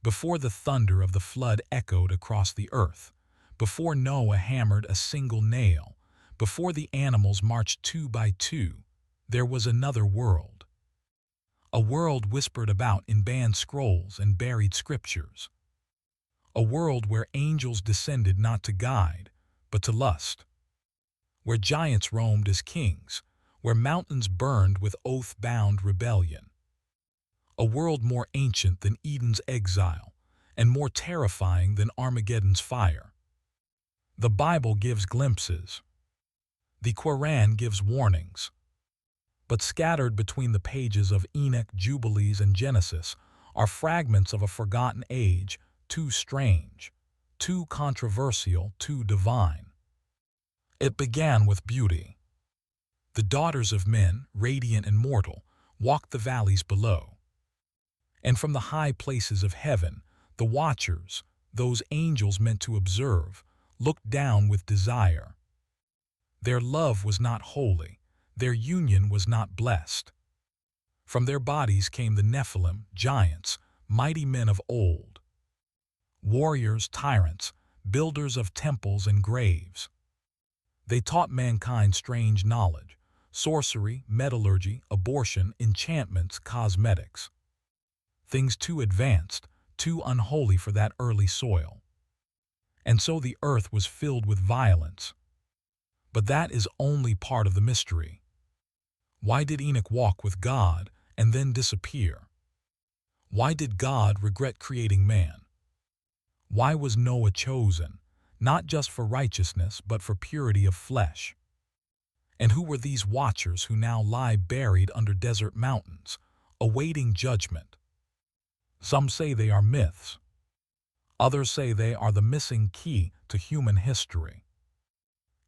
before the thunder of the flood echoed across the earth, before Noah hammered a single nail, before the animals marched two by two, there was another world. A world whispered about in banned scrolls and buried scriptures. A world where angels descended not to guide, but to lust. Where giants roamed as kings, where mountains burned with oath-bound rebellion. A world more ancient than Eden's exile, and more terrifying than Armageddon's fire. The Bible gives glimpses. The Quran gives warnings. But scattered between the pages of Enoch, Jubilees, and Genesis are fragments of a forgotten age, too strange, too controversial, too divine. It began with beauty. The daughters of men, radiant and mortal, walked the valleys below. And from the high places of heaven, the watchers, those angels meant to observe, looked down with desire. Their love was not holy, their union was not blessed. From their bodies came the Nephilim, giants, mighty men of old. Warriors, tyrants, builders of temples and graves. They taught mankind strange knowledge, sorcery, metallurgy, abortion, enchantments, cosmetics. Things too advanced, too unholy for that early soil. And so the earth was filled with violence. But that is only part of the mystery. Why did Enoch walk with God and then disappear? Why did God regret creating man? Why was Noah chosen, not just for righteousness but for purity of flesh? And who were these watchers who now lie buried under desert mountains, awaiting judgment? Some say they are myths. Others say they are the missing key to human history.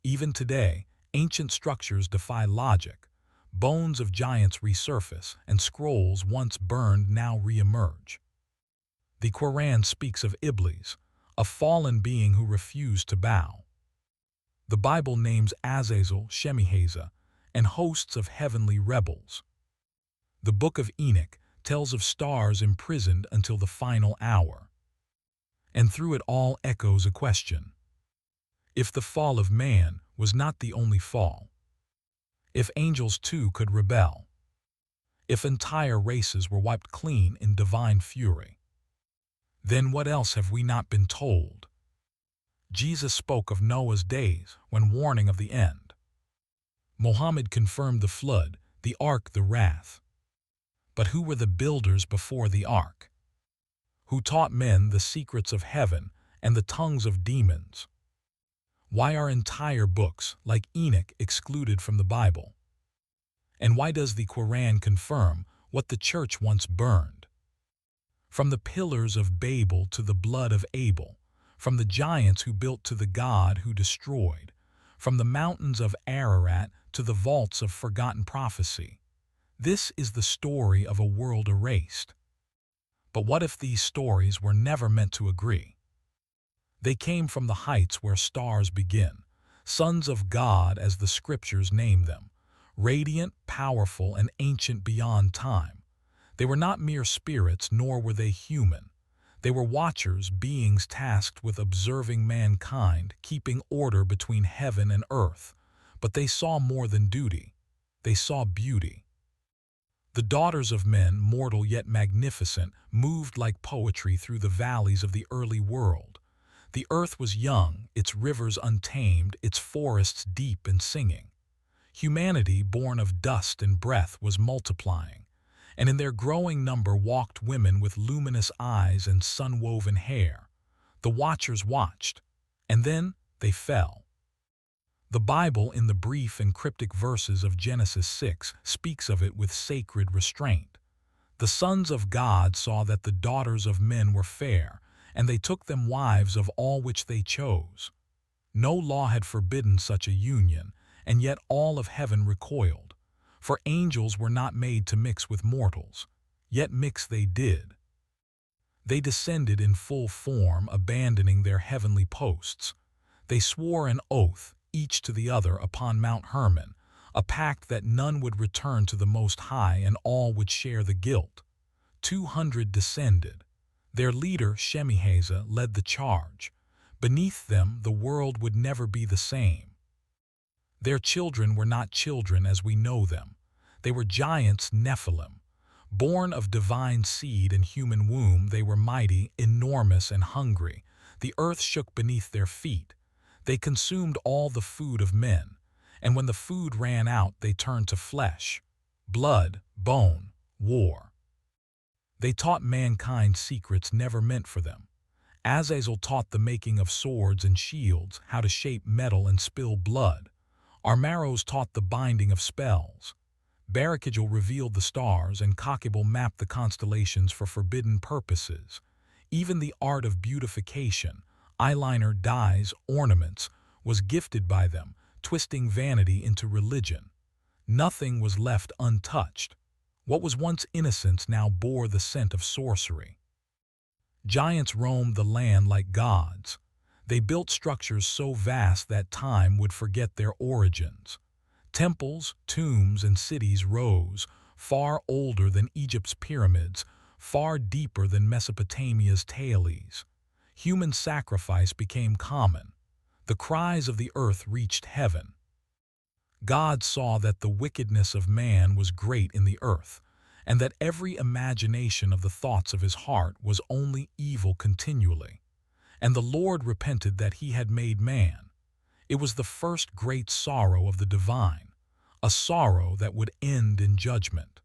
Even today, ancient structures defy logic. Bones of giants resurface, and scrolls once burned now re-emerge. The Quran speaks of Iblis, a fallen being who refused to bow. The Bible names Azazel, Shemiheza, and hosts of heavenly rebels. The Book of Enoch tells of stars imprisoned until the final hour. And through it all echoes a question. If the fall of man was not the only fall, if angels too could rebel, if entire races were wiped clean in divine fury, then what else have we not been told? Jesus spoke of Noah's days when warning of the end. Muhammad confirmed the flood, the ark, the wrath. But who were the builders before the ark? Who taught men the secrets of heaven and the tongues of demons? Why are entire books, like Enoch, excluded from the Bible? And why does the Quran confirm what the church once burned? From the pillars of Babel to the blood of Abel, from the giants who built to the God who destroyed, from the mountains of Ararat to the vaults of forgotten prophecy, this is the story of a world erased. But what if these stories were never meant to agree? They came from the heights where stars begin, sons of God as the scriptures name them, radiant, powerful, and ancient beyond time. They were not mere spirits, nor were they human. They were watchers, beings tasked with observing mankind, keeping order between heaven and earth. But they saw more than duty. They saw beauty. The daughters of men, mortal yet magnificent, moved like poetry through the valleys of the early world. The earth was young, its rivers untamed, its forests deep and singing. Humanity, born of dust and breath, was multiplying, and in their growing number walked women with luminous eyes and sun-woven hair. The watchers watched, and then they fell. The Bible, in the brief and cryptic verses of Genesis 6, speaks of it with sacred restraint. The sons of God saw that the daughters of men were fair, and they took them wives of all which they chose. No law had forbidden such a union, and yet all of heaven recoiled. For angels were not made to mix with mortals, yet mix they did. They descended in full form, abandoning their heavenly posts. They swore an oath, each to the other, upon Mount Hermon, a pact that none would return to the Most High and all would share the guilt. 200 descended. Their leader, Shemiheza, led the charge. Beneath them, the world would never be the same. Their children were not children as we know them. They were giants Nephilim. Born of divine seed and human womb, they were mighty, enormous, and hungry. The earth shook beneath their feet. They consumed all the food of men, and when the food ran out, they turned to flesh, blood, bone, war. They taught mankind secrets never meant for them. Azazel taught the making of swords and shields, how to shape metal and spill blood. Armaros taught the binding of spells. Barakajal revealed the stars, and Kakibal mapped the constellations for forbidden purposes. Even the art of beautification, eyeliner, dyes, ornaments, was gifted by them, twisting vanity into religion. Nothing was left untouched. What was once innocence now bore the scent of sorcery. Giants roamed the land like gods. They built structures so vast that time would forget their origins. Temples, tombs, and cities rose, far older than Egypt's pyramids, far deeper than Mesopotamia's Thales. Human sacrifice became common. The cries of the earth reached heaven. God saw that the wickedness of man was great in the earth, and that every imagination of the thoughts of his heart was only evil continually. And the Lord repented that he had made man. It was the first great sorrow of the divine, a sorrow that would end in judgment.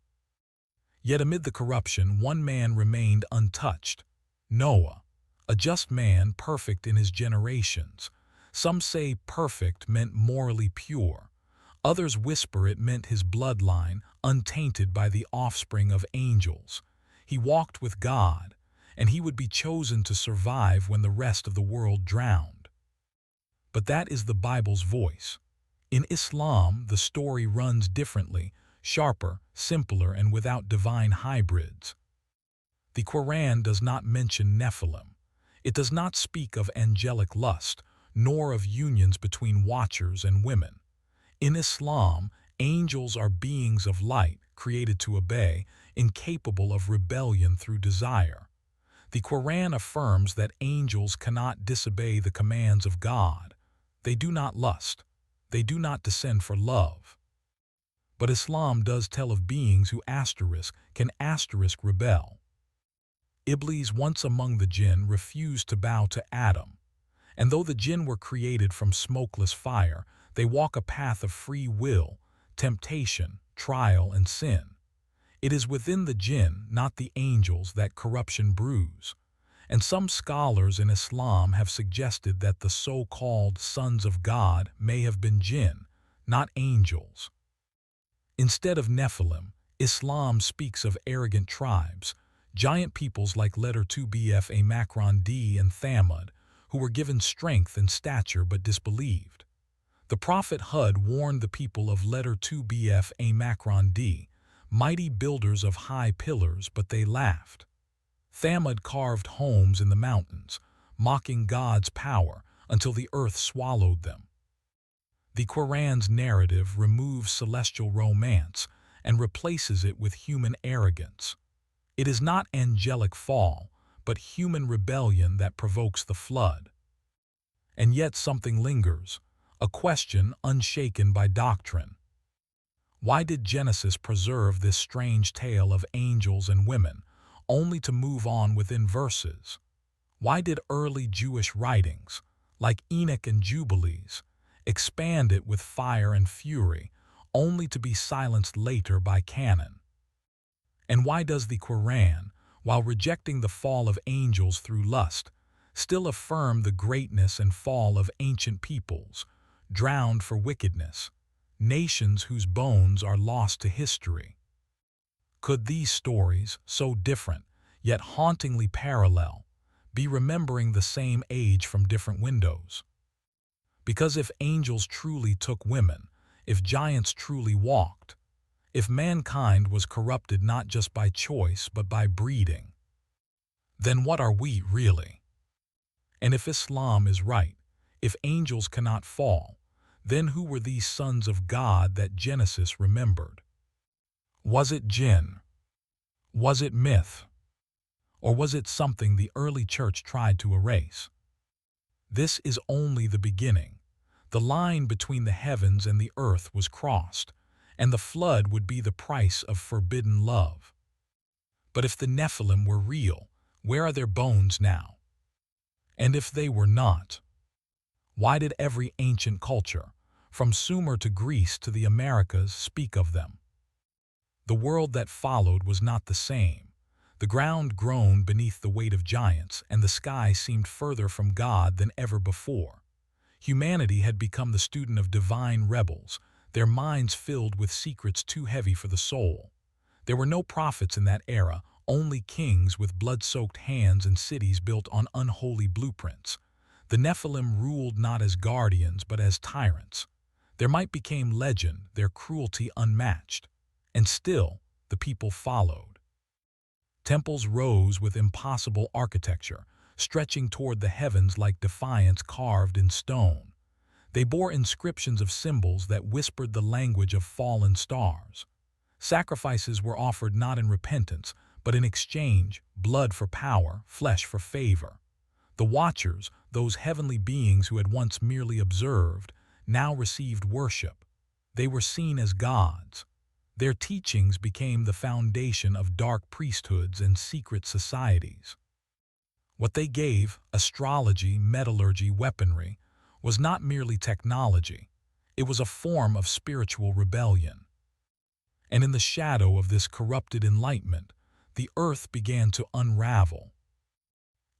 Yet amid the corruption, one man remained untouched, Noah, a just man, perfect in his generations. Some say perfect meant morally pure. Others whisper it meant his bloodline, untainted by the offspring of angels. He walked with God, and he would be chosen to survive when the rest of the world drowned. But that is the Bible's voice. In Islam, the story runs differently, sharper, simpler, and without divine hybrids. The Quran does not mention Nephilim. It does not speak of angelic lust, nor of unions between watchers and women. In Islam, angels are beings of light, created to obey, incapable of rebellion through desire. The Quran affirms that angels cannot disobey the commands of God. They do not lust. They do not descend for love. But Islam does tell of beings who can rebel. Iblis, once among the jinn, refused to bow to Adam. And though the jinn were created from smokeless fire, they walk a path of free will, temptation, trial, and sin. It is within the jinn, not the angels, that corruption brews. And some scholars in Islam have suggested that the so-called sons of God may have been jinn, not angels. Instead of Nephilim, Islam speaks of arrogant tribes, giant peoples like Letter 2bf Amakron D and Thamud, who were given strength and stature but disbelieved. The Prophet Hud warned the people of Letter 2bf Amakron D, mighty builders of high pillars, but they laughed. Thamud carved homes in the mountains, mocking God's power until the earth swallowed them. The Quran's narrative removes celestial romance and replaces it with human arrogance. It is not angelic fall, but human rebellion that provokes the flood. And yet something lingers, a question unshaken by doctrine. Why did Genesis preserve this strange tale of angels and women, only to move on within verses? Why did early Jewish writings, like Enoch and Jubilees, expand it with fire and fury, only to be silenced later by canon? And why does the Quran, while rejecting the fall of angels through lust, still affirm the greatness and fall of ancient peoples, drowned for wickedness, nations whose bones are lost to history? Could these stories, so different, yet hauntingly parallel, be remembering the same age from different windows? Because if angels truly took women, if giants truly walked, if mankind was corrupted not just by choice but by breeding, then what are we really? And if Islam is right, if angels cannot fall, then who were these sons of God that Genesis remembered? Was it jinn? Was it myth? Or was it something the early church tried to erase? This is only the beginning. The line between the heavens and the earth was crossed, and the flood would be the price of forbidden love. But if the Nephilim were real, where are their bones now? And if they were not, why did every ancient culture, from Sumer to Greece to the Americas, speak of them? The world that followed was not the same. The ground groaned beneath the weight of giants, and the sky seemed further from God than ever before. Humanity had become the student of divine rebels, their minds filled with secrets too heavy for the soul. There were no prophets in that era, only kings with blood-soaked hands and cities built on unholy blueprints. The Nephilim ruled not as guardians but as tyrants. Their might became legend, their cruelty unmatched. And still, the people followed. Temples rose with impossible architecture, stretching toward the heavens like defiance carved in stone. They bore inscriptions of symbols that whispered the language of fallen stars. Sacrifices were offered not in repentance, but in exchange, blood for power, flesh for favor. The Watchers, those heavenly beings who had once merely observed, now received worship. They were seen as gods. Their teachings became the foundation of dark priesthoods and secret societies. What they gave, astrology, metallurgy, weaponry, was not merely technology. It was a form of spiritual rebellion. And in the shadow of this corrupted enlightenment, the earth began to unravel.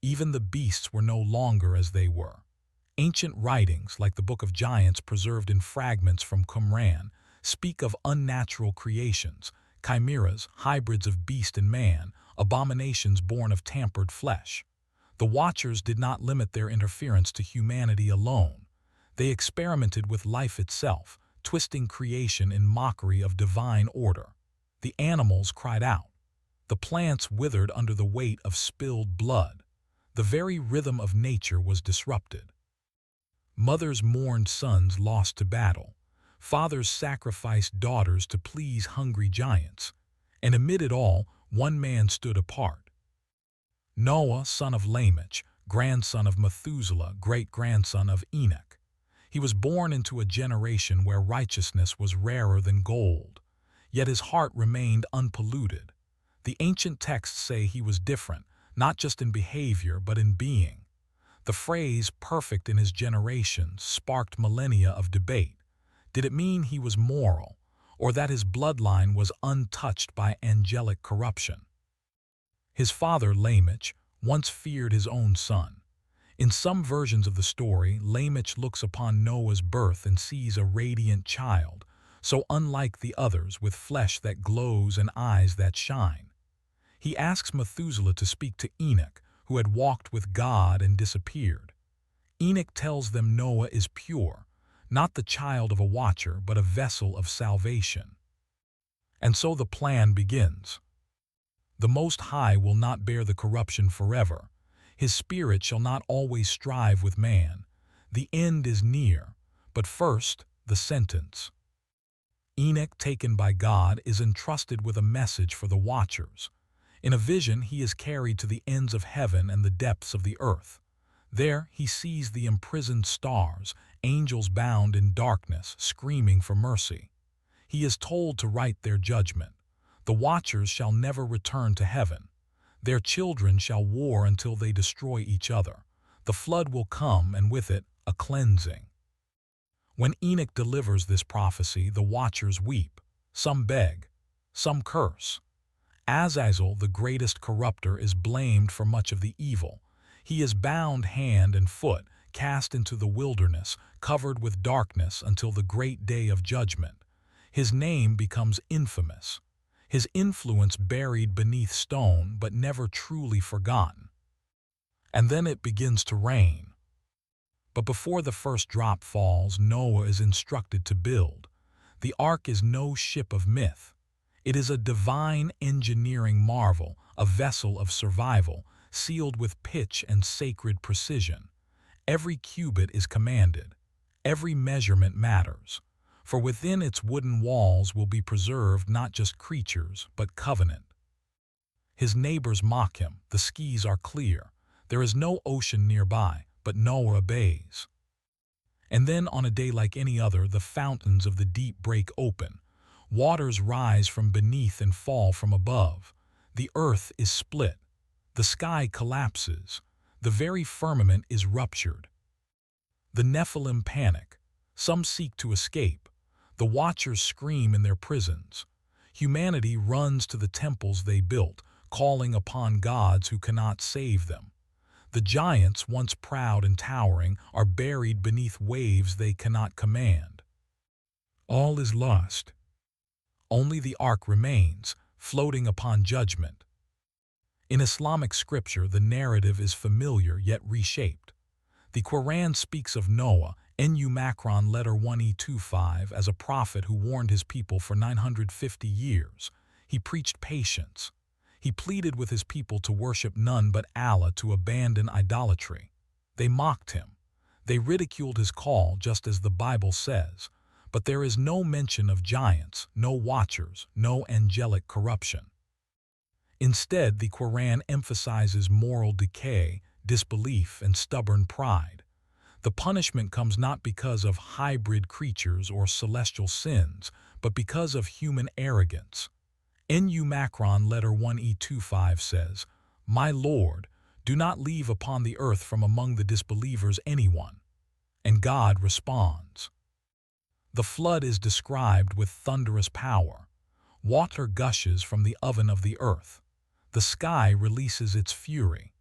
Even the beasts were no longer as they were. Ancient writings, like the Book of Giants preserved in fragments from Qumran, speak of unnatural creations, chimeras, hybrids of beast and man, abominations born of tampered flesh. The Watchers did not limit their interference to humanity alone. They experimented with life itself, twisting creation in mockery of divine order. The animals cried out. The plants withered under the weight of spilled blood. The very rhythm of nature was disrupted. Mothers mourned sons lost to battle. Fathers sacrificed daughters to please hungry giants. And amid it all, one man stood apart. Noah, son of Lamech, grandson of Methuselah, great-grandson of Enoch. He was born into a generation where righteousness was rarer than gold. Yet his heart remained unpolluted. The ancient texts say he was different, not just in behavior but in being. The phrase "perfect in his generation" sparked millennia of debate. Did it mean he was moral, or that his bloodline was untouched by angelic corruption? His father, Lamech, once feared his own son. In some versions of the story, Lamech looks upon Noah's birth and sees a radiant child, so unlike the others, with flesh that glows and eyes that shine. He asks Methuselah to speak to Enoch, who had walked with God and disappeared. Enoch tells them Noah is pure, not the child of a watcher, but a vessel of salvation. And so the plan begins. The Most High will not bear the corruption forever. His spirit shall not always strive with man. The end is near, but first, the sentence. Enoch, taken by God, is entrusted with a message for the Watchers. In a vision, he is carried to the ends of heaven and the depths of the earth. There, he sees the imprisoned stars, angels bound in darkness, screaming for mercy. He is told to write their judgment. The Watchers shall never return to heaven. Their children shall war until they destroy each other. The flood will come, and with it, a cleansing. When Enoch delivers this prophecy, the Watchers weep. Some beg, some curse. Azazel, the greatest corrupter, is blamed for much of the evil. He is bound hand and foot, cast into the wilderness, covered with darkness until the great day of judgment. His name becomes infamous. His influence buried beneath stone, but never truly forgotten. And then it begins to rain. But before the first drop falls, Noah is instructed to build. The ark is no ship of myth. It is a divine engineering marvel, a vessel of survival, sealed with pitch and sacred precision. Every cubit is commanded. Every measurement matters. For within its wooden walls will be preserved not just creatures, but covenant. His neighbors mock him. The skies are clear. There is no ocean nearby, but Noah obeys. And then on a day like any other, the fountains of the deep break open. Waters rise from beneath and fall from above. The earth is split. The sky collapses. The very firmament is ruptured. The Nephilim panic. Some seek to escape. The watchers scream in their prisons. Humanity runs to the temples they built, calling upon gods who cannot save them. The giants, once proud and towering, are buried beneath waves they cannot command. All is lost. Only the ark remains, floating upon judgment. In Islamic scripture, the narrative is familiar yet reshaped. The Quran speaks of Noah, Nu Macron letter 1e25, as a prophet who warned his people for 950 years. He preached patience. He pleaded with his people to worship none but Allah, to abandon idolatry. They mocked him. They ridiculed his call, just as the Bible says. But there is no mention of giants, no watchers, no angelic corruption. Instead, the Quran emphasizes moral decay, disbelief, and stubborn pride. The punishment comes not because of hybrid creatures or celestial sins, but because of human arrogance. Nu Macron letter 1e25 says, "My Lord, do not leave upon the earth from among the disbelievers anyone." And God responds. The flood is described with thunderous power. Water gushes from the oven of the earth. The sky releases its fury.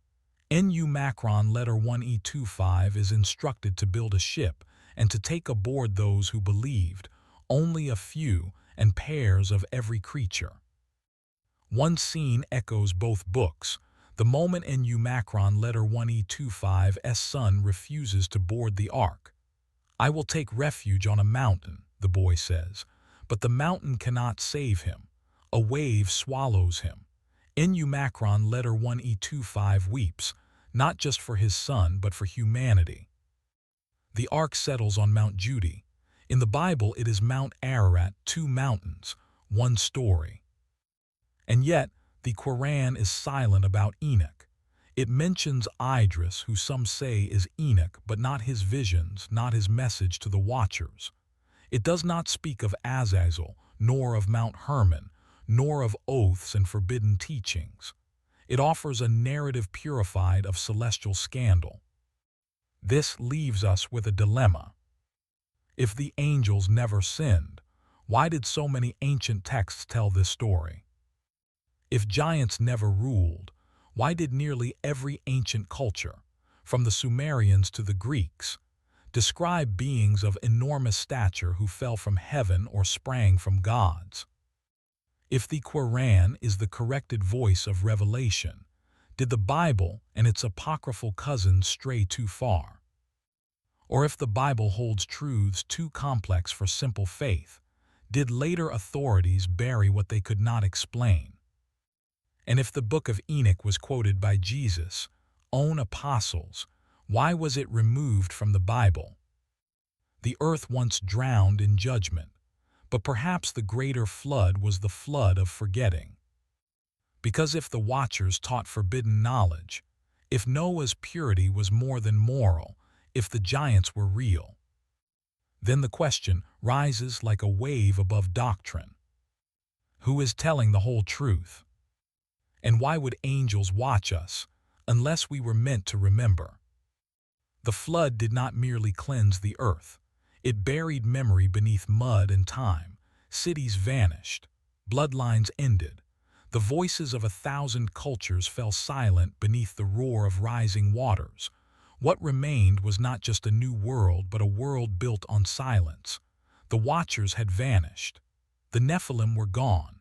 Nu Macron letter 1e25 is instructed to build a ship and to take aboard those who believed, only a few, and pairs of every creature. One scene echoes both books. The moment Nu Macron letter 1e25's son refuses to board the ark. "I will take refuge on a mountain," the boy says, but the mountain cannot save him. A wave swallows him. Nu Macron letter 1e25 weeps, not just for his son, but for humanity. The ark settles on Mount Judy. In the Bible, it is Mount Ararat, two mountains, one story. And yet, the Quran is silent about Enoch. It mentions Idris, who some say is Enoch, but not his visions, not his message to the watchers. It does not speak of Azazel, nor of Mount Hermon, nor of oaths and forbidden teachings. It offers a narrative purified of celestial scandal. This leaves us with a dilemma. If the angels never sinned, why did so many ancient texts tell this story? If giants never ruled, why did nearly every ancient culture, from the Sumerians to the Greeks, describe beings of enormous stature who fell from heaven or sprang from gods? If the Quran is the corrected voice of revelation, did the Bible and its apocryphal cousins stray too far? Or if the Bible holds truths too complex for simple faith, did later authorities bury what they could not explain? And if the Book of Enoch was quoted by Jesus' own apostles, why was it removed from the Bible? The earth once drowned in judgment, but perhaps the greater flood was the flood of forgetting. Because if the watchers taught forbidden knowledge, if Noah's purity was more than moral, if the giants were real, then the question rises like a wave above doctrine. Who is telling the whole truth? And why would angels watch us, unless we were meant to remember? The flood did not merely cleanse the earth. It buried memory beneath mud and time. Cities vanished. Bloodlines ended. The voices of 1,000 cultures fell silent beneath the roar of rising waters. What remained was not just a new world, but a world built on silence. The watchers had vanished. The Nephilim were gone.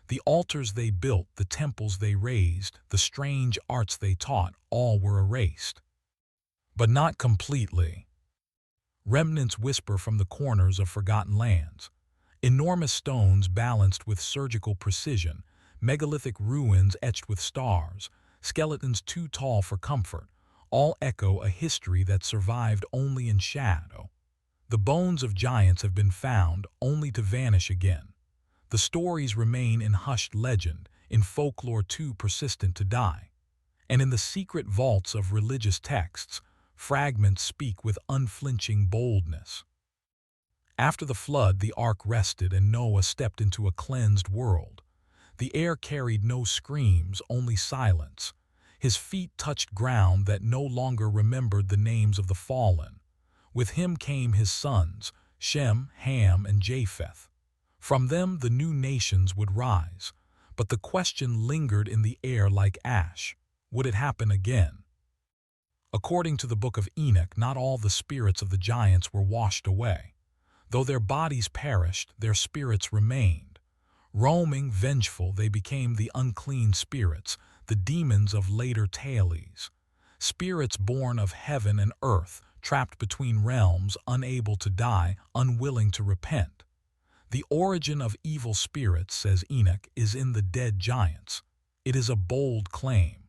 The altars they built, the temples they raised, the strange arts they taught, all were erased. But not completely. Remnants whisper from the corners of forgotten lands. Enormous stones balanced with surgical precision, megalithic ruins etched with stars, skeletons too tall for comfort, all echo a history that survived only in shadow. The bones of giants have been found only to vanish again. The stories remain in hushed legend, in folklore too persistent to die. And in the secret vaults of religious texts, fragments speak with unflinching boldness. After the flood, the ark rested and Noah stepped into a cleansed world. The air carried no screams, only silence. His feet touched ground that no longer remembered the names of the fallen. With him came his sons, Shem, Ham, and Japheth. From them the new nations would rise. But the question lingered in the air like ash. Would it happen again? According to the book of Enoch, not all the spirits of the giants were washed away. Though their bodies perished, their spirits remained. Roaming, vengeful, they became the unclean spirits, the demons of later Thales. Spirits born of heaven and earth, trapped between realms, unable to die, unwilling to repent. The origin of evil spirits, says Enoch, is in the dead giants. It is a bold claim.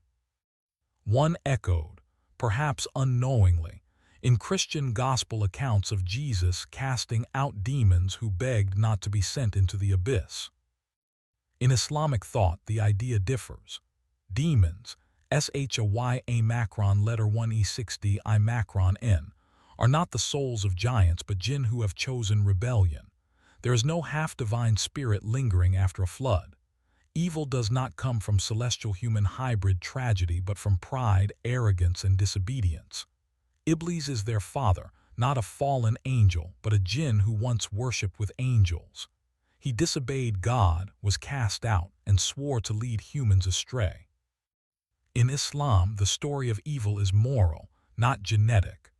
One echoed, perhaps unknowingly, in Christian gospel accounts of Jesus casting out demons who begged not to be sent into the abyss. In Islamic thought, the idea differs. Demons, Shaya Macron letter 1E60 I Macron N, are not the souls of giants but jinn who have chosen rebellion. There is no half-divine spirit lingering after a flood. Evil does not come from celestial human hybrid tragedy but from pride, arrogance, and disobedience. Iblis is their father, not a fallen angel, but a jinn who once worshipped with angels. He disobeyed God, was cast out, and swore to lead humans astray. In Islam, the story of evil is moral, not genetic.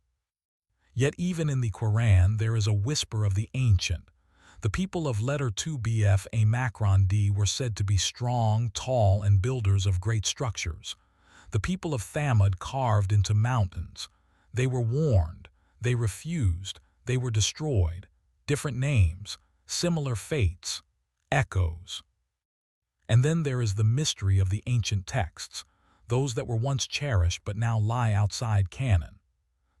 Yet even in the Quran there is a whisper of the ancient. The people of letter 2 a Macron D were said to be strong, tall, and builders of great structures. The people of Thamud carved into mountains. They were warned, they refused, they were destroyed. Different names, similar fates, echoes. And then there is the mystery of the ancient texts, those that were once cherished but now lie outside canon.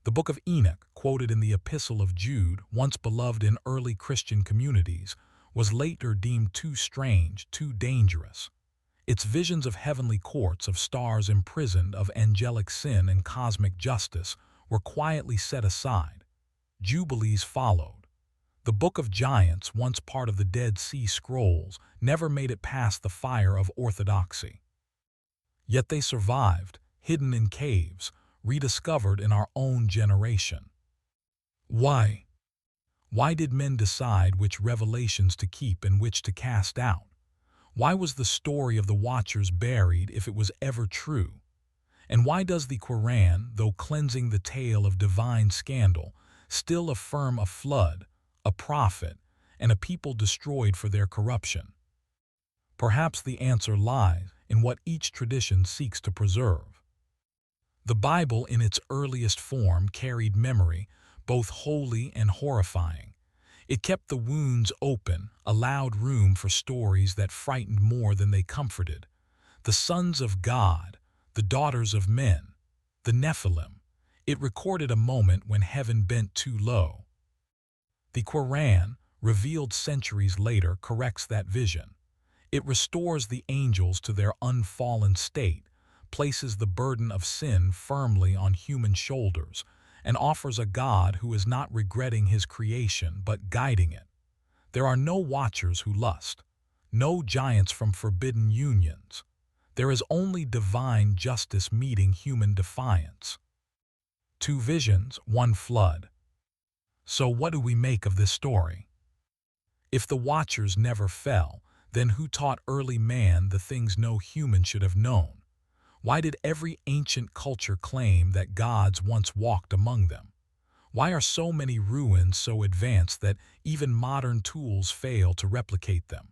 The Book of Enoch, quoted in the Epistle of Jude, once beloved in early Christian communities, was later deemed too strange, too dangerous. Its visions of heavenly courts, of stars imprisoned, of angelic sin and cosmic justice, were quietly set aside. Jubilees followed. The Book of Giants, once part of the Dead Sea Scrolls, never made it past the fire of orthodoxy. Yet they survived, hidden in caves, rediscovered in our own generation. Why? Why did men decide which revelations to keep and which to cast out? Why was the story of the Watchers buried if it was ever true? And why does the Quran, though cleansing the tale of divine scandal, still affirm a flood, a prophet, and a people destroyed for their corruption? Perhaps the answer lies in what each tradition seeks to preserve. The Bible in its earliest form carried memory, both holy and horrifying. It kept the wounds open, allowed room for stories that frightened more than they comforted. The sons of God, the daughters of men, the Nephilim. It recorded a moment when heaven bent too low. The Quran, revealed centuries later, corrects that vision. It restores the angels to their unfallen state, places the burden of sin firmly on human shoulders, and offers a God who is not regretting his creation but guiding it. There are no watchers who lust, no giants from forbidden unions. There is only divine justice meeting human defiance. Two visions, one flood. So what do we make of this story? If the Watchers never fell, then who taught early man the things no human should have known? Why did every ancient culture claim that gods once walked among them? Why are so many ruins so advanced that even modern tools fail to replicate them?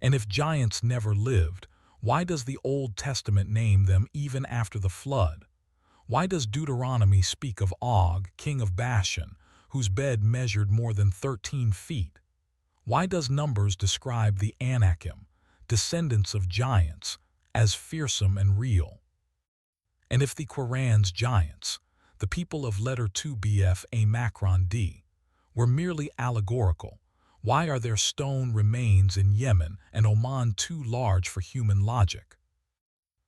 And if giants never lived, why does the Old Testament name them even after the flood? Why does Deuteronomy speak of Og, king of Bashan, whose bed measured more than 13 feet? Why does Numbers describe the Anakim, descendants of giants, as fearsome and real? And if the Quran's giants, the people of letter 2 a Macron D, were merely allegorical, Why are there stone remains in Yemen and Oman too large for human logic?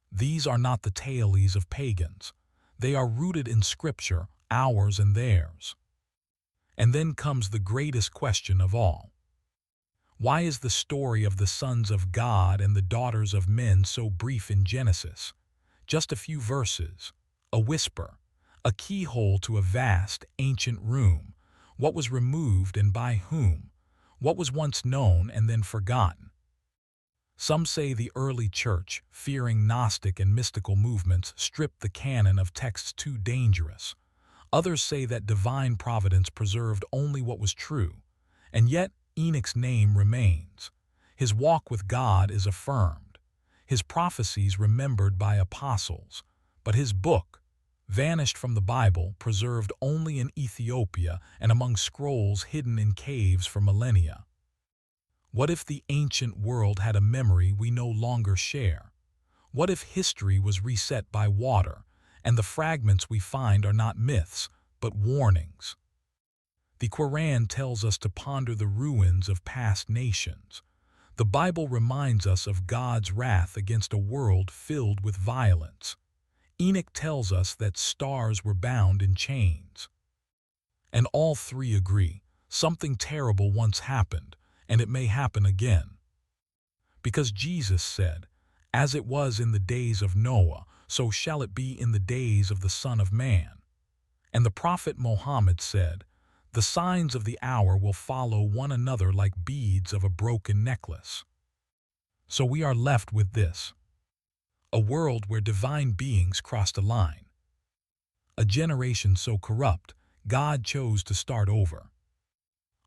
These are not the tales of pagans. They are rooted in Scripture, ours and theirs. And then comes the greatest question of all. Why is the story of the sons of God and the daughters of men so brief in Genesis? Just a few verses, a whisper, a keyhole to a vast, ancient room. What was removed and by whom? What was once known and then forgotten? Some say the early church, fearing Gnostic and mystical movements, stripped the canon of texts too dangerous. Others say that divine providence preserved only what was true. And yet, Enoch's name remains. His walk with God is affirmed. His prophecies remembered by apostles. But his book, vanished from the Bible, preserved only in Ethiopia and among scrolls hidden in caves for millennia. What if the ancient world had a memory we no longer share? What if history was reset by water, and the fragments we find are not myths, but warnings? The Quran tells us to ponder the ruins of past nations. The Bible reminds us of God's wrath against a world filled with violence. Enoch tells us that stars were bound in chains. And all three agree, something terrible once happened, and it may happen again. Because Jesus said, "As it was in the days of Noah, so shall it be in the days of the Son of Man." And the prophet Mohammed said, "The signs of the hour will follow one another like beads of a broken necklace." So we are left with this: a world where divine beings crossed a line. A generation so corrupt, God chose to start over.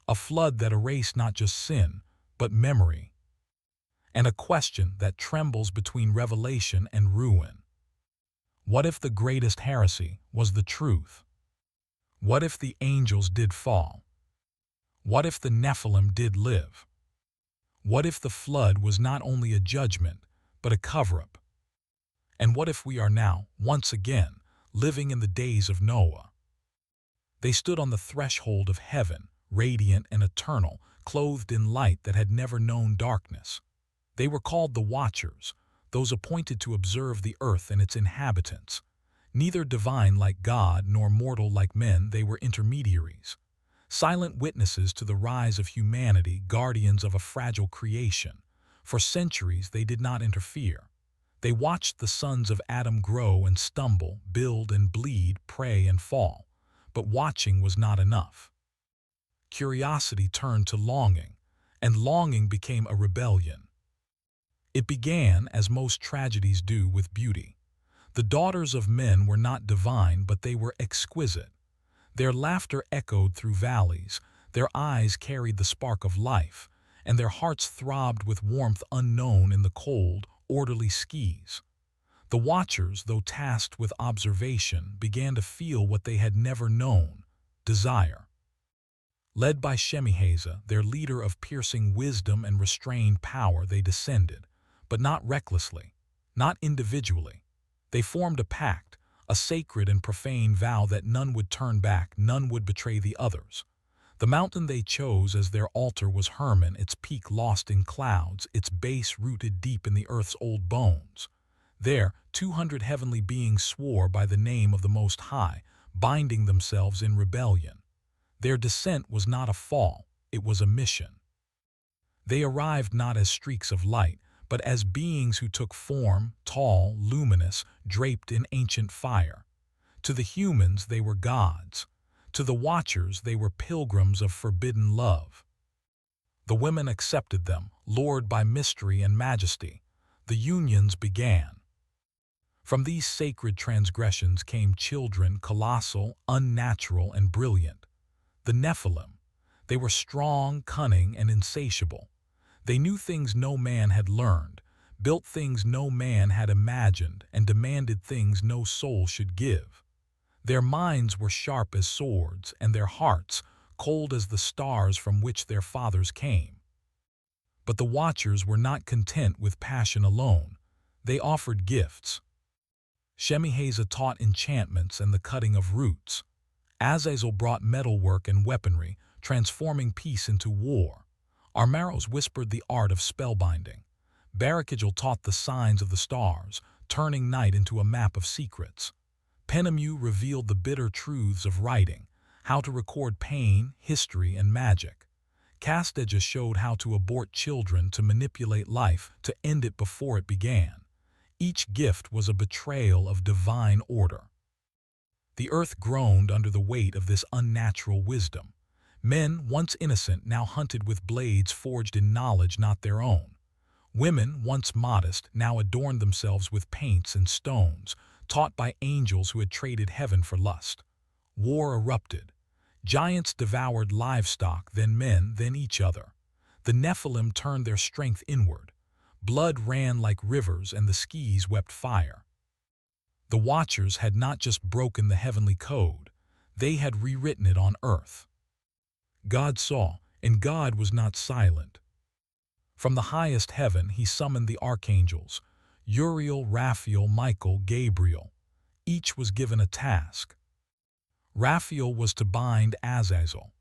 A flood that erased not just sin, but memory. And a question that trembles between revelation and ruin. What if the greatest heresy was the truth? What if the angels did fall? What if the Nephilim did live? What if the flood was not only a judgment, but a cover-up? And what if we are now, once again, living in the days of Noah? They stood on the threshold of heaven, radiant and eternal, clothed in light that had never known darkness. They were called the Watchers, those appointed to observe the earth and its inhabitants. Neither divine like God nor mortal like men, they were intermediaries. Silent witnesses to the rise of humanity, guardians of a fragile creation. For centuries they did not interfere. They watched the sons of Adam grow and stumble, build and bleed, pray and fall. But watching was not enough. Curiosity turned to longing, and longing became a rebellion. It began, as most tragedies do, with beauty. The daughters of men were not divine, but they were exquisite. Their laughter echoed through valleys, their eyes carried the spark of life, and their hearts throbbed with warmth unknown in the cold, orderly skies. The Watchers, though tasked with observation, began to feel what they had never known: desire. Led by Shemiheza, their leader of piercing wisdom and restrained power, they descended, but not recklessly, not individually. They formed a pact, a sacred and profane vow that none would turn back, none would betray the others. The mountain they chose as their altar was Hermon, its peak lost in clouds, its base rooted deep in the earth's old bones. There, 200 heavenly beings swore by the name of the Most High, binding themselves in rebellion. Their descent was not a fall, it was a mission. They arrived not as streaks of light, but as beings who took form, tall, luminous, draped in ancient fire. To the humans they were gods. To the Watchers they were pilgrims of forbidden love. The women accepted them, lured by mystery and majesty. The unions began. From these sacred transgressions came children, colossal, unnatural, and brilliant. The Nephilim. They were strong, cunning, and insatiable. They knew things no man had learned, built things no man had imagined, and demanded things no soul should give. Their minds were sharp as swords, and their hearts cold as the stars from which their fathers came. But the Watchers were not content with passion alone. They offered gifts. Shemiheza taught enchantments and the cutting of roots. Azazel brought metalwork and weaponry, transforming peace into war. Armaros whispered the art of spellbinding. Barakigel taught the signs of the stars, turning night into a map of secrets. Penemu revealed the bitter truths of writing, how to record pain, history, and magic. Casteja showed how to abort children, to manipulate life, to end it before it began. Each gift was a betrayal of divine order. The earth groaned under the weight of this unnatural wisdom. Men, once innocent, now hunted with blades forged in knowledge not their own. Women, once modest, now adorned themselves with paints and stones, taught by angels who had traded heaven for lust. War erupted. Giants devoured livestock, then men, then each other. The Nephilim turned their strength inward. Blood ran like rivers and the skies wept fire. The Watchers had not just broken the heavenly code, they had rewritten it on earth. God saw, and God was not silent. From the highest heaven he summoned the archangels, Uriel, Raphael, Michael, Gabriel. Each was given a task. Raphael was to bind Azazel.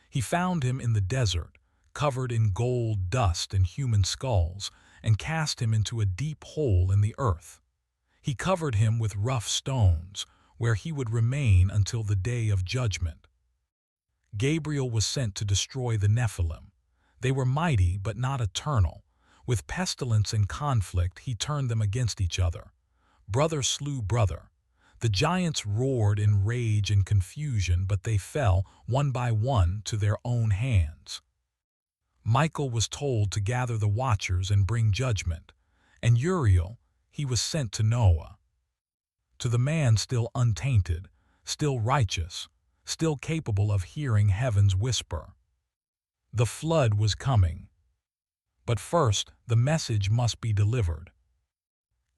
He found him in the desert, covered in gold dust and human skulls, and cast him into a deep hole in the earth. He covered him with rough stones, where he would remain until the day of judgment. Gabriel was sent to destroy the Nephilim. They were mighty but not eternal. With pestilence and conflict he turned them against each other. Brother slew brother. The giants roared in rage and confusion, but they fell, one by one, to their own hands. Michael was told to gather the Watchers and bring judgment, and Uriel, he was sent to Noah. To the man still untainted, still righteous, still capable of hearing heaven's whisper. The flood was coming. But first, the message must be delivered.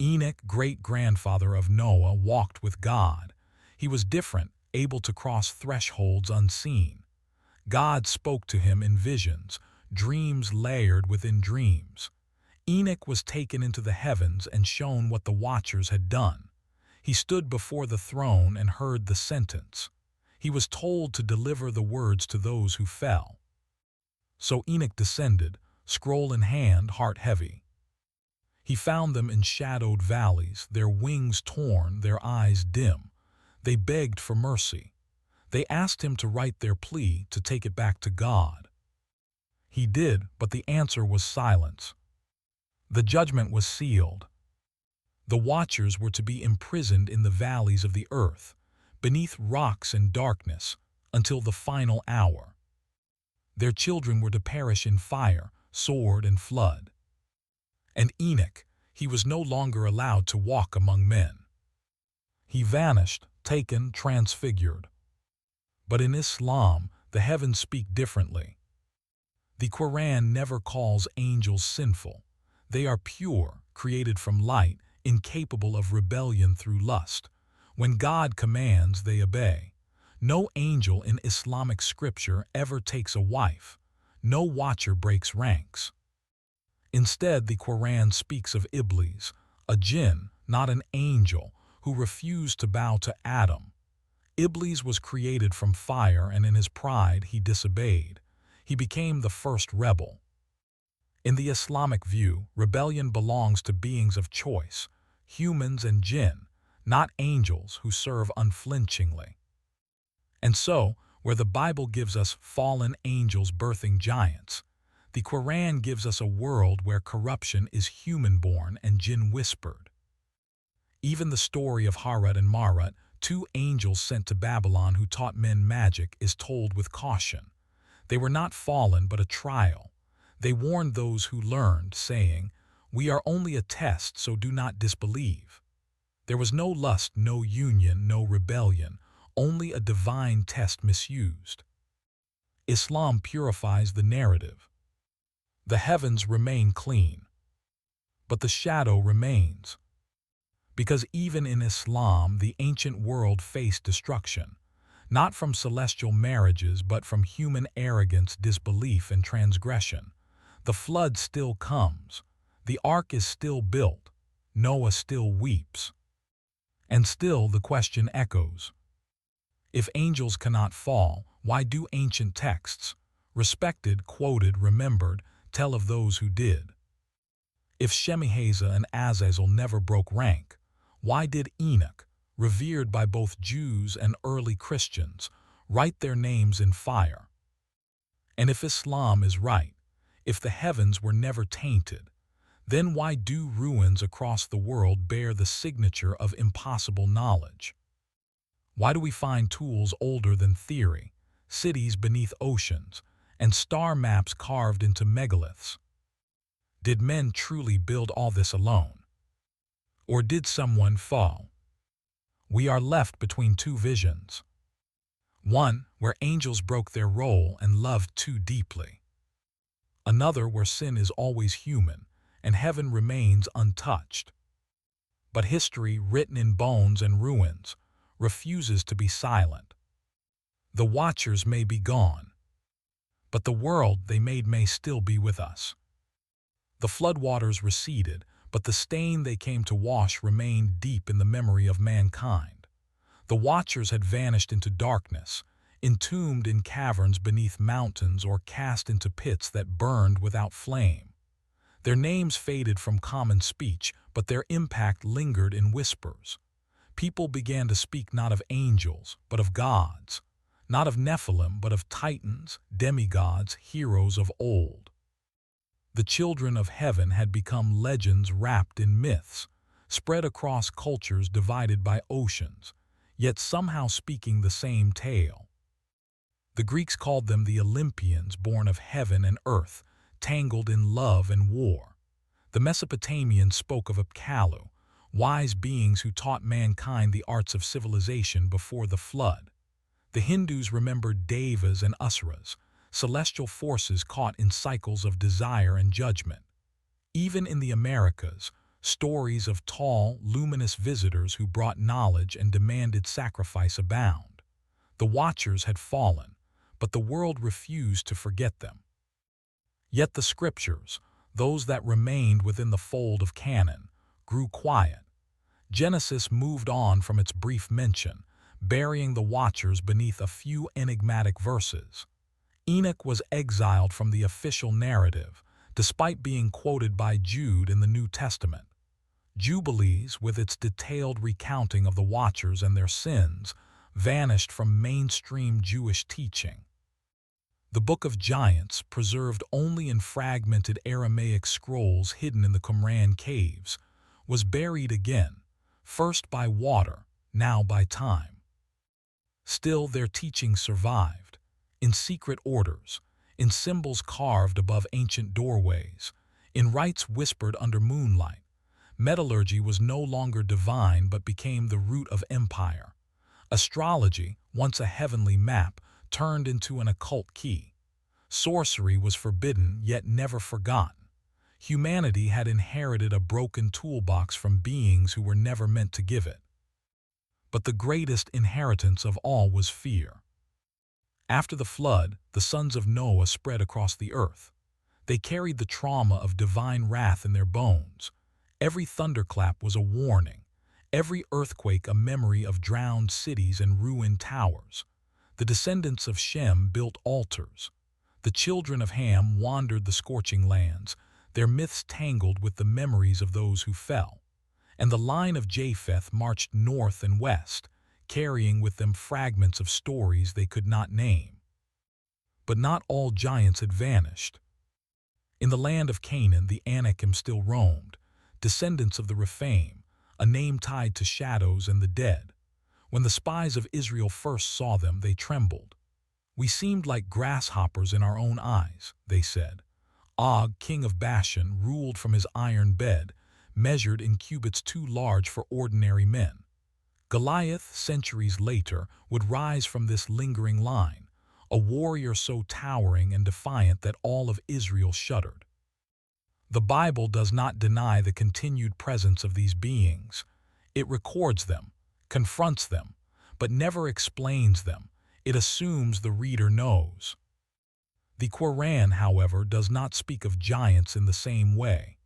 Enoch, great-grandfather of Noah, walked with God. He was different, able to cross thresholds unseen. God spoke to him in visions, dreams layered within dreams. Enoch was taken into the heavens and shown what the Watchers had done. He stood before the throne and heard the sentence. He was told to deliver the words to those who fell. So Enoch descended, scroll in hand, heart heavy. He found them in shadowed valleys, their wings torn, their eyes dim. They begged for mercy. They asked him to write their plea, to take it back to God. He did, but the answer was silence. The judgment was sealed. The Watchers were to be imprisoned in the valleys of the earth, beneath rocks and darkness, until the final hour. Their children were to perish in fire, sword, and flood. And Enoch, he was no longer allowed to walk among men. He vanished, taken, transfigured. But in Islam, the heavens speak differently. The Quran never calls angels sinful. They are pure, created from light, incapable of rebellion through lust. When God commands, they obey. No angel in Islamic scripture ever takes a wife. No Watcher breaks ranks. Instead, the Quran speaks of Iblis, a jinn, not an angel, who refused to bow to Adam. Iblis was created from fire, and in his pride he disobeyed. He became the first rebel. In the Islamic view, rebellion belongs to beings of choice, humans and jinn, not angels who serve unflinchingly. And so, where the Bible gives us fallen angels birthing giants, the Quran gives us a world where corruption is human-born and jinn-whispered. Even the story of Harut and Marut, two angels sent to Babylon who taught men magic, is told with caution. They were not fallen but a trial. They warned those who learned, saying, "We are only a test, so do not disbelieve." There was no lust, no union, no rebellion, only a divine test misused. Islam purifies the narrative. The heavens remain clean, but the shadow remains. Because even in Islam, the ancient world faced destruction, not from celestial marriages, but from human arrogance, disbelief, and transgression. The flood still comes. The ark is still built. Noah still weeps. And still the question echoes. If angels cannot fall, why do ancient texts, respected, quoted, remembered, tell of those who did. If Shemiheza and Azazel never broke rank, why did Enoch, revered by both Jews and early Christians, write their names in fire? And if Islam is right, if the heavens were never tainted, then why do ruins across the world bear the signature of impossible knowledge? Why do we find tools older than theory, cities beneath oceans, and star maps carved into megaliths? Did men truly build all this alone? Or did someone fall? We are left between two visions. One where angels broke their role and loved too deeply. Another where sin is always human and heaven remains untouched. But history, written in bones and ruins, refuses to be silent. The watchers may be gone, but the world they made may still be with us. The floodwaters receded, but the stain they came to wash remained deep in the memory of mankind. The watchers had vanished into darkness, entombed in caverns beneath mountains or cast into pits that burned without flame. Their names faded from common speech, but their impact lingered in whispers. People began to speak not of angels, but of gods, not of Nephilim, but of titans, demigods, heroes of old. The children of heaven had become legends wrapped in myths, spread across cultures divided by oceans, yet somehow speaking the same tale. The Greeks called them the Olympians, born of heaven and earth, tangled in love and war. The Mesopotamians spoke of Apkallu, wise beings who taught mankind the arts of civilization before the flood. The Hindus remembered devas and asuras, celestial forces caught in cycles of desire and judgment. Even in the Americas, stories of tall, luminous visitors who brought knowledge and demanded sacrifice abound. The watchers had fallen, but the world refused to forget them. Yet the scriptures, those that remained within the fold of canon, grew quiet. Genesis moved on from its brief mention, burying the watchers beneath a few enigmatic verses. Enoch was exiled from the official narrative, despite being quoted by Jude in the New Testament. Jubilees, with its detailed recounting of the watchers and their sins, vanished from mainstream Jewish teaching. The Book of Giants, preserved only in fragmented Aramaic scrolls hidden in the Qumran caves, was buried again, first by water, now by time. Still, their teachings survived, in secret orders, in symbols carved above ancient doorways, in rites whispered under moonlight. Metallurgy was no longer divine but became the root of empire. Astrology, once a heavenly map, turned into an occult key. Sorcery was forbidden yet never forgotten. Humanity had inherited a broken toolbox from beings who were never meant to give it. But the greatest inheritance of all was fear. After the flood, the sons of Noah spread across the earth. They carried the trauma of divine wrath in their bones. Every thunderclap was a warning, every earthquake a memory of drowned cities and ruined towers. The descendants of Shem built altars. The children of Ham wandered the scorching lands, their myths tangled with the memories of those who fell. And the line of Japheth marched north and west, carrying with them fragments of stories they could not name. But not all giants had vanished. In the land of Canaan, the Anakim still roamed, descendants of the Rephaim, a name tied to shadows and the dead. When the spies of Israel first saw them, they trembled. "We seemed like grasshoppers in our own eyes," they said. Og, king of Bashan, ruled from his iron bed, measured in cubits too large for ordinary men. Goliath, centuries later, would rise from this lingering line, a warrior so towering and defiant that all of Israel shuddered. The Bible does not deny the continued presence of these beings. It records them, confronts them, but never explains them. It assumes the reader knows. The Quran, however, does not speak of giants in the same way.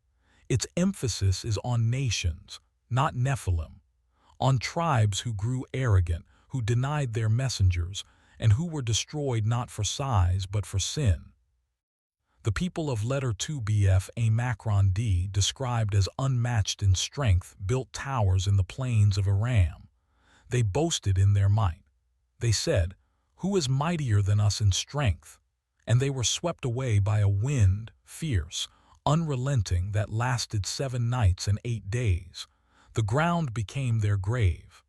Its emphasis is on nations, not Nephilim, on tribes who grew arrogant, who denied their messengers, and who were destroyed not for size but for sin. The people of letter 2 BF A Macron D, described as unmatched in strength, built towers in the plains of Aram. They boasted in their might. They said, "Who is mightier than us in strength?" And they were swept away by a wind, fierce, unrelenting, that lasted 7 nights and 8 days. The ground became their grave.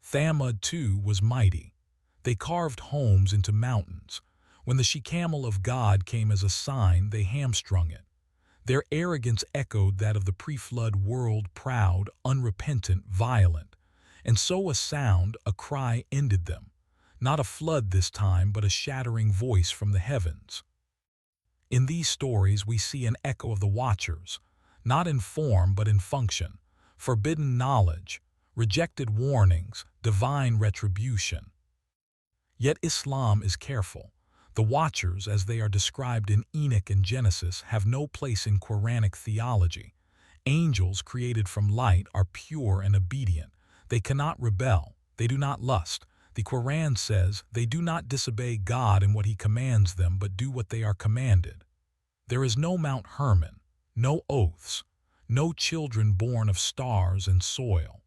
Thamud too was mighty. They carved homes into mountains. When the she-camel of God came as a sign, they hamstrung it. Their arrogance echoed that of the pre-flood world, proud, unrepentant, violent. And so a sound, a cry, ended them. Not a flood this time, but a shattering voice from the heavens. In these stories we see an echo of the Watchers, not in form but in function. Forbidden knowledge, rejected warnings, divine retribution. Yet Islam is careful. The Watchers, as they are described in Enoch and Genesis, have no place in Quranic theology. Angels created from light are pure and obedient. They cannot rebel. They do not lust. The Quran says they do not disobey God in what He commands them, but do what they are commanded. There is no Mount Hermon, no oaths, no children born of stars and soil.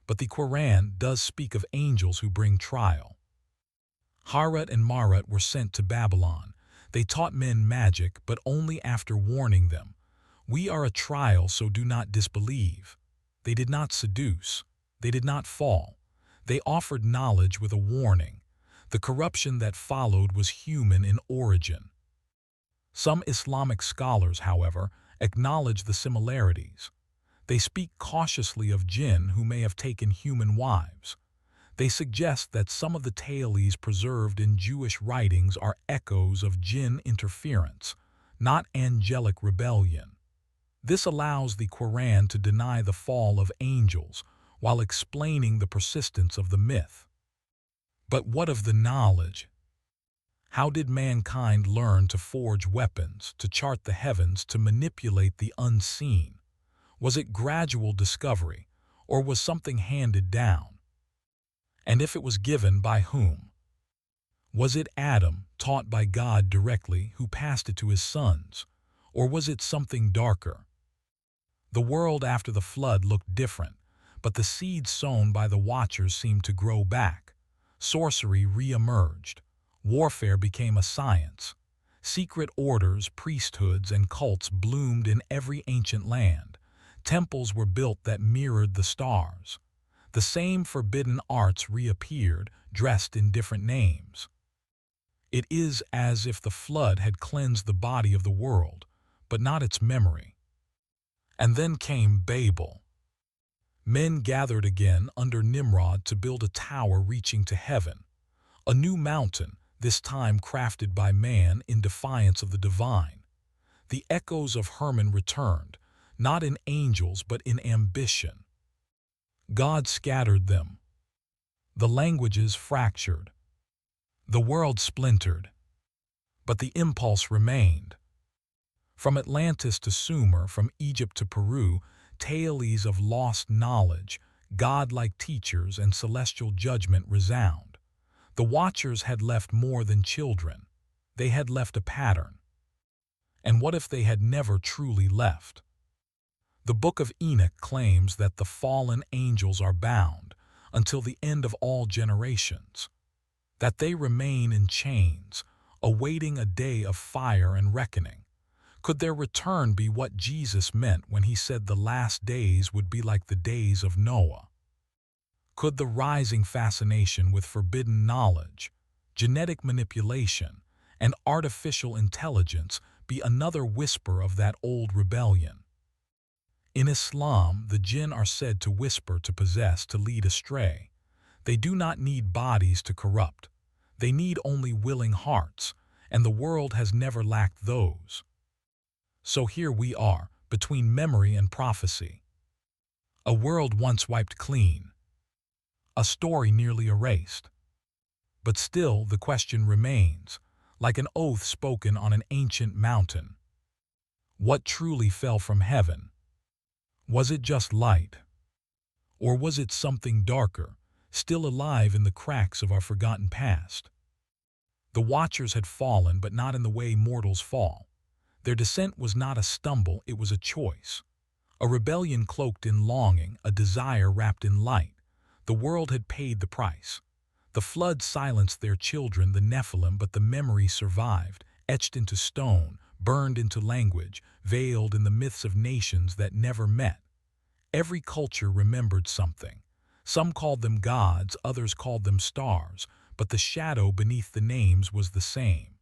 But the Quran does speak of angels who bring trial. Harut and Marut were sent to Babylon. They taught men magic, but only after warning them. We are a trial, so do not disbelieve. They did not seduce. They did not fall. They offered knowledge with a warning. The corruption that followed was human in origin. Some Islamic scholars, however, acknowledge the similarities. They speak cautiously of jinn who may have taken human wives. They suggest that some of the tales preserved in Jewish writings are echoes of jinn interference, not angelic rebellion. This allows the Quran to deny the fall of angels while explaining the persistence of the myth. But what of the knowledge? How did mankind learn to forge weapons, to chart the heavens, to manipulate the unseen? Was it gradual discovery, or was something handed down? And if it was given, by whom? Was it Adam, taught by God directly, who passed it to his sons? Or was it something darker? The world after the flood looked different, but the seeds sown by the Watchers seemed to grow back. Sorcery re-emerged. Warfare became a science. Secret orders, priesthoods, and cults bloomed in every ancient land. Temples were built that mirrored the stars. The same forbidden arts reappeared, dressed in different names. It is as if the flood had cleansed the body of the world, but not its memory. And then came Babel. Men gathered again under Nimrod to build a tower reaching to heaven. A new mountain, this time crafted by man in defiance of the divine. The echoes of Hermon returned, not in angels but in ambition. God scattered them. The languages fractured. The world splintered. But the impulse remained. From Atlantis to Sumer, from Egypt to Peru, tales of lost knowledge, godlike teachers, and celestial judgment resound. The Watchers had left more than children. They had left a pattern. And what if they had never truly left? The Book of Enoch claims that the fallen angels are bound until the end of all generations, that they remain in chains, awaiting a day of fire and reckoning. Could their return be what Jesus meant when he said the last days would be like the days of Noah? Could the rising fascination with forbidden knowledge, genetic manipulation, and artificial intelligence be another whisper of that old rebellion? In Islam, the jinn are said to whisper, to possess, to lead astray. They do not need bodies to corrupt. They need only willing hearts, and the world has never lacked those. So here we are, between memory and prophecy. A world once wiped clean. A story nearly erased. But still the question remains, like an oath spoken on an ancient mountain. What truly fell from heaven? Was it just light? Or was it something darker, still alive in the cracks of our forgotten past? The Watchers had fallen, but not in the way mortals fall. Their descent was not a stumble, it was a choice. A rebellion cloaked in longing, a desire wrapped in light. The world had paid the price. The flood silenced their children, the Nephilim, but the memory survived, etched into stone, burned into language, veiled in the myths of nations that never met. Every culture remembered something. Some called them gods, others called them stars, but the shadow beneath the names was the same.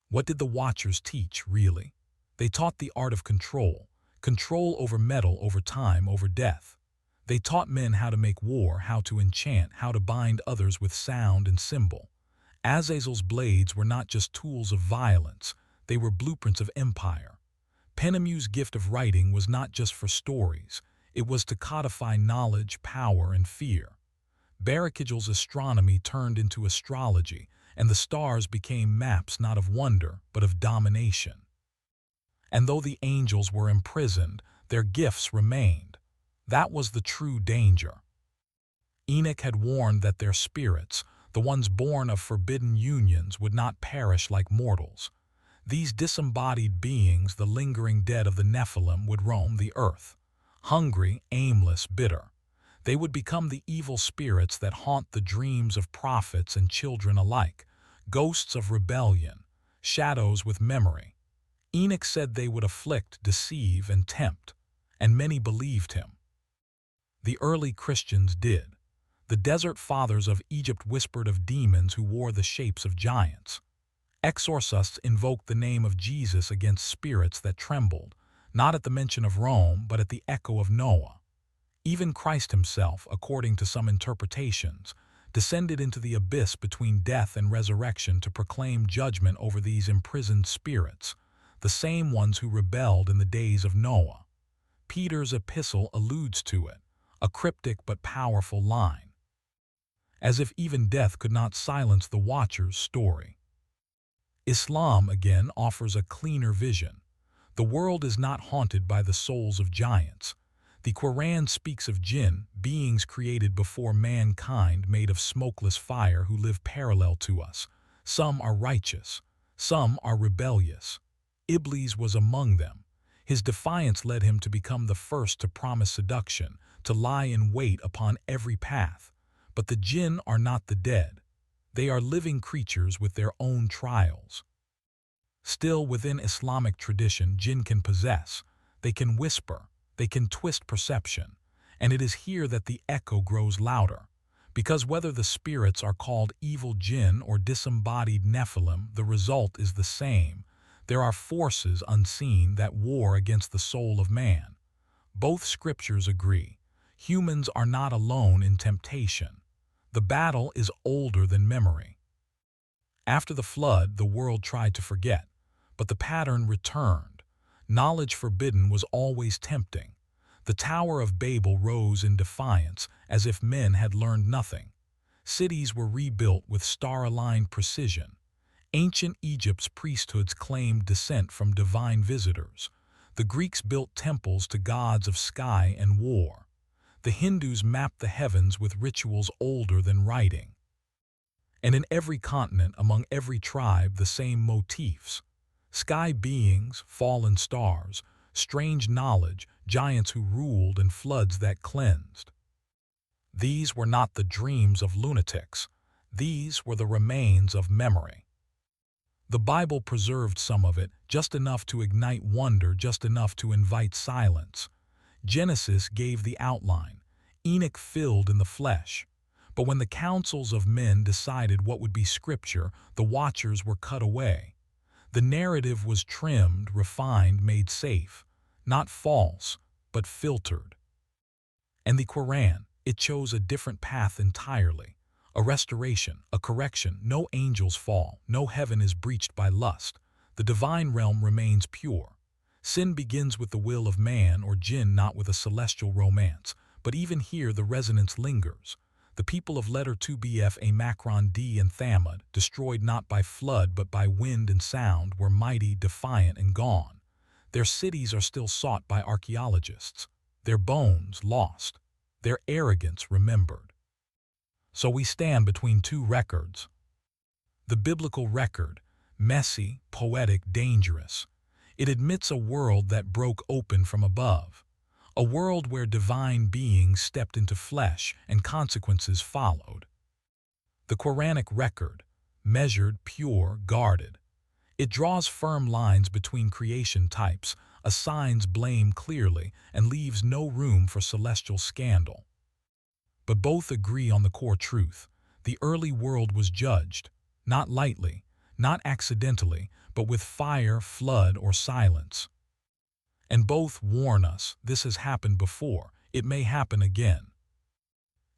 What did the Watchers teach, really? They taught the art of control. Control over metal, over time, over death. They taught men how to make war, how to enchant, how to bind others with sound and symbol. Azazel's blades were not just tools of violence, they were blueprints of empire. Penemu's gift of writing was not just for stories, it was to codify knowledge, power, and fear. Barakigil's astronomy turned into astrology, and the stars became maps not of wonder, but of domination. And though the angels were imprisoned, their gifts remained. That was the true danger. Enoch had warned that their spirits, the ones born of forbidden unions, would not perish like mortals. These disembodied beings, the lingering dead of the Nephilim, would roam the earth. Hungry, aimless, bitter. They would become the evil spirits that haunt the dreams of prophets and children alike, ghosts of rebellion, shadows with memory. Enoch said they would afflict, deceive, and tempt, and many believed him. The early Christians did. The desert fathers of Egypt whispered of demons who wore the shapes of giants. Exorcists invoked the name of Jesus against spirits that trembled, not at the mention of Rome, but at the echo of Noah. Even Christ himself, according to some interpretations, descended into the abyss between death and resurrection to proclaim judgment over these imprisoned spirits, the same ones who rebelled in the days of Noah. Peter's epistle alludes to it, a cryptic but powerful line. As if even death could not silence the Watchers' story. Islam, again, offers a cleaner vision. The world is not haunted by the souls of giants. The Quran speaks of jinn, beings created before mankind, made of smokeless fire who live parallel to us. Some are righteous, some are rebellious. Iblis was among them. His defiance led him to become the first to promise seduction, to lie in wait upon every path. But the jinn are not the dead. They are living creatures with their own trials. Still, within Islamic tradition, jinn can possess, they can whisper, they can twist perception, and it is here that the echo grows louder. Because whether the spirits are called evil jinn or disembodied Nephilim, the result is the same. There are forces unseen that war against the soul of man. Both scriptures agree. Humans are not alone in temptation. The battle is older than memory. After the flood, the world tried to forget, but the pattern returned. Knowledge forbidden was always tempting. The Tower of Babel rose in defiance, as if men had learned nothing. Cities were rebuilt with star-aligned precision. Ancient Egypt's priesthoods claimed descent from divine visitors. The Greeks built temples to gods of sky and war. The Hindus mapped the heavens with rituals older than writing. And in every continent, among every tribe, the same motifs. Sky beings, fallen stars, strange knowledge, giants who ruled, and floods that cleansed. These were not the dreams of lunatics. These were the remains of memory. The Bible preserved some of it, just enough to ignite wonder, just enough to invite silence. Genesis gave the outline. Enoch filled in the flesh. But when the councils of men decided what would be scripture, the Watchers were cut away. The narrative was trimmed, refined, made safe. Not false, but filtered. And the Quran, it chose a different path entirely. A restoration, a correction. No angels fall, no heaven is breached by lust. The divine realm remains pure. Sin begins with the will of man or jinn, not with a celestial romance. But even here the resonance lingers. The people of letter 2 BF, Macron D and Thamud, destroyed not by flood but by wind and sound, were mighty, defiant, and gone. Their cities are still sought by archaeologists, their bones lost, their arrogance remembered. So we stand between two records. The biblical record, messy, poetic, dangerous. It admits a world that broke open from above, a world where divine beings stepped into flesh and consequences followed. The Quranic record, measured, pure, guarded. It draws firm lines between creation types, assigns blame clearly, and leaves no room for celestial scandal. But both agree on the core truth. The early world was judged, not lightly, not accidentally, but with fire, flood, or silence. And both warn us this has happened before, it may happen again.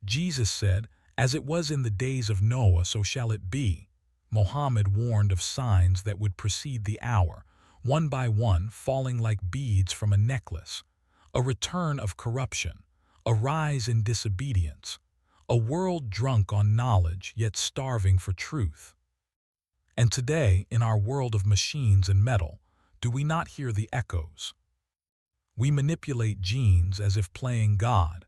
Jesus said, "As it was in the days of Noah, so shall it be." Mohammed warned of signs that would precede the hour, one by one falling like beads from a necklace. A return of corruption, a rise in disobedience, a world drunk on knowledge yet starving for truth. And today, in our world of machines and metal, do we not hear the echoes? We manipulate genes as if playing God.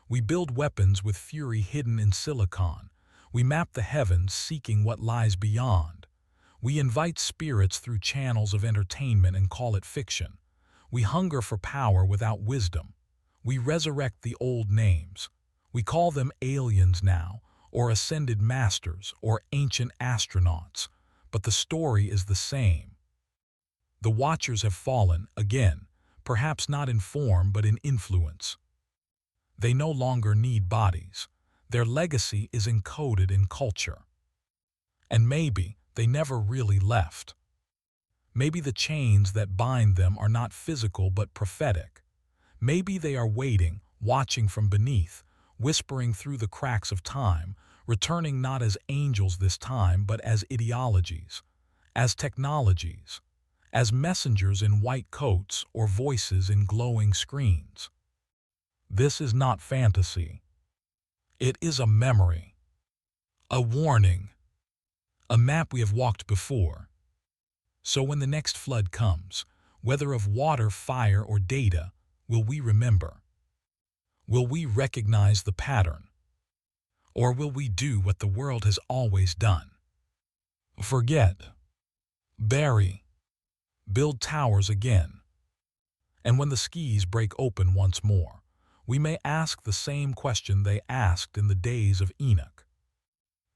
We build weapons with fury hidden in silicon. We map the heavens seeking what lies beyond. We invite spirits through channels of entertainment and call it fiction. We hunger for power without wisdom. We resurrect the old names. We call them aliens now, or ascended masters, or ancient astronauts. But the story is the same. The Watchers have fallen, again, perhaps not in form but in influence. They no longer need bodies. Their legacy is encoded in culture. And maybe they never really left. Maybe the chains that bind them are not physical but prophetic. Maybe they are waiting, watching from beneath, whispering through the cracks of time, returning not as angels this time but as ideologies, as technologies, as messengers in white coats or voices in glowing screens. This is not fantasy. It is a memory, a warning, a map we have walked before. So when the next flood comes, whether of water, fire, or data, will we remember? Will we recognize the pattern? Or will we do what the world has always done? Forget, bury, build towers again. And when the skies break open once more, we may ask the same question they asked in the days of Enoch.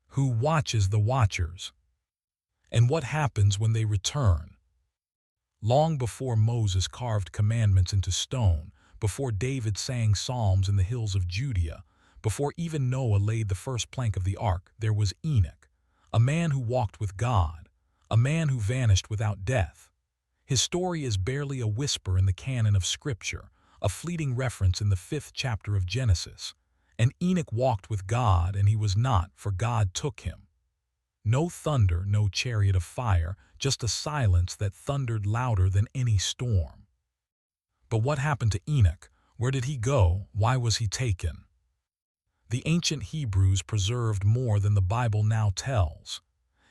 Who watches the watchers? And what happens when they return? Long before Moses carved commandments into stone, before David sang psalms in the hills of Judea, before even Noah laid the first plank of the ark, there was Enoch, a man who walked with God, a man who vanished without death. His story is barely a whisper in the canon of Scripture, a fleeting reference in the 5th chapter of Genesis. And Enoch walked with God, and he was not, for God took him. No thunder, no chariot of fire, just a silence that thundered louder than any storm. But what happened to Enoch? Where did he go? Why was he taken? The ancient Hebrews preserved more than the Bible now tells.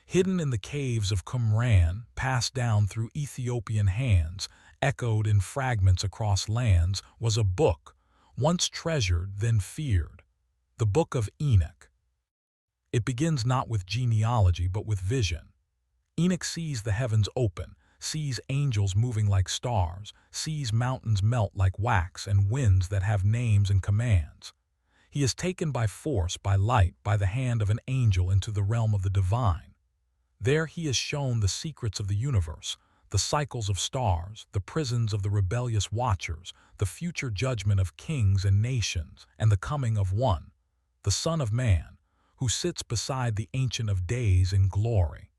Hidden in the caves of Qumran, passed down through Ethiopian hands, echoed in fragments across lands, was a book, once treasured, then feared, the Book of Enoch. It begins not with genealogy but with vision. Enoch sees the heavens open, sees angels moving like stars, sees mountains melt like wax and winds that have names and commands. He is taken by force, by light, by the hand of an angel into the realm of the divine. There he is shown the secrets of the universe, the cycles of stars, the prisons of the rebellious watchers, the future judgment of kings and nations, and the coming of one, the Son of Man, who sits beside the Ancient of Days in glory.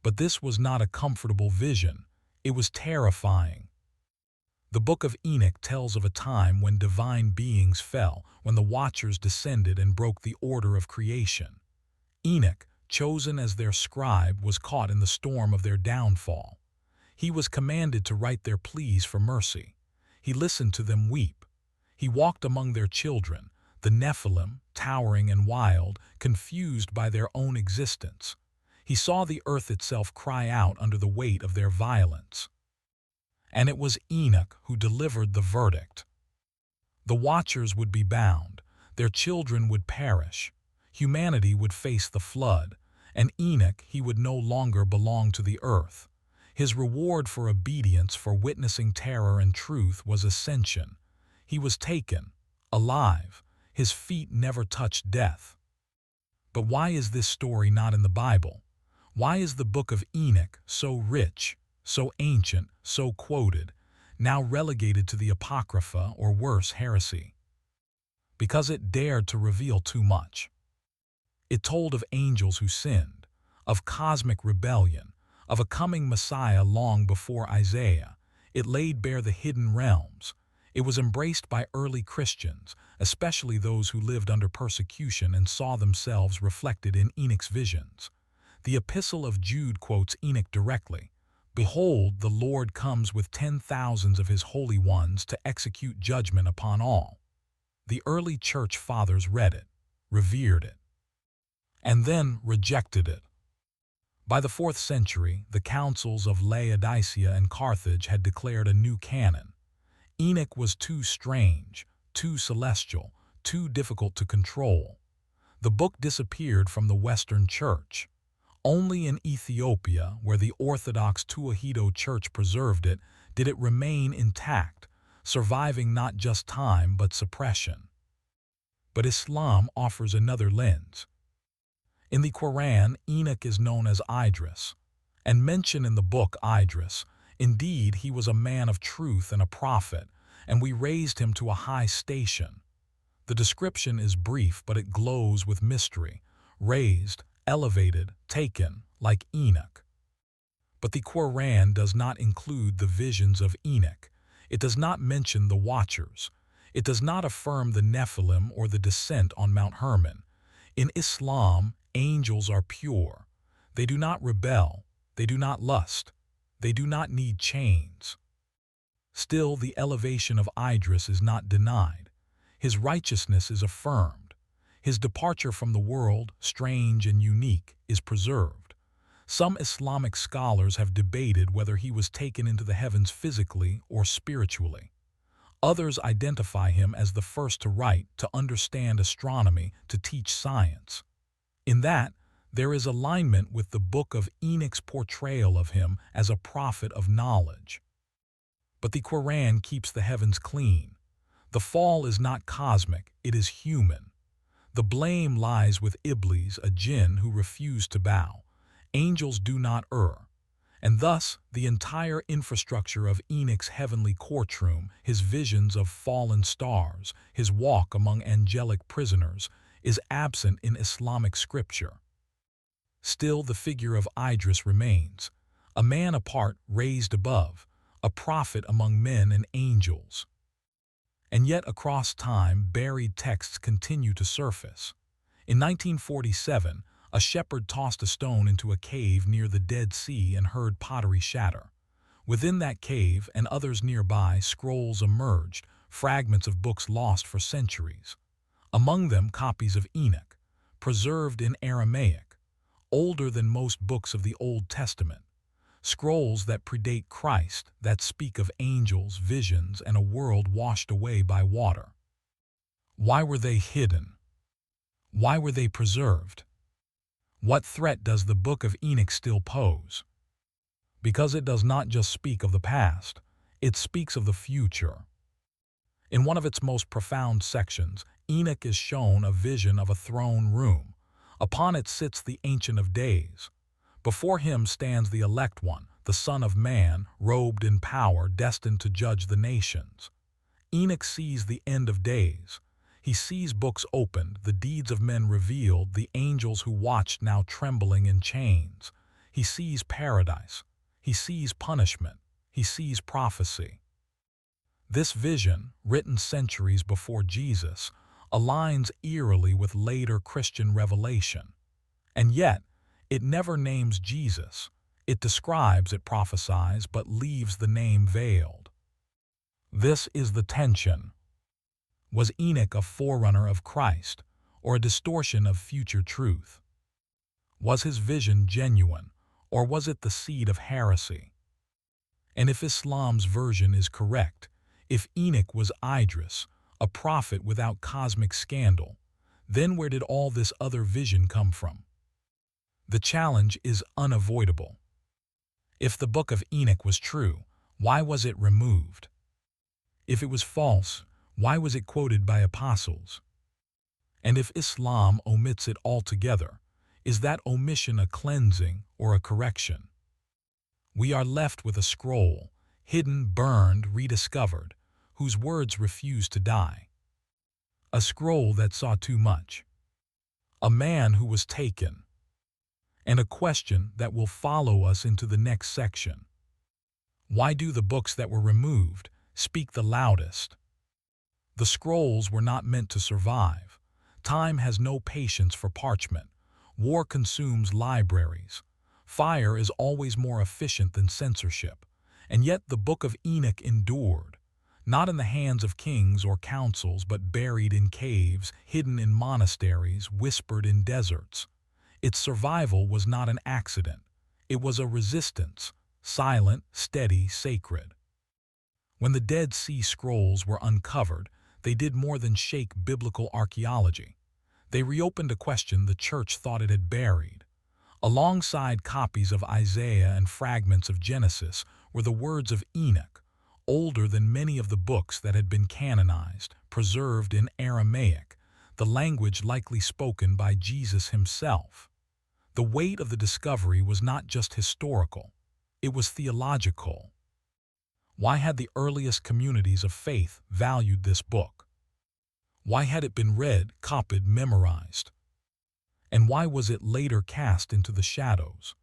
But this was not a comfortable vision. It was terrifying. The Book of Enoch tells of a time when divine beings fell, when the Watchers descended and broke the order of creation. Enoch, chosen as their scribe, was caught in the storm of their downfall. He was commanded to write their pleas for mercy. He listened to them weep. He walked among their children, the Nephilim, towering and wild, confused by their own existence. He saw the earth itself cry out under the weight of their violence. And it was Enoch who delivered the verdict. The Watchers would be bound, their children would perish, humanity would face the flood, And Enoch, he would no longer belong to the earth. His reward for obedience, for witnessing terror and truth, was ascension. He was taken, alive. His feet never touched death. But why is this story not in the Bible? Why is the book of Enoch, so rich, so ancient, so quoted, now relegated to the Apocrypha, or worse, heresy? Because it dared to reveal too much. It told of angels who sinned, of cosmic rebellion, of a coming Messiah long before Isaiah. It laid bare the hidden realms. It was embraced by early Christians, especially those who lived under persecution and saw themselves reflected in Enoch's visions. The Epistle of Jude quotes Enoch directly. "Behold, the Lord comes with 10,000s of his holy ones to execute judgment upon all." The early church fathers read it, revered it, and then rejected it. By the 4th century, the councils of Laodicea and Carthage had declared a new canon. Enoch was too strange, too celestial, too difficult to control. The book disappeared from the Western Church. Only in Ethiopia, where the Orthodox Tewahedo Church preserved it, did it remain intact, surviving not just time but suppression. But Islam offers another lens. In the Quran, Enoch is known as Idris, and mentioned in the book Idris. Indeed, he was a man of truth and a prophet, and we raised him to a high station. The description is brief, but it glows with mystery. Raised, elevated, taken, like Enoch. But the Quran does not include the visions of Enoch. It does not mention the Watchers. It does not affirm the Nephilim or the descent on Mount Hermon. In Islam, angels are pure. They do not rebel. They do not lust. They do not need chains. Still, the elevation of Idris is not denied. His righteousness is affirmed. His departure from the world, strange and unique, is preserved. Some Islamic scholars have debated whether he was taken into the heavens physically or spiritually. Others identify him as the first to write, to understand astronomy, to teach science. In that, there is alignment with the book of Enoch's portrayal of him as a prophet of knowledge. But the Quran keeps the heavens clean. The fall is not cosmic, it is human. The blame lies with Iblis, a jinn who refused to bow. Angels do not err. And thus, the entire infrastructure of Enoch's heavenly courtroom, his visions of fallen stars, his walk among angelic prisoners, is absent in Islamic scripture. Still, the figure of Idris remains, a man apart, raised above, a prophet among men and angels. And yet, across time, buried texts continue to surface. In 1947, a shepherd tossed a stone into a cave near the Dead Sea and heard pottery shatter. Within that cave and others nearby, scrolls emerged, fragments of books lost for centuries. Among them, copies of Enoch, preserved in Aramaic, older than most books of the Old Testament. Scrolls that predate Christ, that speak of angels, visions, and a world washed away by water. Why were they hidden? Why were they preserved? What threat does the Book of Enoch still pose? Because it does not just speak of the past, it speaks of the future. In one of its most profound sections, Enoch is shown a vision of a throne room. Upon it sits the Ancient of Days. Before him stands the Elect One, the Son of Man, robed in power, destined to judge the nations. Enoch sees the end of days. He sees books opened, the deeds of men revealed, the angels who watched now trembling in chains. He sees paradise. He sees punishment. He sees prophecy. This vision, written centuries before Jesus, aligns eerily with later Christian revelation. And yet, it never names Jesus. It describes, it prophesies, but leaves the name veiled. This is the tension. Was Enoch a forerunner of Christ, or a distortion of future truth? Was his vision genuine, or was it the seed of heresy? And if Islam's version is correct, if Enoch was Idris, a prophet without cosmic scandal, then where did all this other vision come from? The challenge is unavoidable. If the Book of Enoch was true, why was it removed? If it was false, why was it quoted by apostles? And if Islam omits it altogether, is that omission a cleansing or a correction? We are left with a scroll, hidden, burned, rediscovered, whose words refuse to die. A scroll that saw too much. A man who was taken. And a question that will follow us into the next section. Why do the books that were removed speak the loudest? The scrolls were not meant to survive. Time has no patience for parchment. War consumes libraries. Fire is always more efficient than censorship. And yet the Book of Enoch endured, not in the hands of kings or councils, but buried in caves, hidden in monasteries, whispered in deserts. Its survival was not an accident. It was a resistance, silent, steady, sacred. When the Dead Sea Scrolls were uncovered, they did more than shake biblical archaeology. They reopened a question the church thought it had buried. Alongside copies of Isaiah and fragments of Genesis were the words of Enoch, older than many of the books that had been canonized, preserved in Aramaic, the language likely spoken by Jesus himself. The weight of the discovery was not just historical, it was theological. Why had the earliest communities of faith valued this book? Why had it been read, copied, memorized? And why was it later cast into the shadows?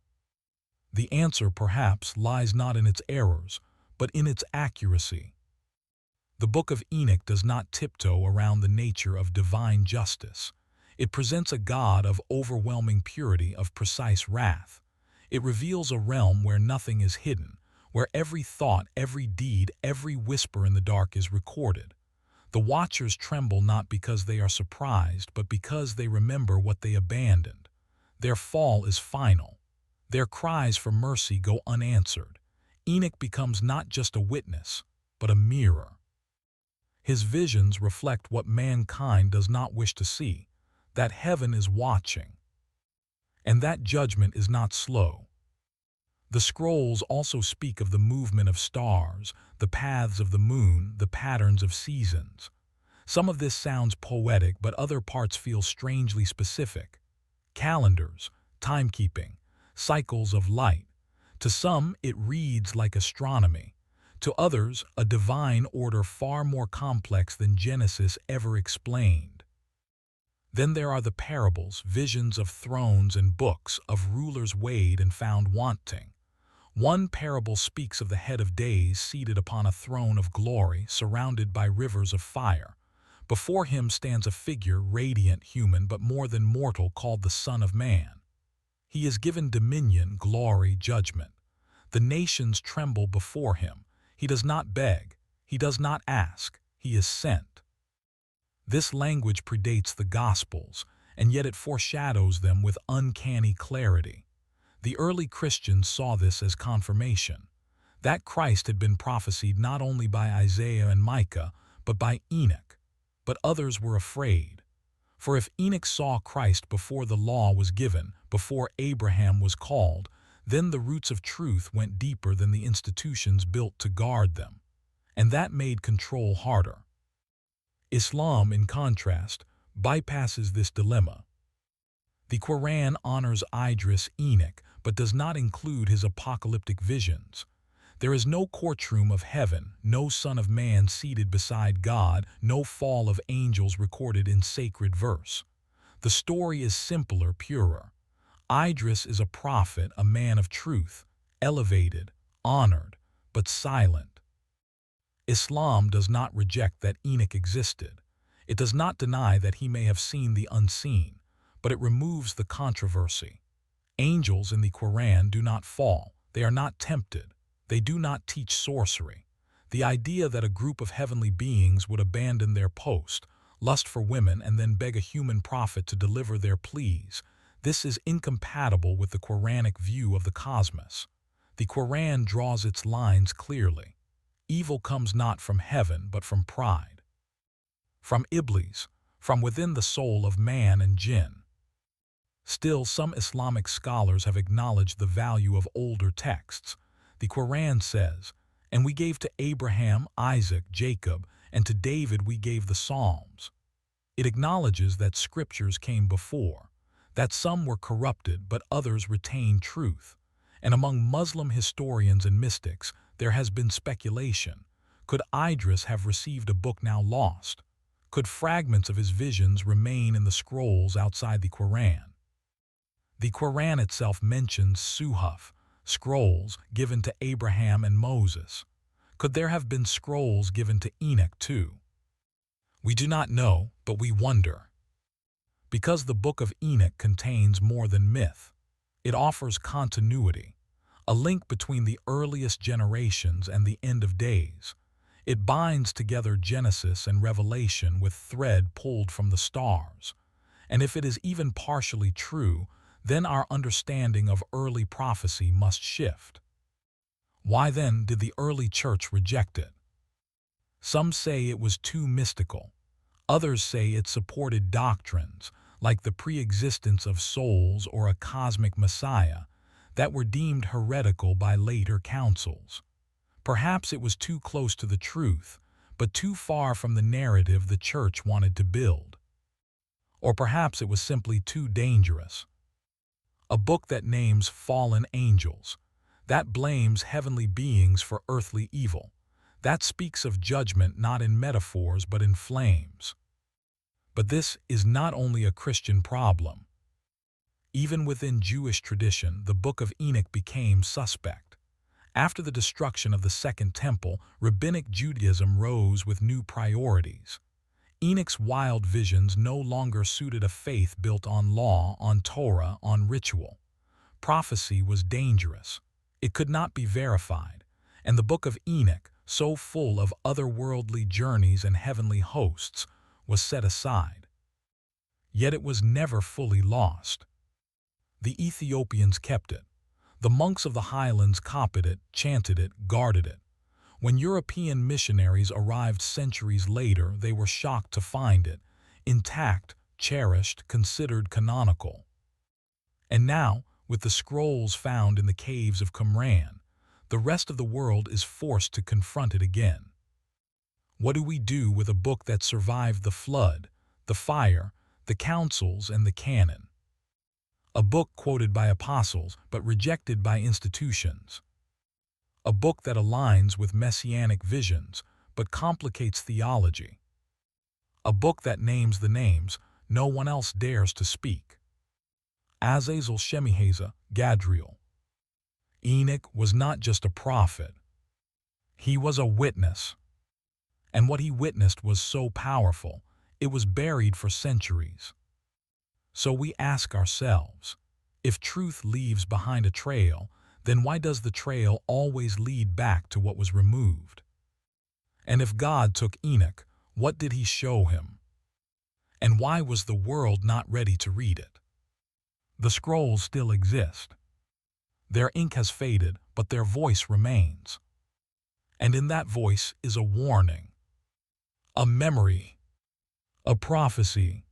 The answer, perhaps, lies not in its errors, but in its accuracy. The Book of Enoch does not tiptoe around the nature of divine justice. It presents a God of overwhelming purity, of precise wrath. It reveals a realm where nothing is hidden, where every thought, every deed, every whisper in the dark is recorded. The watchers tremble not because they are surprised, but because they remember what they abandoned. Their fall is final. Their cries for mercy go unanswered. Enoch becomes not just a witness, but a mirror. His visions reflect what mankind does not wish to see, that heaven is watching. And that judgment is not slow. The scrolls also speak of the movement of stars, the paths of the moon, the patterns of seasons. Some of this sounds poetic, but other parts feel strangely specific. Calendars, timekeeping, cycles of light. To some, it reads like astronomy. To others, a divine order far more complex than Genesis ever explained. Then there are the parables, visions of thrones and books, of rulers weighed and found wanting. One parable speaks of the head of days seated upon a throne of glory, surrounded by rivers of fire. Before him stands a figure, radiant, human, but more than mortal, called the Son of Man. He is given dominion, glory, judgment. The nations tremble before him. He does not beg. He does not ask. He is sent. This language predates the Gospels, and yet it foreshadows them with uncanny clarity. The early Christians saw this as confirmation. That Christ had been prophesied not only by Isaiah and Micah, but by Enoch. But others were afraid. For if Enoch saw Christ before the law was given, before Abraham was called, then the roots of truth went deeper than the institutions built to guard them. And that made control harder. Islam, in contrast, bypasses this dilemma. The Quran honors Idris, Enoch, but does not include his apocalyptic visions. There is no courtroom of heaven, no Son of Man seated beside God, no fall of angels recorded in sacred verse. The story is simpler, purer. Idris is a prophet, a man of truth, elevated, honored, but silent. Islam does not reject that Enoch existed. It does not deny that he may have seen the unseen, but it removes the controversy. Angels in the Quran do not fall. They are not tempted. They do not teach sorcery. The idea that a group of heavenly beings would abandon their post, lust for women, and then beg a human prophet to deliver their pleas, this is incompatible with the Quranic view of the cosmos. The Quran draws its lines clearly. Evil comes not from heaven, but from pride. From Iblis, from within the soul of man and jinn. Still, some Islamic scholars have acknowledged the value of older texts. The Quran says, "And we gave to Abraham, Isaac, Jacob, and to David we gave the Psalms." It acknowledges that scriptures came before, that some were corrupted but others retained truth. And among Muslim historians and mystics, there has been speculation. Could Idris have received a book now lost? Could fragments of his visions remain in the scrolls outside the Quran? The Quran itself mentions suhuf, scrolls given to Abraham and Moses. Could there have been scrolls given to Enoch too? We do not know, but we wonder. Because the Book of Enoch contains more than myth. It offers continuity, a link between the earliest generations and the end of days. It binds together Genesis and Revelation with thread pulled from the stars. And if it is even partially true, then our understanding of early prophecy must shift. Why then did the early church reject it? Some say it was too mystical. Others say it supported doctrines, like the pre-existence of souls or a cosmic messiah, that were deemed heretical by later councils. Perhaps it was too close to the truth, but too far from the narrative the church wanted to build. Or perhaps it was simply too dangerous. A book that names fallen angels, that blames heavenly beings for earthly evil, that speaks of judgment not in metaphors but in flames. But this is not only a Christian problem. Even within Jewish tradition, the Book of Enoch became suspect. After the destruction of the Second Temple, Rabbinic Judaism rose with new priorities. Enoch's wild visions no longer suited a faith built on law, on Torah, on ritual. Prophecy was dangerous. It could not be verified, and the Book of Enoch, so full of otherworldly journeys and heavenly hosts, was set aside. Yet it was never fully lost. The Ethiopians kept it. The monks of the highlands copied it, chanted it, guarded it. When European missionaries arrived centuries later, they were shocked to find it, intact, cherished, considered canonical. And now, with the scrolls found in the caves of Qumran, the rest of the world is forced to confront it again. What do we do with a book that survived the flood, the fire, the councils, and the canon? A book quoted by apostles but rejected by institutions. A book that aligns with messianic visions but complicates theology. A book that names the names no one else dares to speak. Azazel Shemiheza, Gadriel. Enoch was not just a prophet. He was a witness. And what he witnessed was so powerful, it was buried for centuries. So we ask ourselves, if truth leaves behind a trail, then why does the trail always lead back to what was removed? And if God took Enoch, what did he show him? And why was the world not ready to read it? The scrolls still exist. Their ink has faded, but their voice remains. And in that voice is a warning, a memory, a prophecy,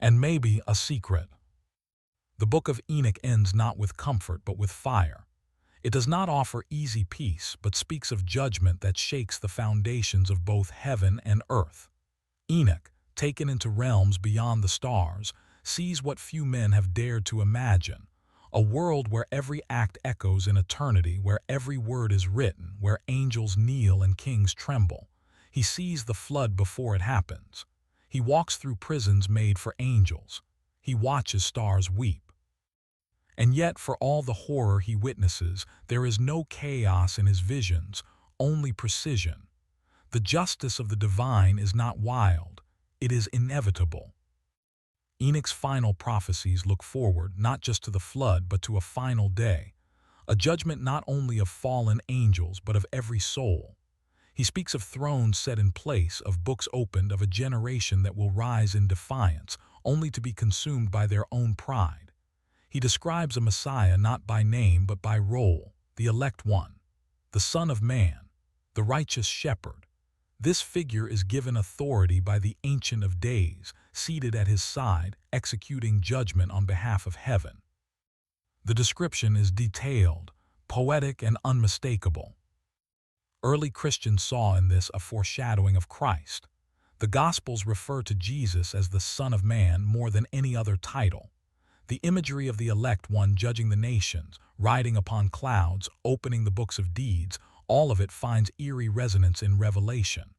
and maybe a secret. The Book of Enoch ends not with comfort but with fire. It does not offer easy peace but speaks of judgment that shakes the foundations of both heaven and earth. Enoch, taken into realms beyond the stars, sees what few men have dared to imagine, a world where every act echoes in eternity, where every word is written, where angels kneel and kings tremble. He sees the flood before it happens. He walks through prisons made for angels. He watches stars weep. And yet, for all the horror he witnesses, there is no chaos in his visions, only precision. The justice of the divine is not wild, it is inevitable. Enoch's final prophecies look forward not just to the flood but to a final day, a judgment not only of fallen angels but of every soul. He speaks of thrones set in place, of books opened, of a generation that will rise in defiance, only to be consumed by their own pride. He describes a Messiah not by name but by role, the elect one, the Son of Man, the righteous shepherd. This figure is given authority by the Ancient of Days, seated at his side, executing judgment on behalf of heaven. The description is detailed, poetic, and unmistakable. Early Christians saw in this a foreshadowing of Christ. The Gospels refer to Jesus as the Son of Man more than any other title. The imagery of the elect one judging the nations, riding upon clouds, opening the books of deeds, all of it finds eerie resonance in Revelation.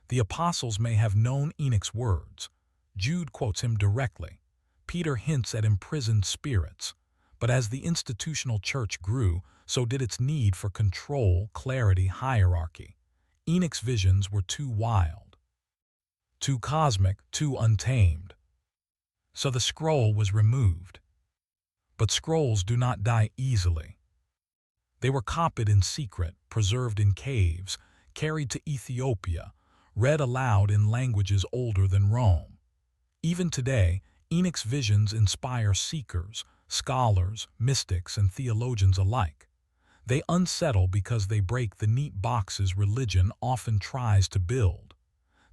The apostles may have known Enoch's words. Jude quotes him directly. Peter hints at imprisoned spirits. But as the institutional church grew, so did its need for control, clarity, hierarchy. Enoch's visions were too wild, too cosmic, too untamed. So the scroll was removed. But scrolls do not die easily. They were copied in secret, preserved in caves, carried to Ethiopia, read aloud in languages older than Rome. Even today, Enoch's visions inspire seekers, scholars, mystics, and theologians alike. They unsettle because they break the neat boxes religion often tries to build.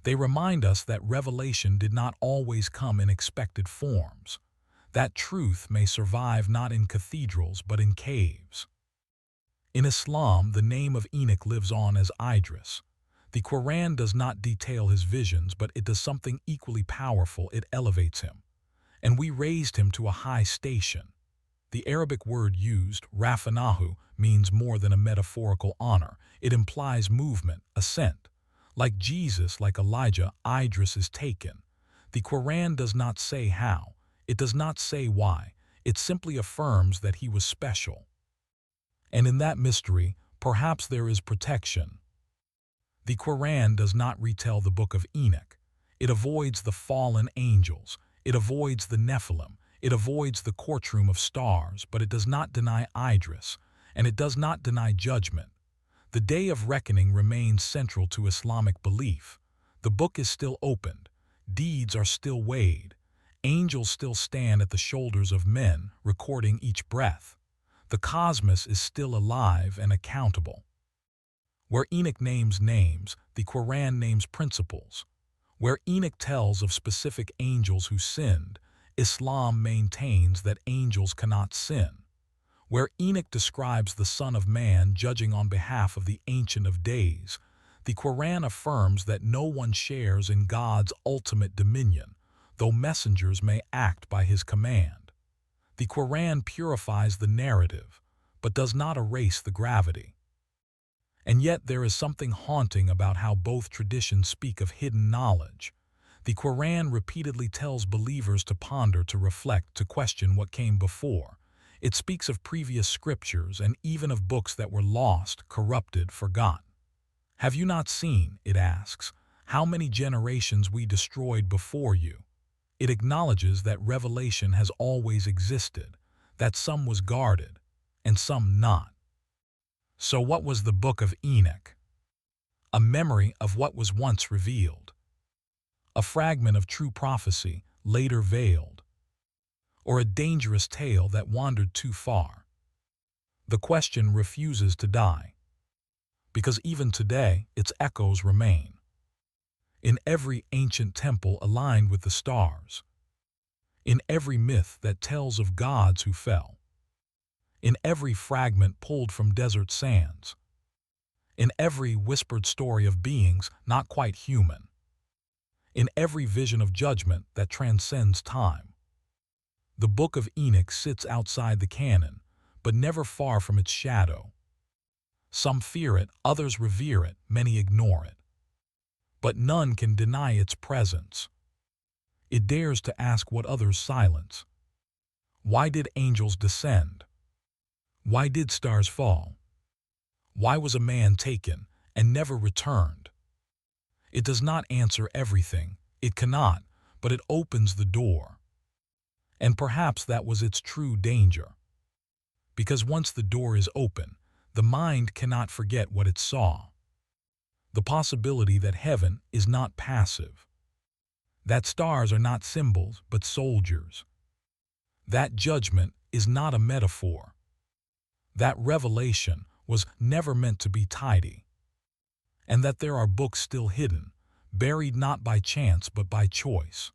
They remind us that revelation did not always come in expected forms. That truth may survive not in cathedrals but in caves. In Islam, the name of Enoch lives on as Idris. The Quran does not detail his visions, but it does something equally powerful. It elevates him. And we raised him to a high station. The Arabic word used, rafanahu, means more than a metaphorical honor. It implies movement, ascent. Like Jesus, like Elijah, Idris is taken. The Quran does not say how. It does not say why. It simply affirms that he was special. And in that mystery, perhaps there is protection. The Quran does not retell the book of Enoch. It avoids the fallen angels. It avoids the Nephilim. It avoids the courtroom of stars, but it does not deny Idris, and it does not deny judgment. The day of reckoning remains central to Islamic belief. The book is still opened. Deeds are still weighed. Angels still stand at the shoulders of men, recording each breath. The cosmos is still alive and accountable. Where Enoch names names, the Quran names principles. Where Enoch tells of specific angels who sinned, Islam maintains that angels cannot sin. Where Enoch describes the Son of Man judging on behalf of the Ancient of Days, the Quran affirms that no one shares in God's ultimate dominion, though messengers may act by his command. The Quran purifies the narrative, but does not erase the gravity. And yet there is something haunting about how both traditions speak of hidden knowledge. The Quran repeatedly tells believers to ponder, to reflect, to question what came before. It speaks of previous scriptures and even of books that were lost, corrupted, forgotten. Have you not seen, it asks, how many generations we destroyed before you? It acknowledges that revelation has always existed, that some was guarded, and some not. So what was the Book of Enoch? A memory of what was once revealed. A fragment of true prophecy, later veiled. Or a dangerous tale that wandered too far. The question refuses to die. Because even today, its echoes remain. In every ancient temple aligned with the stars. In every myth that tells of gods who fell. In every fragment pulled from desert sands. In every whispered story of beings not quite human. In every vision of judgment that transcends time. The Book of Enoch sits outside the canon, but never far from its shadow. Some fear it, others revere it, many ignore it. But none can deny its presence. It dares to ask what others silence. Why did angels descend? Why did stars fall? Why was a man taken and never returned? It does not answer everything, it cannot, but it opens the door. And perhaps that was its true danger. Because once the door is open, the mind cannot forget what it saw. The possibility that heaven is not passive. That stars are not symbols, but soldiers. That judgment is not a metaphor. That revelation was never meant to be tidy. and that there are books still hidden, buried not by chance but by choice.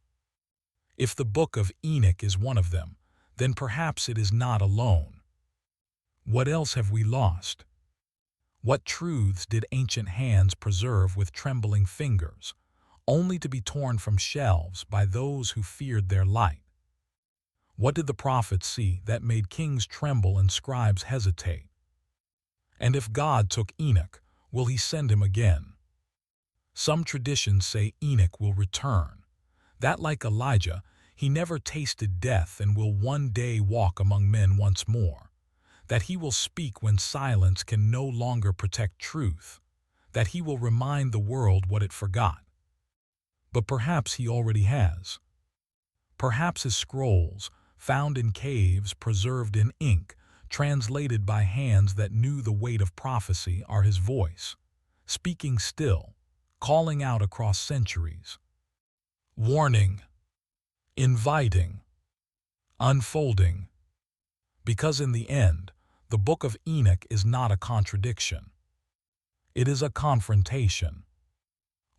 If the book of Enoch is one of them, then perhaps it is not alone. What else have we lost? What truths did ancient hands preserve with trembling fingers, only to be torn from shelves by those who feared their light? What did the prophets see that made kings tremble and scribes hesitate? And if God took Enoch, will he send him again? Some traditions say Enoch will return, that like Elijah, he never tasted death and will one day walk among men once more, that he will speak when silence can no longer protect truth, that he will remind the world what it forgot. But perhaps he already has. Perhaps his scrolls, found in caves preserved in ink, translated by hands that knew the weight of prophecy, are his voice, speaking still, calling out across centuries. Warning, inviting, unfolding. Because in the end, the book of Enoch is not a contradiction. It is a confrontation.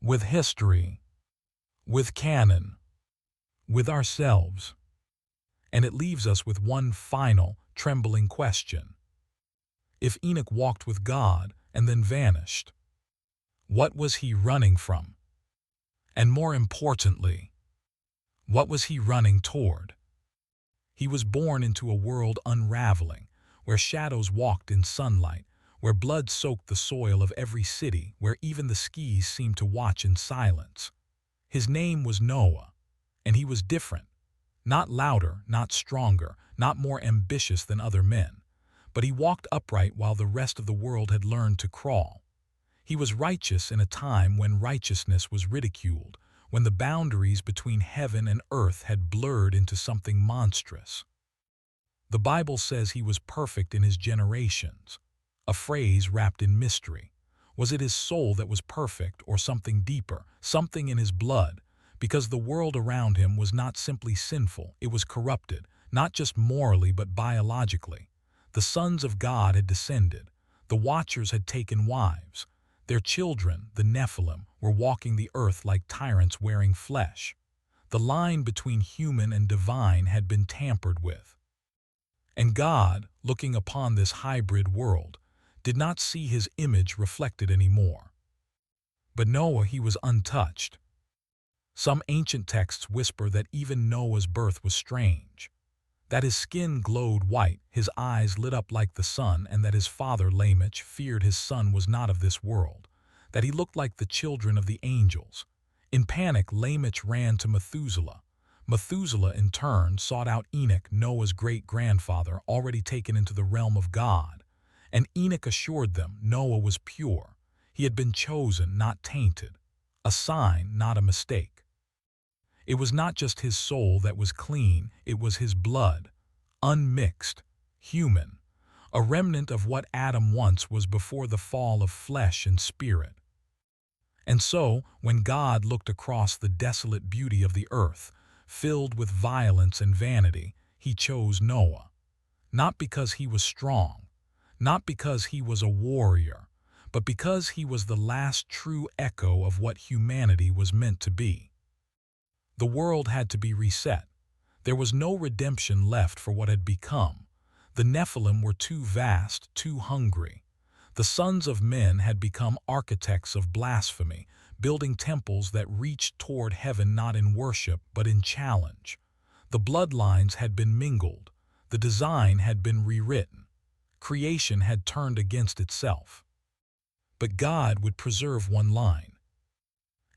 With history, with canon, with ourselves. And it leaves us with one final, trembling question. If Enoch walked with God and then vanished, what was he running from? And more importantly, what was he running toward? He was born into a world unraveling, where shadows walked in sunlight, where blood soaked the soil of every city, where even the skies seemed to watch in silence. His name was Noah, and he was different. Not louder, not stronger, not more ambitious than other men, but he walked upright while the rest of the world had learned to crawl. He was righteous in a time when righteousness was ridiculed, when the boundaries between heaven and earth had blurred into something monstrous. The Bible says he was perfect in his generations, a phrase wrapped in mystery. Was it his soul that was perfect, or something deeper, something in his blood? Because the world around him was not simply sinful, it was corrupted, not just morally but biologically. The sons of God had descended. The Watchers had taken wives. Their children, the Nephilim, were walking the earth like tyrants wearing flesh. The line between human and divine had been tampered with. And God, looking upon this hybrid world, did not see his image reflected anymore. But Noah, he was untouched. Some ancient texts whisper that even Noah's birth was strange, that his skin glowed white, his eyes lit up like the sun, and that his father Lamech feared his son was not of this world, that he looked like the children of the angels. In panic, Lamech ran to Methuselah. Methuselah, in turn, sought out Enoch, Noah's great-grandfather, already taken into the realm of God. And Enoch assured them Noah was pure. He had been chosen, not tainted. A sign, not a mistake. It was not just his soul that was clean, it was his blood, unmixed, human, a remnant of what Adam once was before the fall of flesh and spirit. And so, when God looked across the desolate beauty of the earth, filled with violence and vanity, he chose Noah. Not because he was strong, not because he was a warrior, but because he was the last true echo of what humanity was meant to be. The world had to be reset. There was no redemption left for what had become. The Nephilim were too vast, too hungry. The sons of men had become architects of blasphemy, building temples that reached toward heaven not in worship but in challenge. The bloodlines had been mingled. The design had been rewritten. Creation had turned against itself. But God would preserve one line.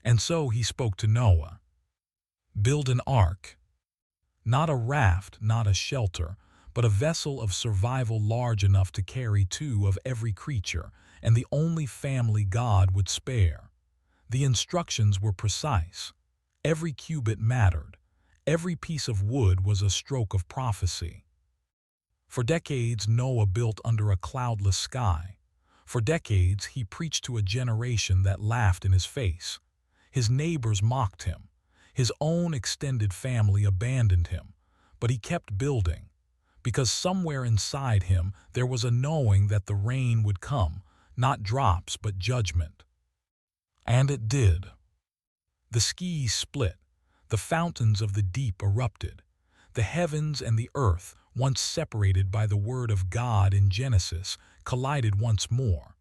And so he spoke to Noah. Build an ark. Not a raft, not a shelter, but a vessel of survival large enough to carry two of every creature, and the only family God would spare. The instructions were precise. Every cubit mattered. Every piece of wood was a stroke of prophecy. For decades, Noah built under a cloudless sky. For decades, he preached to a generation that laughed in his face. His neighbors mocked him. His own extended family abandoned him, but he kept building, because somewhere inside him there was a knowing that the rain would come, not drops but judgment. And it did. The skies split, the fountains of the deep erupted, the heavens and the earth, once separated by the word of God in Genesis, collided once more.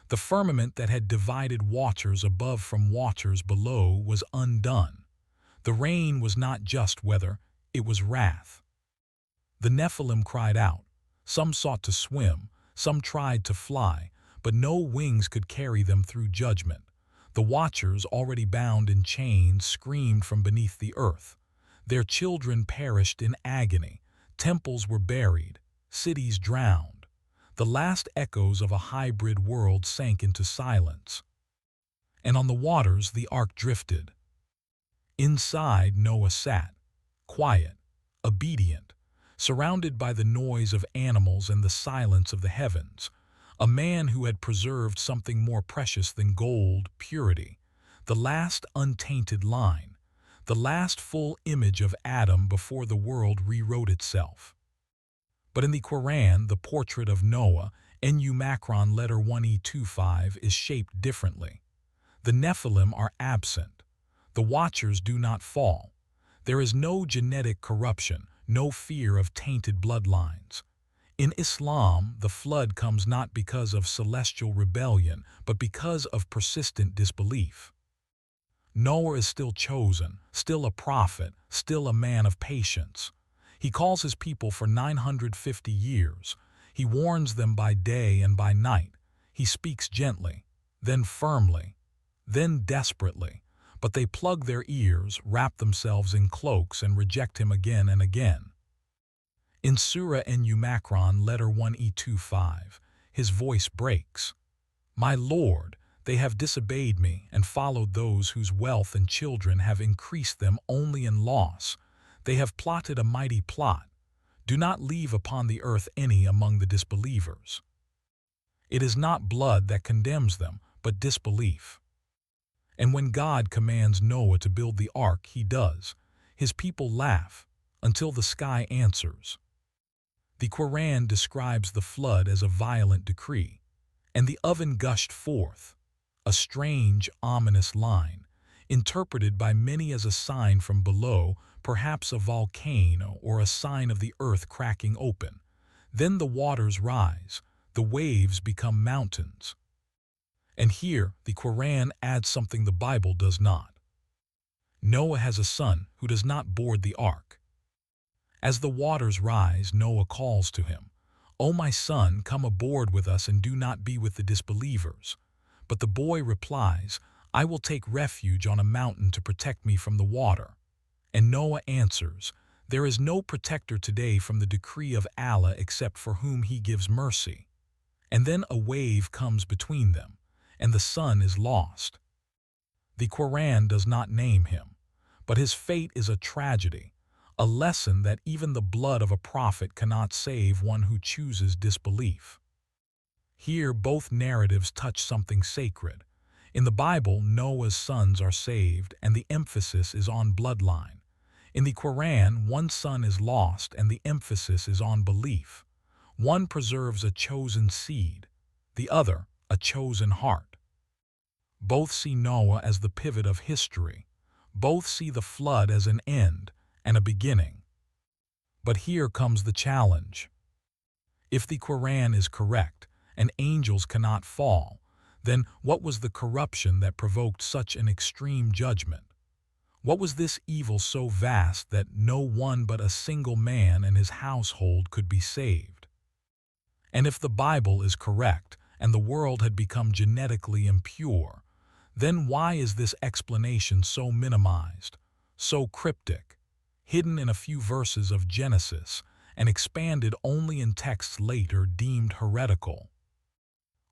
The firmament that had divided waters above from waters below was undone. The rain was not just weather, it was wrath. The Nephilim cried out. Some sought to swim, some tried to fly, but no wings could carry them through judgment. The watchers, already bound in chains, screamed from beneath the earth. Their children perished in agony. Temples were buried, cities drowned. The last echoes of a hybrid world sank into silence. And on the waters the ark drifted. Inside Noah sat, quiet, obedient, surrounded by the noise of animals and the silence of the heavens. A man who had preserved something more precious than gold, purity, the last untainted line, the last full image of Adam before the world rewrote itself. But in the Quran, the portrait of Noah, Nu Macron letter 1E25, is shaped differently. The Nephilim are absent. The watchers do not fall. There is no genetic corruption, no fear of tainted bloodlines. In Islam, the flood comes not because of celestial rebellion, but because of persistent disbelief. Noah is still chosen, still a prophet, still a man of patience. He calls his people for 950 years. He warns them by day and by night. He speaks gently, then firmly, then desperately. But they plug their ears, wrap themselves in cloaks, and reject him again and again. In Surah Nu Macron, letter 1E25, his voice breaks. My Lord, they have disobeyed me and followed those whose wealth and children have increased them only in loss. They have plotted a mighty plot. Do not leave upon the earth any among the disbelievers. It is not blood that condemns them, but disbelief. And when God commands Noah to build the ark, he does. His people laugh until the sky answers. The Quran describes the flood as a violent decree, and the oven gushed forth, a strange, ominous line, interpreted by many as a sign from below, perhaps a volcano or a sign of the earth cracking open. Then the waters rise, the waves become mountains. And here, the Quran adds something the Bible does not. Noah has a son who does not board the ark. As the waters rise, Noah calls to him, O my son, come aboard with us and do not be with the disbelievers. But the boy replies, I will take refuge on a mountain to protect me from the water. And Noah answers, There is no protector today from the decree of Allah except for whom he gives mercy. And then a wave comes between them, and the son is lost. The Quran does not name him, but his fate is a tragedy, a lesson that even the blood of a prophet cannot save one who chooses disbelief. Here both narratives touch something sacred. In the Bible, Noah's sons are saved, and the emphasis is on bloodline. In the Quran, one son is lost, and the emphasis is on belief. One preserves a chosen seed, the other a chosen heart. Both see Noah as the pivot of history. Both see the flood as an end and a beginning. But here comes the challenge. If the Quran is correct, and angels cannot fall, then what was the corruption that provoked such an extreme judgment? What was this evil so vast that no one but a single man and his household could be saved? And if the Bible is correct, and the world had become genetically impure, then why is this explanation so minimized, so cryptic, hidden in a few verses of Genesis, and expanded only in texts later deemed heretical?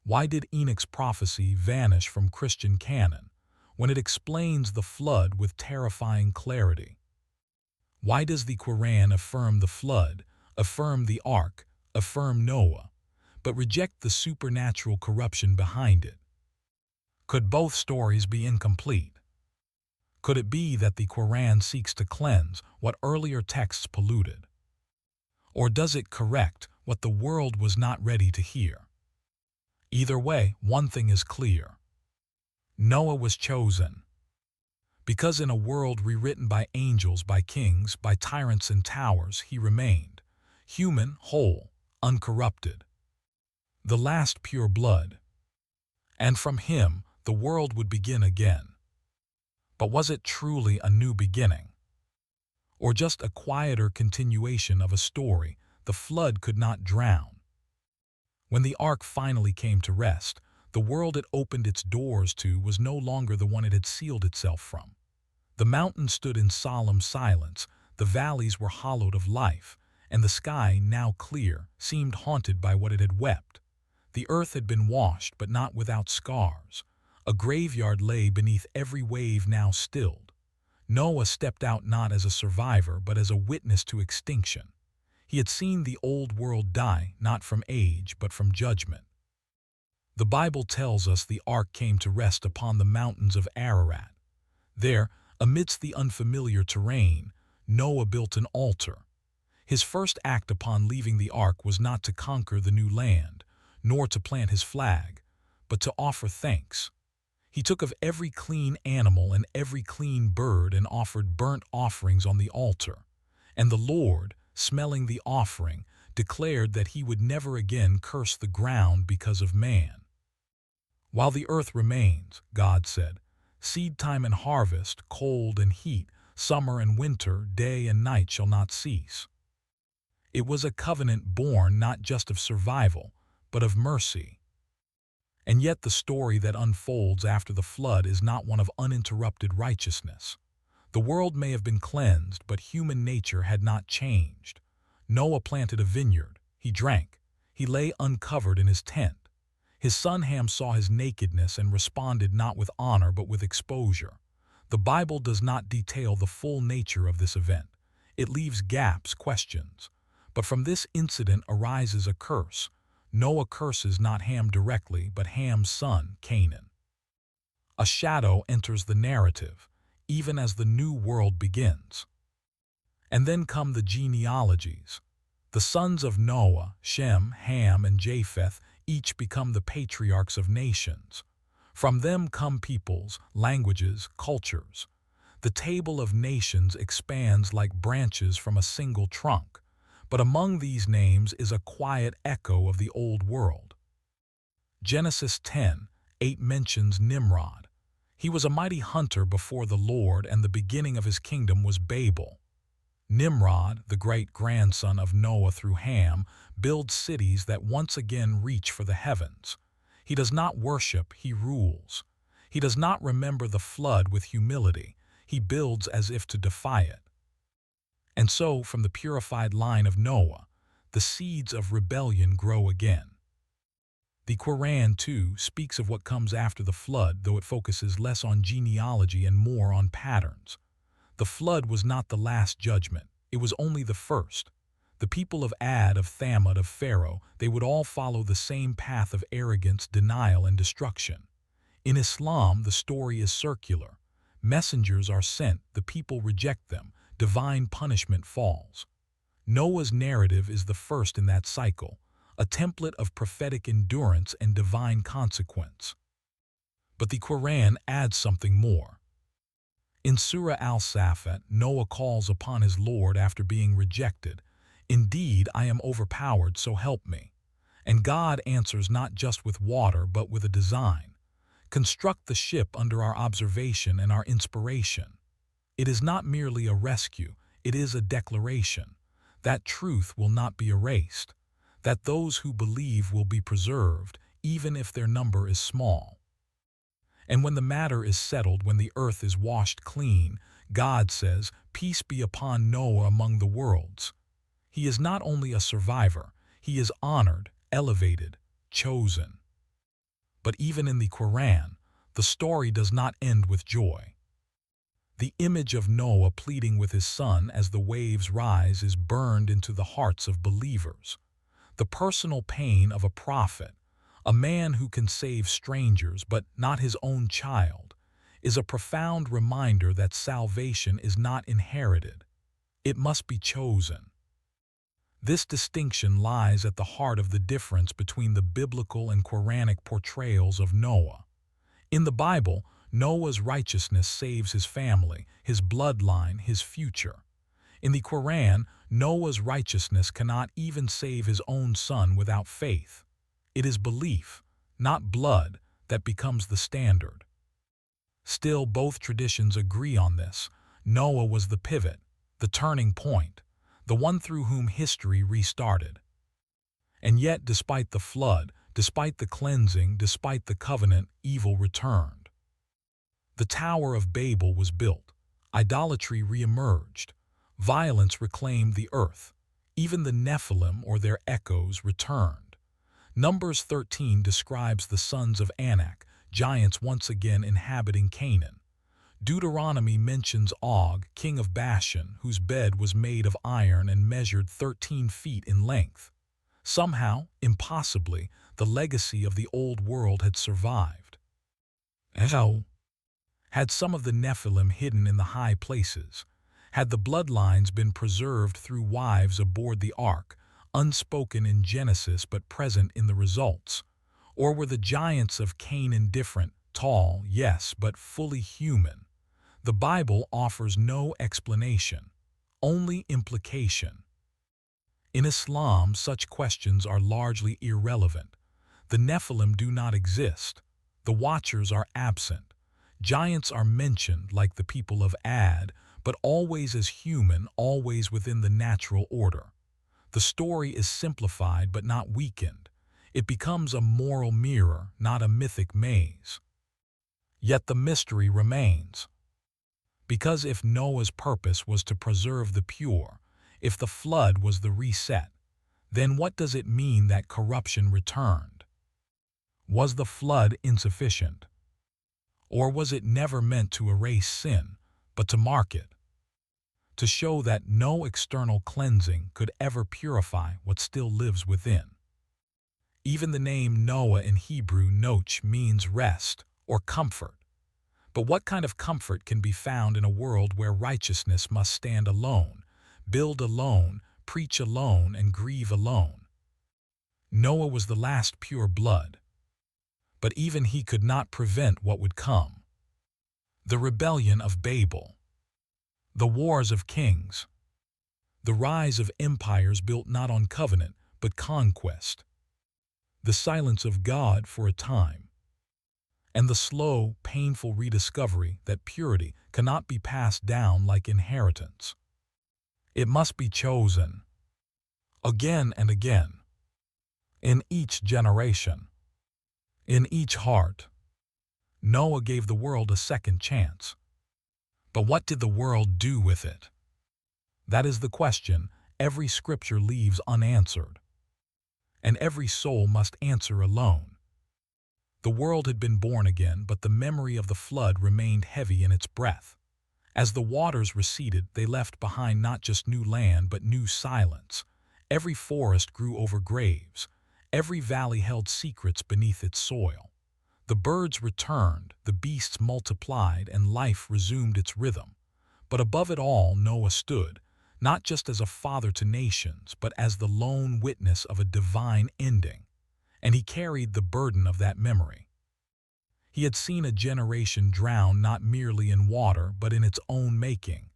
Why did Enoch's prophecy vanish from Christian canon when it explains the flood with terrifying clarity? Why does the Quran affirm the flood, affirm the ark, affirm Noah, but reject the supernatural corruption behind it? Could both stories be incomplete? Could it be that the Quran seeks to cleanse what earlier texts polluted? Or does it correct what the world was not ready to hear? Either way, one thing is clear. Noah was chosen. Because in a world rewritten by angels, by kings, by tyrants and towers, he remained, human, whole, uncorrupted, the last pure blood. And from him, the world would begin again. But was it truly a new beginning? Or just a quieter continuation of a story the flood could not drown? When the ark finally came to rest, the world it opened its doors to was no longer the one it had sealed itself from. The mountains stood in solemn silence, the valleys were hollowed of life, and the sky, now clear, seemed haunted by what it had wept. The earth had been washed, but not without scars. A graveyard lay beneath every wave now stilled. Noah stepped out not as a survivor, but as a witness to extinction. He had seen the old world die, not from age, but from judgment. The Bible tells us the ark came to rest upon the mountains of Ararat. There, amidst the unfamiliar terrain, Noah built an altar. His first act upon leaving the ark was not to conquer the new land, nor to plant his flag, but to offer thanks. He took of every clean animal and every clean bird and offered burnt offerings on the altar. And the Lord, smelling the offering, declared that he would never again curse the ground because of man. While the earth remains, God said, seed time and harvest, cold and heat, summer and winter, day and night shall not cease. It was a covenant born not just of survival, but of mercy. And yet the story that unfolds after the flood is not one of uninterrupted righteousness. The world may have been cleansed, but human nature had not changed. Noah planted a vineyard. He drank. He lay uncovered in his tent. His son Ham saw his nakedness and responded not with honor but with exposure. The Bible does not detail the full nature of this event. It leaves gaps, questions. But from this incident arises a curse. Noah curses not Ham directly, but Ham's son, Canaan. A shadow enters the narrative, even as the new world begins. And then come the genealogies. The sons of Noah, Shem, Ham, and Japheth, each become the patriarchs of nations. From them come peoples, languages, cultures. The table of nations expands like branches from a single trunk, but among these names is a quiet echo of the old world. Genesis 10:8 mentions Nimrod. He was a mighty hunter before the Lord, and the beginning of his kingdom was Babel. Nimrod, the great-grandson of Noah through Ham, builds cities that once again reach for the heavens. He does not worship, he rules. He does not remember the flood with humility. He builds as if to defy it. And so, from the purified line of Noah, the seeds of rebellion grow again. The Quran, too, speaks of what comes after the flood, though it focuses less on genealogy and more on patterns. The flood was not the last judgment. It was only the first. The people of Ad, of Thamud, of Pharaoh, they would all follow the same path of arrogance, denial, and destruction. In Islam, the story is circular. Messengers are sent, the people reject them, divine punishment falls. Noah's narrative is the first in that cycle, a template of prophetic endurance and divine consequence. But the Quran adds something more. In Surah Al-Safat, Noah calls upon his Lord after being rejected. Indeed, I am overpowered, so help me. And God answers not just with water, but with a design. Construct the ship under our observation and our inspiration. It is not merely a rescue, it is a declaration. That truth will not be erased. That those who believe will be preserved, even if their number is small. And when the matter is settled, when the earth is washed clean, God says, "Peace be upon Noah among the worlds." He is not only a survivor, he is honored, elevated, chosen. But even in the Quran, the story does not end with joy. The image of Noah pleading with his son as the waves rise is burned into the hearts of believers. The personal pain of a prophet, a man who can save strangers but not his own child, is a profound reminder that salvation is not inherited. It must be chosen. This distinction lies at the heart of the difference between the biblical and Quranic portrayals of Noah. In the Bible, Noah's righteousness saves his family, his bloodline, his future. In the Quran, Noah's righteousness cannot even save his own son without faith. It is belief, not blood, that becomes the standard. Still, both traditions agree on this. Noah was the pivot, the turning point, the one through whom history restarted. And yet, despite the flood, despite the cleansing, despite the covenant, evil returned. The Tower of Babel was built. Idolatry reemerged. Violence reclaimed the earth. Even the Nephilim, or their echoes, returned. Numbers 13 describes the sons of Anak, giants once again inhabiting Canaan. Deuteronomy mentions Og, king of Bashan, whose bed was made of iron and measured 13 feet in length. Somehow, impossibly, the legacy of the old world had survived. Had some of the Nephilim hidden in the high places? Had the bloodlines been preserved through wives aboard the ark, unspoken in Genesis but present in the results? Or were the giants of Canaan different, tall, yes, but fully human? The Bible offers no explanation, only implication. In Islam, such questions are largely irrelevant. The Nephilim do not exist. The Watchers are absent. Giants are mentioned like the people of Ad, but always as human, always within the natural order. The story is simplified but not weakened. It becomes a moral mirror, not a mythic maze. Yet the mystery remains. Because if Noah's purpose was to preserve the pure, if the flood was the reset, then what does it mean that corruption returned? Was the flood insufficient? Or was it never meant to erase sin, but to mark it? To show that no external cleansing could ever purify what still lives within. Even the name Noah in Hebrew, Noach, means rest or comfort. But what kind of comfort can be found in a world where righteousness must stand alone, build alone, preach alone, and grieve alone? Noah was the last pure blood. But even he could not prevent what would come. The rebellion of Babel. The wars of kings. The rise of empires built not on covenant, but conquest. The silence of God for a time. And the slow, painful rediscovery that purity cannot be passed down like inheritance. It must be chosen. Again and again. In each generation. In each heart. Noah gave the world a second chance. But what did the world do with it? That is the question every scripture leaves unanswered. And every soul must answer alone. The world had been born again, but the memory of the flood remained heavy in its breath. As the waters receded, they left behind not just new land, but new silence. Every forest grew over graves. Every valley held secrets beneath its soil. The birds returned, the beasts multiplied, and life resumed its rhythm. But above it all, Noah stood, not just as a father to nations, but as the lone witness of a divine ending. And he carried the burden of that memory. He had seen a generation drown not merely in water, but in its own making.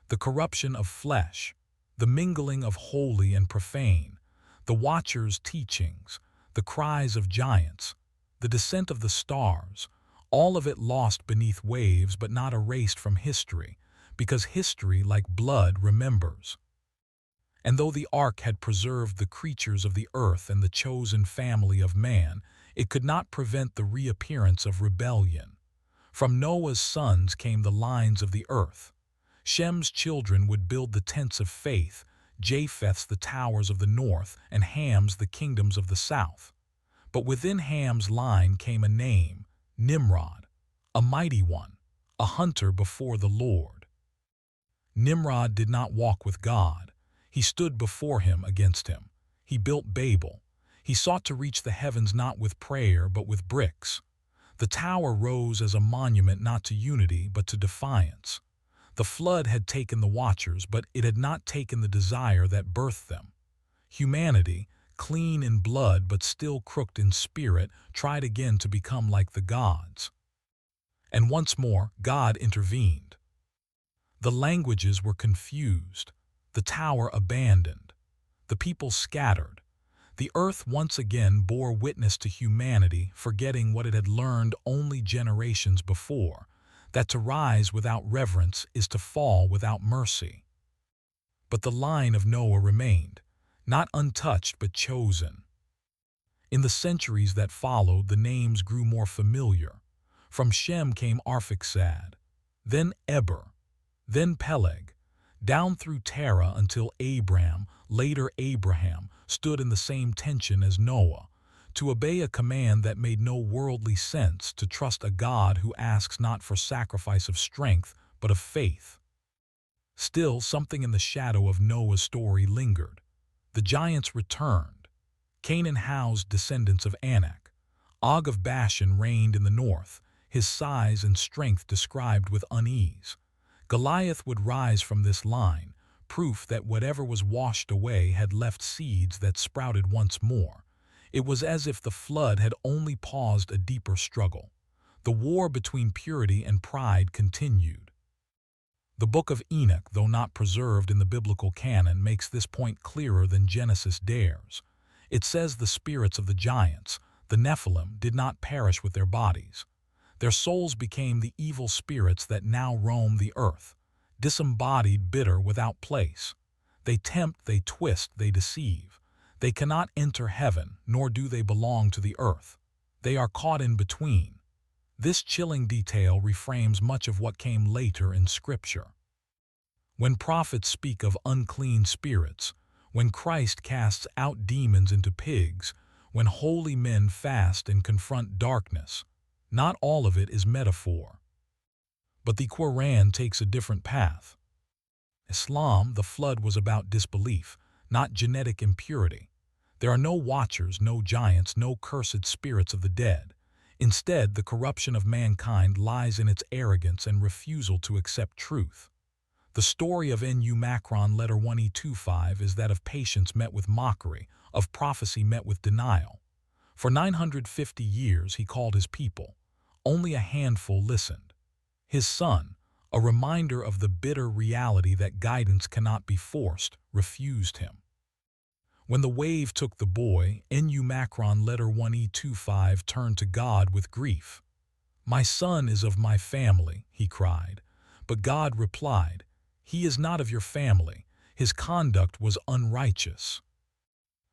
The corruption of flesh, the mingling of holy and profane, the Watchers' teachings, the cries of giants, the descent of the stars, all of it lost beneath waves but not erased from history, because history, like blood, remembers. And though the ark had preserved the creatures of the earth and the chosen family of man, it could not prevent the reappearance of rebellion. From Noah's sons came the lines of the earth. Shem's children would build the tents of faith, Japheth's the towers of the north, and Ham's the kingdoms of the south. But within Ham's line came a name, Nimrod, a mighty one, a hunter before the Lord. Nimrod did not walk with God. He stood before him against him. He built Babel. He sought to reach the heavens not with prayer but with bricks. The tower rose as a monument not to unity but to defiance. The flood had taken the Watchers, but it had not taken the desire that birthed them. Humanity, clean in blood but still crooked in spirit, tried again to become like the gods. And once more, God intervened. The languages were confused, the tower abandoned, the people scattered. The earth once again bore witness to humanity, forgetting what it had learned only generations before, that to rise without reverence is to fall without mercy. But the line of Noah remained, not untouched but chosen. In the centuries that followed, the names grew more familiar. From Shem came Arphaxad, then Eber, then Peleg, down through Terah until Abram, later Abraham, stood in the same tension as Noah, to obey a command that made no worldly sense, to trust a God who asks not for sacrifice of strength, but of faith. Still, something in the shadow of Noah's story lingered. The giants returned. Canaan housed descendants of Anak. Og of Bashan reigned in the north, his size and strength described with unease. Goliath would rise from this line, proof that whatever was washed away had left seeds that sprouted once more. It was as if the flood had only paused a deeper struggle. The war between purity and pride continued. The Book of Enoch, though not preserved in the biblical canon, makes this point clearer than Genesis dares. It says the spirits of the giants, the Nephilim, did not perish with their bodies. Their souls became the evil spirits that now roam the earth, disembodied, bitter, without place. They tempt, they twist, they deceive. They cannot enter heaven, nor do they belong to the earth. They are caught in between. This chilling detail reframes much of what came later in Scripture. When prophets speak of unclean spirits, when Christ casts out demons into pigs, when holy men fast and confront darkness, not all of it is metaphor. But the Quran takes a different path. Islam, the flood was about disbelief, not genetic impurity. There are no watchers, no giants, no cursed spirits of the dead. Instead, the corruption of mankind lies in its arrogance and refusal to accept truth. The story of Nu Macron letter 1E25 is that of patience met with mockery, of prophecy met with denial. For 950 years he called his people. Only a handful listened. His son, a reminder of the bitter reality that guidance cannot be forced, refused him. When the wave took the boy, Nu Macron letter 1E25 turned to God with grief. "My son is of my family," he cried. But God replied, "He is not of your family. His conduct was unrighteous."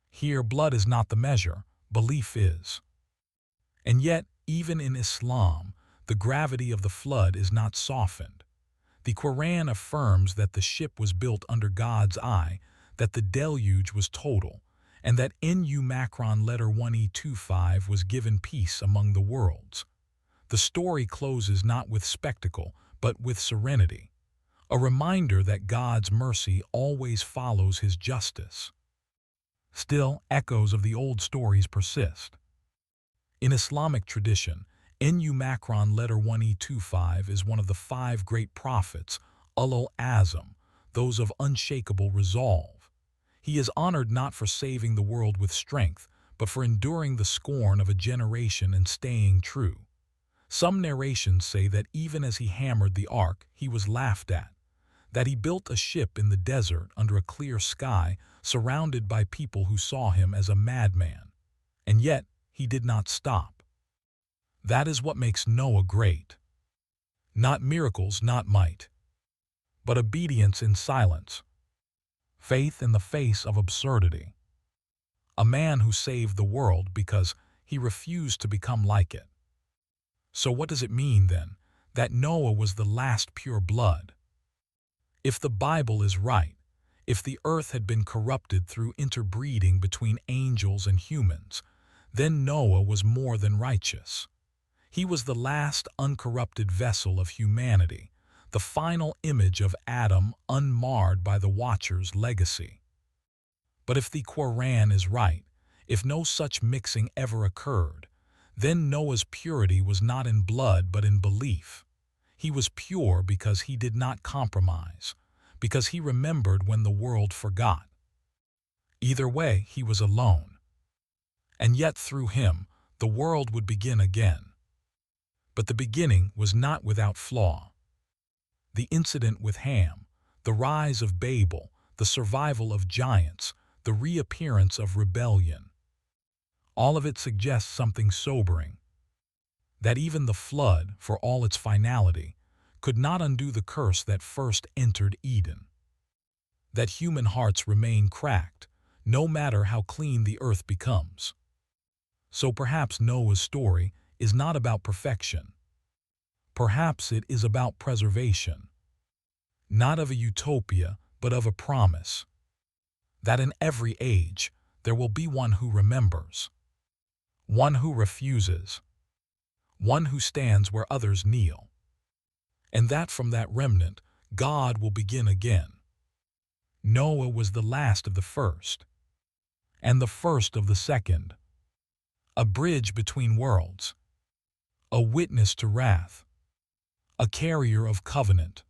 Here, blood is not the measure, belief is. And yet, even in Islam, the gravity of the flood is not softened. The Quran affirms that the ship was built under God's eye, that the deluge was total, and that Nu Macron letter 1E25 was given peace among the worlds. The story closes not with spectacle, but with serenity, a reminder that God's mercy always follows his justice. Still, echoes of the old stories persist. In Islamic tradition, Nu Macron letter 1E25 is one of the 5 great prophets, Ulul Azm, those of unshakable resolve. He is honored not for saving the world with strength, but for enduring the scorn of a generation and staying true. Some narrations say that even as he hammered the ark, he was laughed at, that he built a ship in the desert under a clear sky, surrounded by people who saw him as a madman. And yet, he did not stop. That is what makes Noah great. Not miracles, not might, but obedience in silence. Faith in the face of absurdity. A man who saved the world because he refused to become like it. So what does it mean, then, that Noah was the last pure blood? If the Bible is right, if the earth had been corrupted through interbreeding between angels and humans, then Noah was more than righteous. He was the last uncorrupted vessel of humanity, the final image of Adam unmarred by the Watcher's legacy. But if the Quran is right, if no such mixing ever occurred, then Noah's purity was not in blood but in belief. He was pure because he did not compromise, because he remembered when the world forgot. Either way, he was alone. And yet through him, the world would begin again. But the beginning was not without flaw. The incident with Ham, the rise of Babel, the survival of giants, the reappearance of rebellion, all of it suggests something sobering, that even the flood, for all its finality, could not undo the curse that first entered Eden. That human hearts remain cracked, no matter how clean the earth becomes. So perhaps Noah's story is not about perfection. Perhaps it is about preservation. Not of a utopia, but of a promise. That in every age, there will be one who remembers. One who refuses. One who stands where others kneel. And that from that remnant, God will begin again. Noah was the last of the first, and the first of the second. A bridge between worlds. A witness to wrath. A carrier of covenant.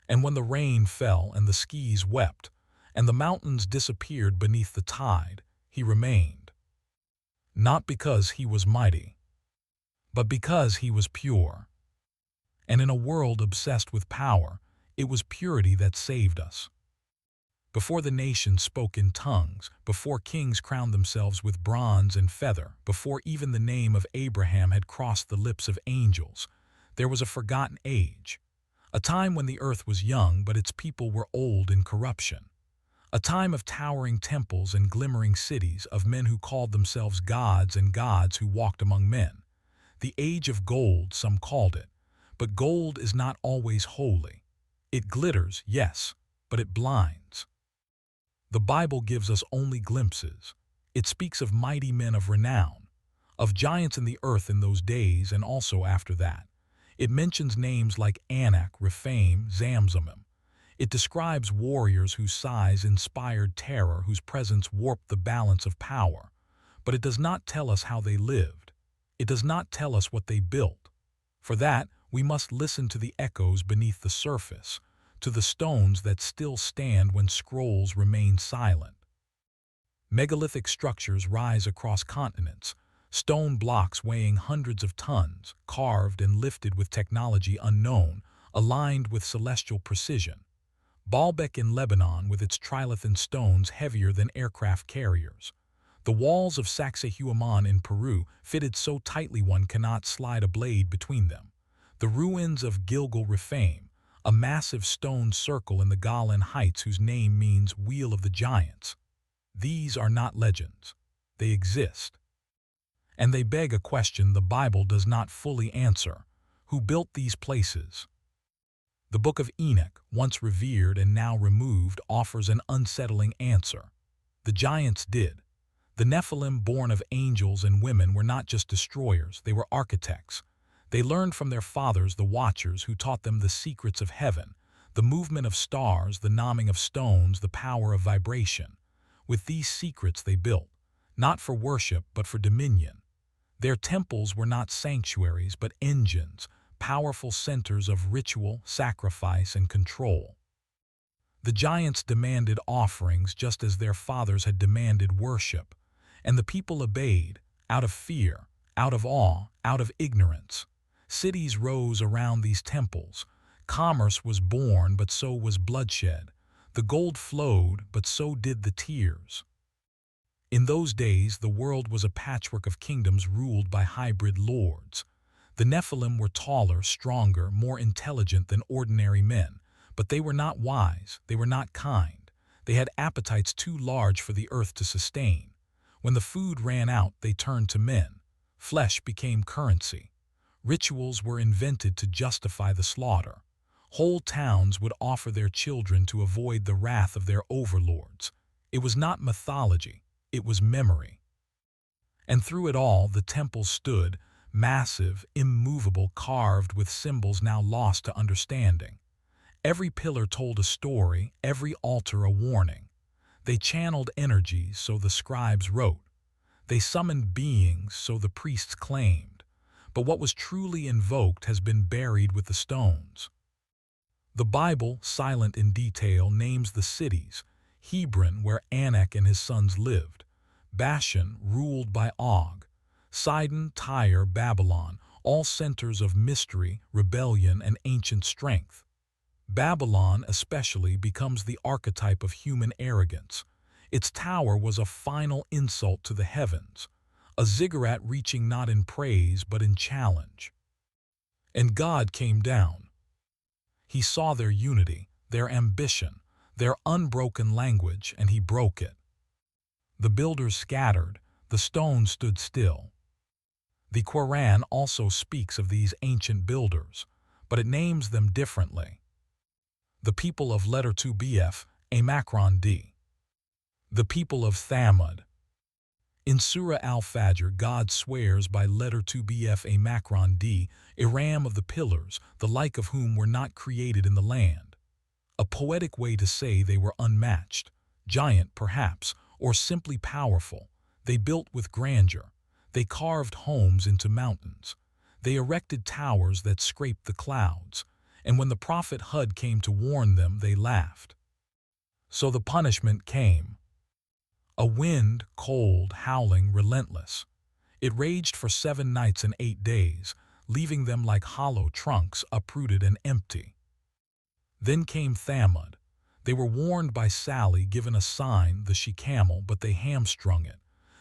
And when the rain fell and the skies wept, and the mountains disappeared beneath the tide, he remained. Not because he was mighty, but because he was pure. And in a world obsessed with power, it was purity that saved us. Before the nations spoke in tongues, before kings crowned themselves with bronze and feather, before even the name of Abraham had crossed the lips of angels, there was a forgotten age. A time when the earth was young, but its people were old in corruption. A time of towering temples and glimmering cities, of men who called themselves gods and gods who walked among men. The age of gold, some called it. But gold is not always holy. It glitters, yes, but it blinds. The Bible gives us only glimpses. It speaks of mighty men of renown, of giants in the earth in those days and also after that. It mentions names like Anak, Rephaim, Zamzumim. It describes warriors whose size inspired terror, whose presence warped the balance of power. But it does not tell us how they lived. It does not tell us what they built. For that, we must listen to the echoes beneath the surface, to the stones that still stand when scrolls remain silent. Megalithic structures rise across continents, stone blocks weighing hundreds of tons, carved and lifted with technology unknown, aligned with celestial precision. Baalbek in Lebanon with its trilithon stones heavier than aircraft carriers. The walls of Sacsayhuaman in Peru fitted so tightly one cannot slide a blade between them. The ruins of Gilgal Rephaim, a massive stone circle in the Golan Heights whose name means Wheel of the Giants. These are not legends. They exist. And they beg a question the Bible does not fully answer. Who built these places? The Book of Enoch, once revered and now removed, offers an unsettling answer. The giants did. The Nephilim, born of angels and women, were not just destroyers, they were architects. They learned from their fathers, the Watchers, who taught them the secrets of heaven, the movement of stars, the gnawing of stones, the power of vibration. With these secrets they built, not for worship but for dominion. Their temples were not sanctuaries but engines, powerful centers of ritual, sacrifice, and control. The giants demanded offerings just as their fathers had demanded worship, and the people obeyed, out of fear, out of awe, out of ignorance. Cities rose around these temples. Commerce was born, but so was bloodshed. The gold flowed, but so did the tears. In those days, the world was a patchwork of kingdoms ruled by hybrid lords. The Nephilim were taller, stronger, more intelligent than ordinary men, but they were not wise, they were not kind. They had appetites too large for the earth to sustain. When the food ran out, they turned to men. Flesh became currency. Rituals were invented to justify the slaughter. Whole towns would offer their children to avoid the wrath of their overlords. It was not mythology, it was memory. And through it all, the temple stood, massive, immovable, carved with symbols now lost to understanding. Every pillar told a story, every altar a warning. They channeled energies, so the scribes wrote. They summoned beings, so the priests claimed. But what was truly invoked has been buried with the stones. The Bible, silent in detail, names the cities: Hebron, where Anak and his sons lived; Bashan, ruled by Og; Sidon, Tyre, Babylon, all centers of mystery, rebellion, and ancient strength. Babylon especially becomes the archetype of human arrogance. Its tower was a final insult to the heavens, a ziggurat reaching not in praise but in challenge. And God came down. He saw their unity, their ambition, their unbroken language, and he broke it. The builders scattered, the stones stood still. The Quran also speaks of these ancient builders, but it names them differently. The people of letter 2bf, Amakron D. The people of Thamud. In Surah Al-Fajr, God swears by letter 2bf Amakron D, Iram of the pillars, the like of whom were not created in the land. A poetic way to say they were unmatched, giant perhaps, or simply powerful. They built with grandeur. They carved homes into mountains. They erected towers that scraped the clouds. And when the prophet Hud came to warn them, they laughed. So the punishment came. A wind, cold, howling, relentless. It raged for 7 nights and 8 days, leaving them like hollow trunks, uprooted and empty. Then came Thamud. They were warned by Sally, given a sign, the she-camel, but they hamstrung it.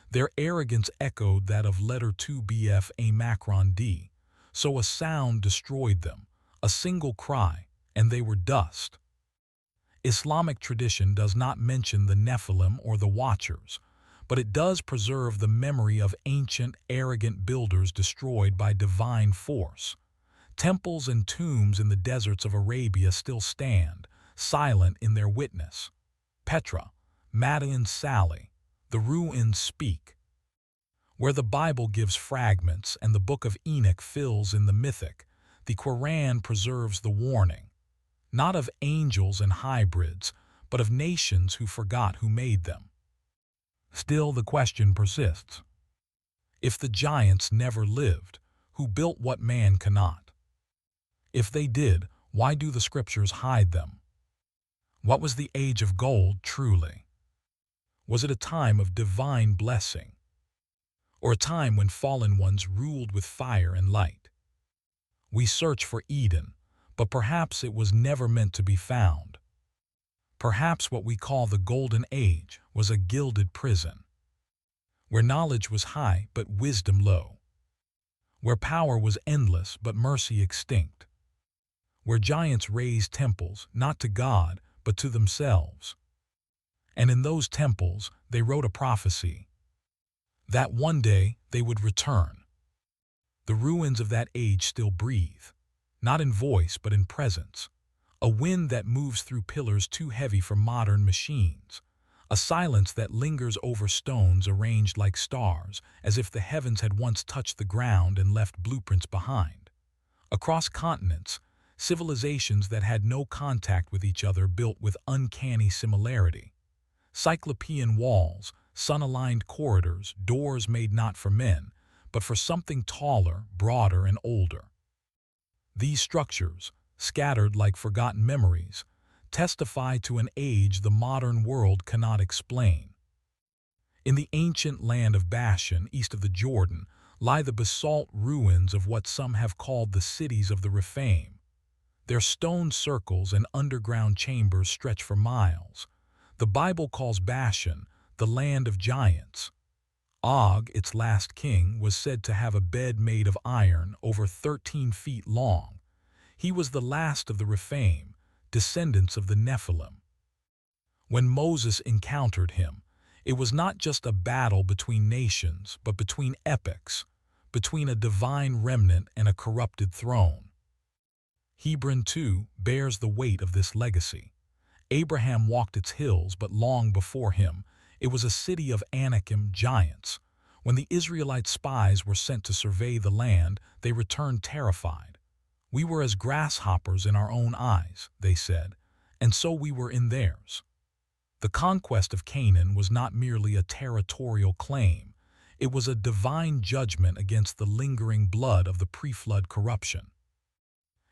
Their arrogance echoed that of letter 2bf Amakron D. So a sound destroyed them, a single cry, and they were dust. Islamic tradition does not mention the Nephilim or the Watchers, but it does preserve the memory of ancient, arrogant builders destroyed by divine force. Temples and tombs in the deserts of Arabia still stand, silent in their witness. Petra, Madian Sally, the ruins speak. Where the Bible gives fragments and the Book of Enoch fills in the mythic, the Quran preserves the warning, not of angels and hybrids, but of nations who forgot who made them. Still, the question persists. If the giants never lived, who built what man cannot? If they did, why do the scriptures hide them? What was the age of gold truly? Was it a time of divine blessing, or a time when fallen ones ruled with fire and light? We search for Eden, but perhaps it was never meant to be found. Perhaps what we call the Golden Age was a gilded prison, where knowledge was high but wisdom low, where power was endless but mercy extinct, where giants raised temples not to God but to themselves. And in those temples they wrote a prophecy that one day they would return. The ruins of that age still breathe, not in voice but in presence, a wind that moves through pillars too heavy for modern machines, a silence that lingers over stones arranged like stars, as if the heavens had once touched the ground and left blueprints behind. Across continents, civilizations that had no contact with each other built with uncanny similarity. Cyclopean walls, sun-aligned corridors, doors made not for men, but for something taller, broader, and older. These structures, scattered like forgotten memories, testify to an age the modern world cannot explain. In the ancient land of Bashan, east of the Jordan, lie the basalt ruins of what some have called the cities of the Rephaim. Their stone circles and underground chambers stretch for miles. The Bible calls Bashan the land of giants. Og, its last king, was said to have a bed made of iron over 13 feet long. He was the last of the Rephaim, descendants of the Nephilim. When Moses encountered him, it was not just a battle between nations, but between epochs, between a divine remnant and a corrupted throne. Hebron, too, bears the weight of this legacy. Abraham walked its hills, but long before him, it was a city of Anakim giants. When the Israelite spies were sent to survey the land, they returned terrified. We were as grasshoppers in our own eyes, they said, and so we were in theirs. The conquest of Canaan was not merely a territorial claim. It was a divine judgment against the lingering blood of the pre-flood corruption.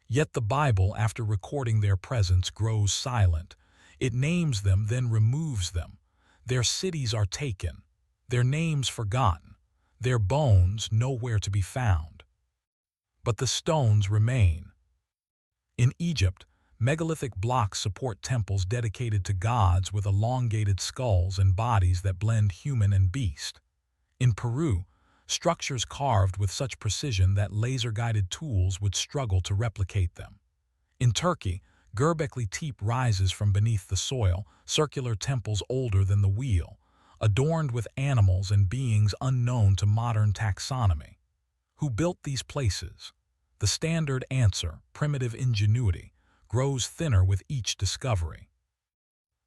Yet the Bible, after recording their presence, grows silent. It names them, then removes them. Their cities are taken, their names forgotten, their bones nowhere to be found. but the stones remain. In Egypt, megalithic blocks support temples dedicated to gods with elongated skulls and bodies that blend human and beast. In Peru, structures carved with such precision that laser-guided tools would struggle to replicate them. In Turkey, Göbekli Tepe rises from beneath the soil, circular temples older than the wheel, adorned with animals and beings unknown to modern taxonomy. Who built these places? The standard answer, primitive ingenuity, grows thinner with each discovery.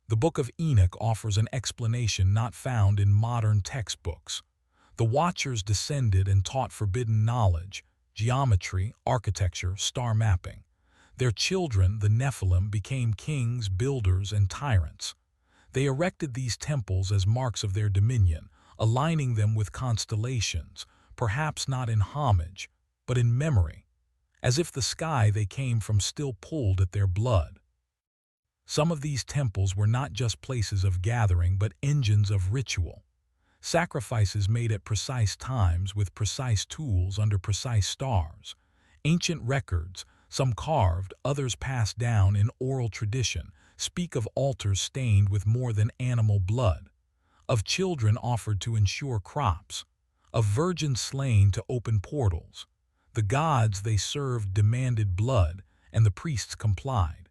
The Book of Enoch offers an explanation not found in modern textbooks. The Watchers descended and taught forbidden knowledge, geometry, architecture, star mapping. Their children, the Nephilim, became kings, builders, and tyrants. They erected these temples as marks of their dominion, aligning them with constellations, perhaps not in homage, but in memory. As if the sky they came from still pulled at their blood. Some of these temples were not just places of gathering, but engines of ritual. Sacrifices made at precise times with precise tools under precise stars. Ancient records, some carved, others passed down in oral tradition, speak of altars stained with more than animal blood, of children offered to ensure crops, of virgins slain to open portals. The gods they served demanded blood, and the priests complied.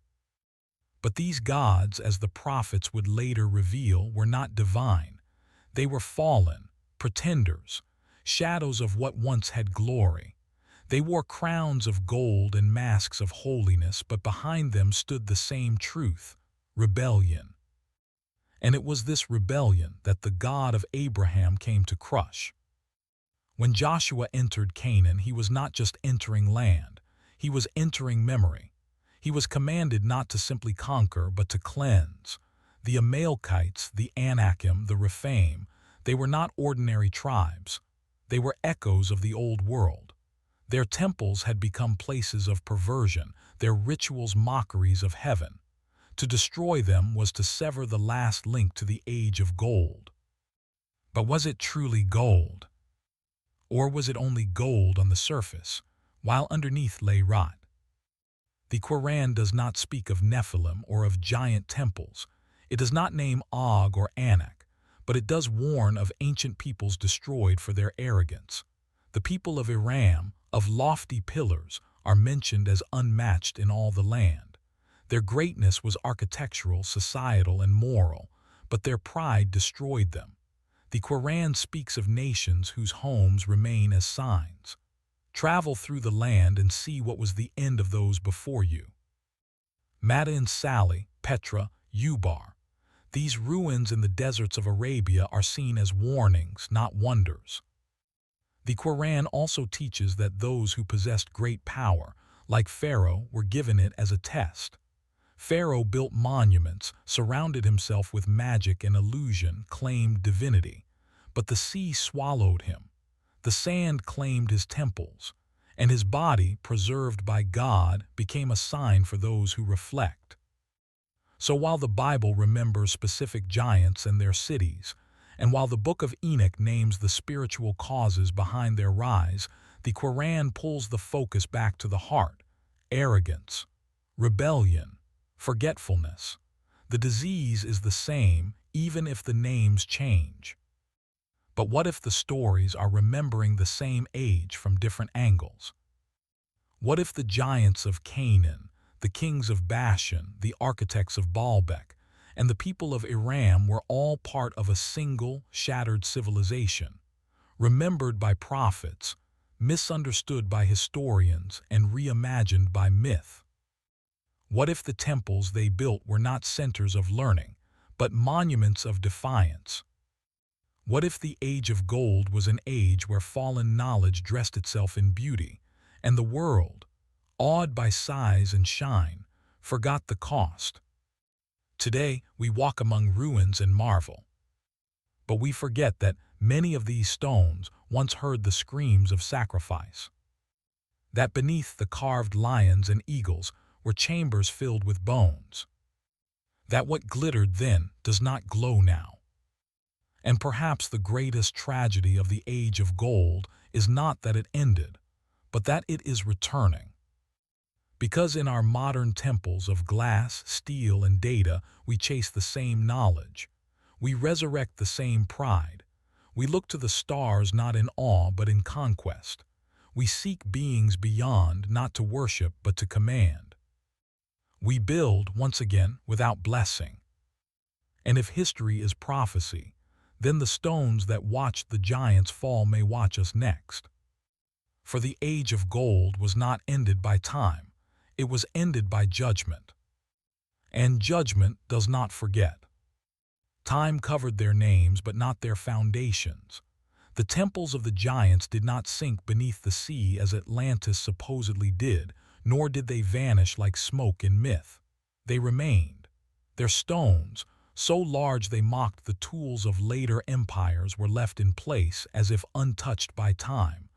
But these gods, as the prophets would later reveal, were not divine. They were fallen, pretenders, shadows of what once had glory. They wore crowns of gold and masks of holiness, but behind them stood the same truth, rebellion. And it was this rebellion that the God of Abraham came to crush. When Joshua entered Canaan, he was not just entering land, he was entering memory. He was commanded not to simply conquer, but to cleanse. The Amalekites, the Anakim, the Rephaim, they were not ordinary tribes. They were echoes of the old world. Their temples had become places of perversion, their rituals mockeries of heaven. To destroy them was to sever the last link to the age of gold. But was it truly gold? Or was it only gold on the surface, while underneath lay rot? The Quran does not speak of Nephilim or of giant temples. It does not name Og or Anak, but it does warn of ancient peoples destroyed for their arrogance. The people of Iram, of lofty pillars, are mentioned as unmatched in all the land. Their greatness was architectural, societal, and moral, but their pride destroyed them. The Quran speaks of nations whose homes remain as signs. Travel through the land and see what was the end of those before you. Madain Salih, Petra, Ubar. These ruins in the deserts of Arabia are seen as warnings, not wonders. The Quran also teaches that those who possessed great power, like Pharaoh, were given it as a test. Pharaoh built monuments, surrounded himself with magic and illusion, claimed divinity. But the sea swallowed him. The sand claimed his temples, and his body, preserved by God, became a sign for those who reflect. So while the Bible remembers specific giants and their cities, and while the Book of Enoch names the spiritual causes behind their rise, the Quran pulls the focus back to the heart: arrogance, rebellion, forgetfulness. The disease is the same, even if the names change. But what if the stories are remembering the same age from different angles? What if the giants of Canaan, the kings of Bashan, the architects of Baalbek, and the people of Iram were all part of a single, shattered civilization, remembered by prophets, misunderstood by historians, and reimagined by myth? What if the temples they built were not centers of learning, but monuments of defiance? What if the age of gold was an age where fallen knowledge dressed itself in beauty, and the world, awed by size and shine, forgot the cost? Today, we walk among ruins and marvel. But we forget that many of these stones once heard the screams of sacrifice. That beneath the carved lions and eagles were chambers filled with bones. That what glittered then does not glow now. And perhaps the greatest tragedy of the age of gold is not that it ended, but that it is returning. Because in our modern temples of glass, steel, and data, we chase the same knowledge. We resurrect the same pride. We look to the stars not in awe but in conquest. We seek beings beyond, not to worship but to command. We build, once again, without blessing. And if history is prophecy, then the stones that watched the giants fall may watch us next. For the age of gold was not ended by time. It was ended by judgment. And judgment does not forget. Time covered their names, but not their foundations. The temples of the giants did not sink beneath the sea as Atlantis supposedly did, nor did they vanish like smoke in myth. They remained. Their stones, so large they mocked the tools of later empires, were left in place as if untouched by time.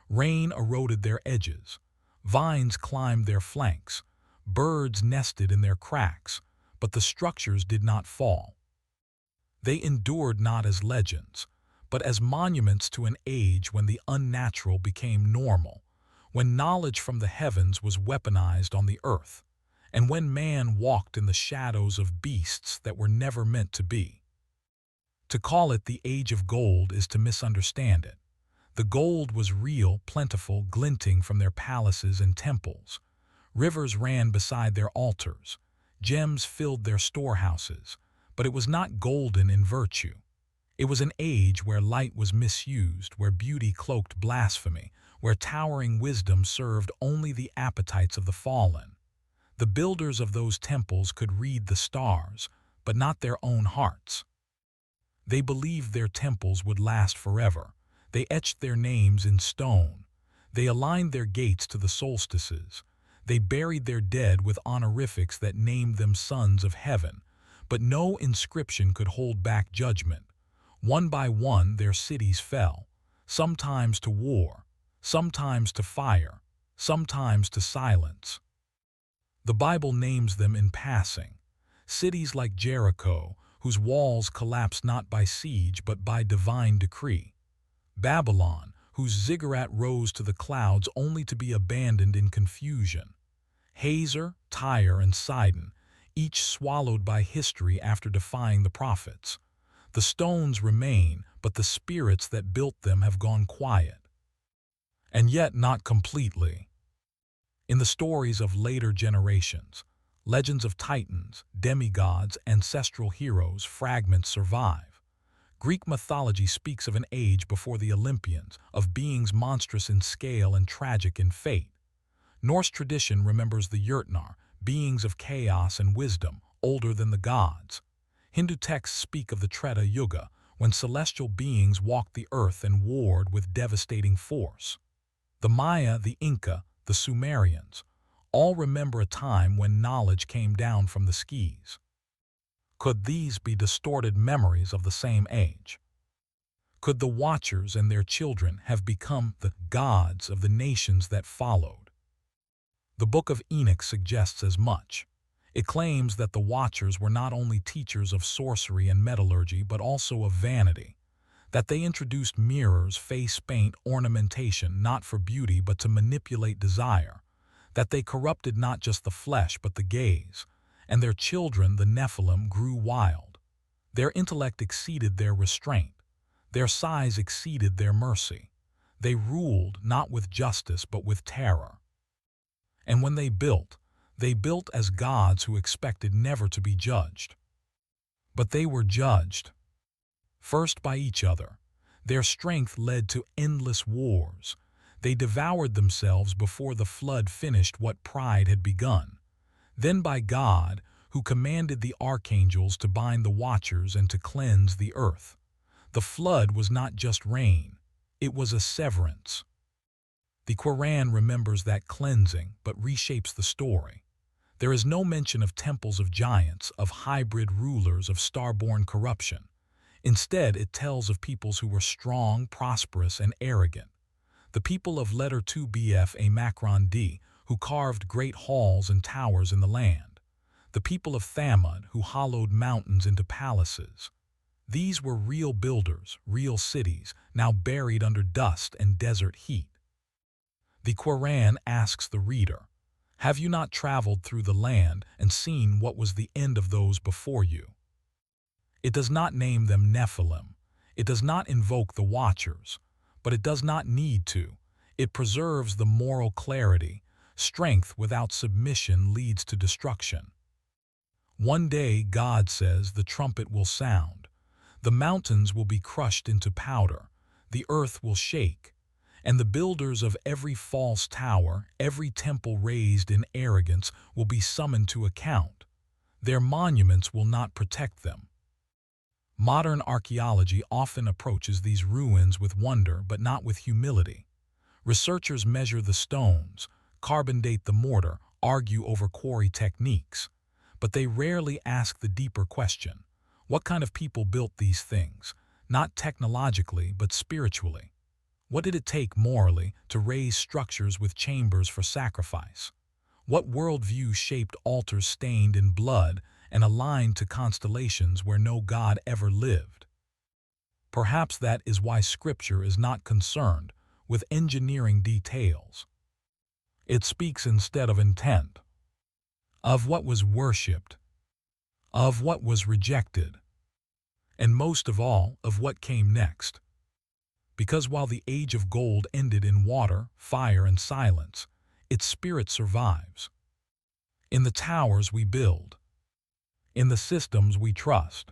Rain eroded their edges. Vines climbed their flanks. Birds nested in their cracks, but the structures did not fall. They endured not as legends, but as monuments to an age when the unnatural became normal, when knowledge from the heavens was weaponized on the earth, and when man walked in the shadows of beasts that were never meant to be. To call it the Age of Gold is to misunderstand it. The gold was real, plentiful, glinting from their palaces and temples. Rivers ran beside their altars. Gems filled their storehouses. But it was not golden in virtue. It was an age where light was misused, where beauty cloaked blasphemy, where towering wisdom served only the appetites of the fallen. The builders of those temples could read the stars, but not their own hearts. They believed their temples would last forever. They etched their names in stone. They aligned their gates to the solstices. They buried their dead with honorifics that named them sons of heaven. But no inscription could hold back judgment. One by one their cities fell, sometimes to war, sometimes to fire, sometimes to silence. The Bible names them in passing. Cities like Jericho, whose walls collapsed not by siege but by divine decree. Babylon, whose ziggurat rose to the clouds only to be abandoned in confusion. Hazor, Tyre, and Sidon, each swallowed by history after defying the prophets. The stones remain, but the spirits that built them have gone quiet. And yet not completely. In the stories of later generations, legends of titans, demigods, ancestral heroes, fragments survive. Greek mythology speaks of an age before the Olympians, of beings monstrous in scale and tragic in fate. Norse tradition remembers the Jotnar, beings of chaos and wisdom, older than the gods. Hindu texts speak of the Treta Yuga, when celestial beings walked the earth and warred with devastating force. The Maya, the Inca, the Sumerians, all remember a time when knowledge came down from the skies. Could these be distorted memories of the same age? Could the Watchers and their children have become the gods of the nations that followed? The Book of Enoch suggests as much. It claims that the Watchers were not only teachers of sorcery and metallurgy but also of vanity, that they introduced mirrors, face paint, ornamentation not for beauty but to manipulate desire, that they corrupted not just the flesh but the gaze, and their children, the Nephilim, grew wild. Their intellect exceeded their restraint. Their size exceeded their mercy. They ruled not with justice but with terror. And when they built as gods who expected never to be judged. But they were judged. First by each other. Their strength led to endless wars. They devoured themselves before the flood finished what pride had begun. Then by God, who commanded the archangels to bind the Watchers and to cleanse the earth. The flood was not just rain, it was a severance. The Quran remembers that cleansing, but reshapes the story. There is no mention of temples of giants, of hybrid rulers, of starborn corruption. Instead, it tells of peoples who were strong, prosperous, and arrogant. The people of letter 2 BF A Macron D, who carved great halls and towers in the land. The people of Thamud, who hollowed mountains into palaces. These were real builders, real cities, now buried under dust and desert heat. The Quran asks the reader, "Have you not traveled through the land and seen what was the end of those before you?" It does not name them Nephilim. It does not invoke the Watchers, but it does not need to. It preserves the moral clarity. Strength without submission leads to destruction. One day, God says, the trumpet will sound. The mountains will be crushed into powder. The earth will shake. And the builders of every false tower, every temple raised in arrogance, will be summoned to account. Their monuments will not protect them. Modern archaeology often approaches these ruins with wonder but not with humility. Researchers measure the stones, carbon date the mortar, argue over quarry techniques. But they rarely ask the deeper question: what kind of people built these things? Not technologically, but spiritually. What did it take morally to raise structures with chambers for sacrifice? What worldview shaped altars stained in blood and aligned to constellations where no God ever lived? Perhaps that is why Scripture is not concerned with engineering details. It speaks instead of intent, of what was worshipped, of what was rejected, and most of all, of what came next. Because while the age of gold ended in water, fire, and silence, its spirit survives. In the towers we build, in the systems we trust,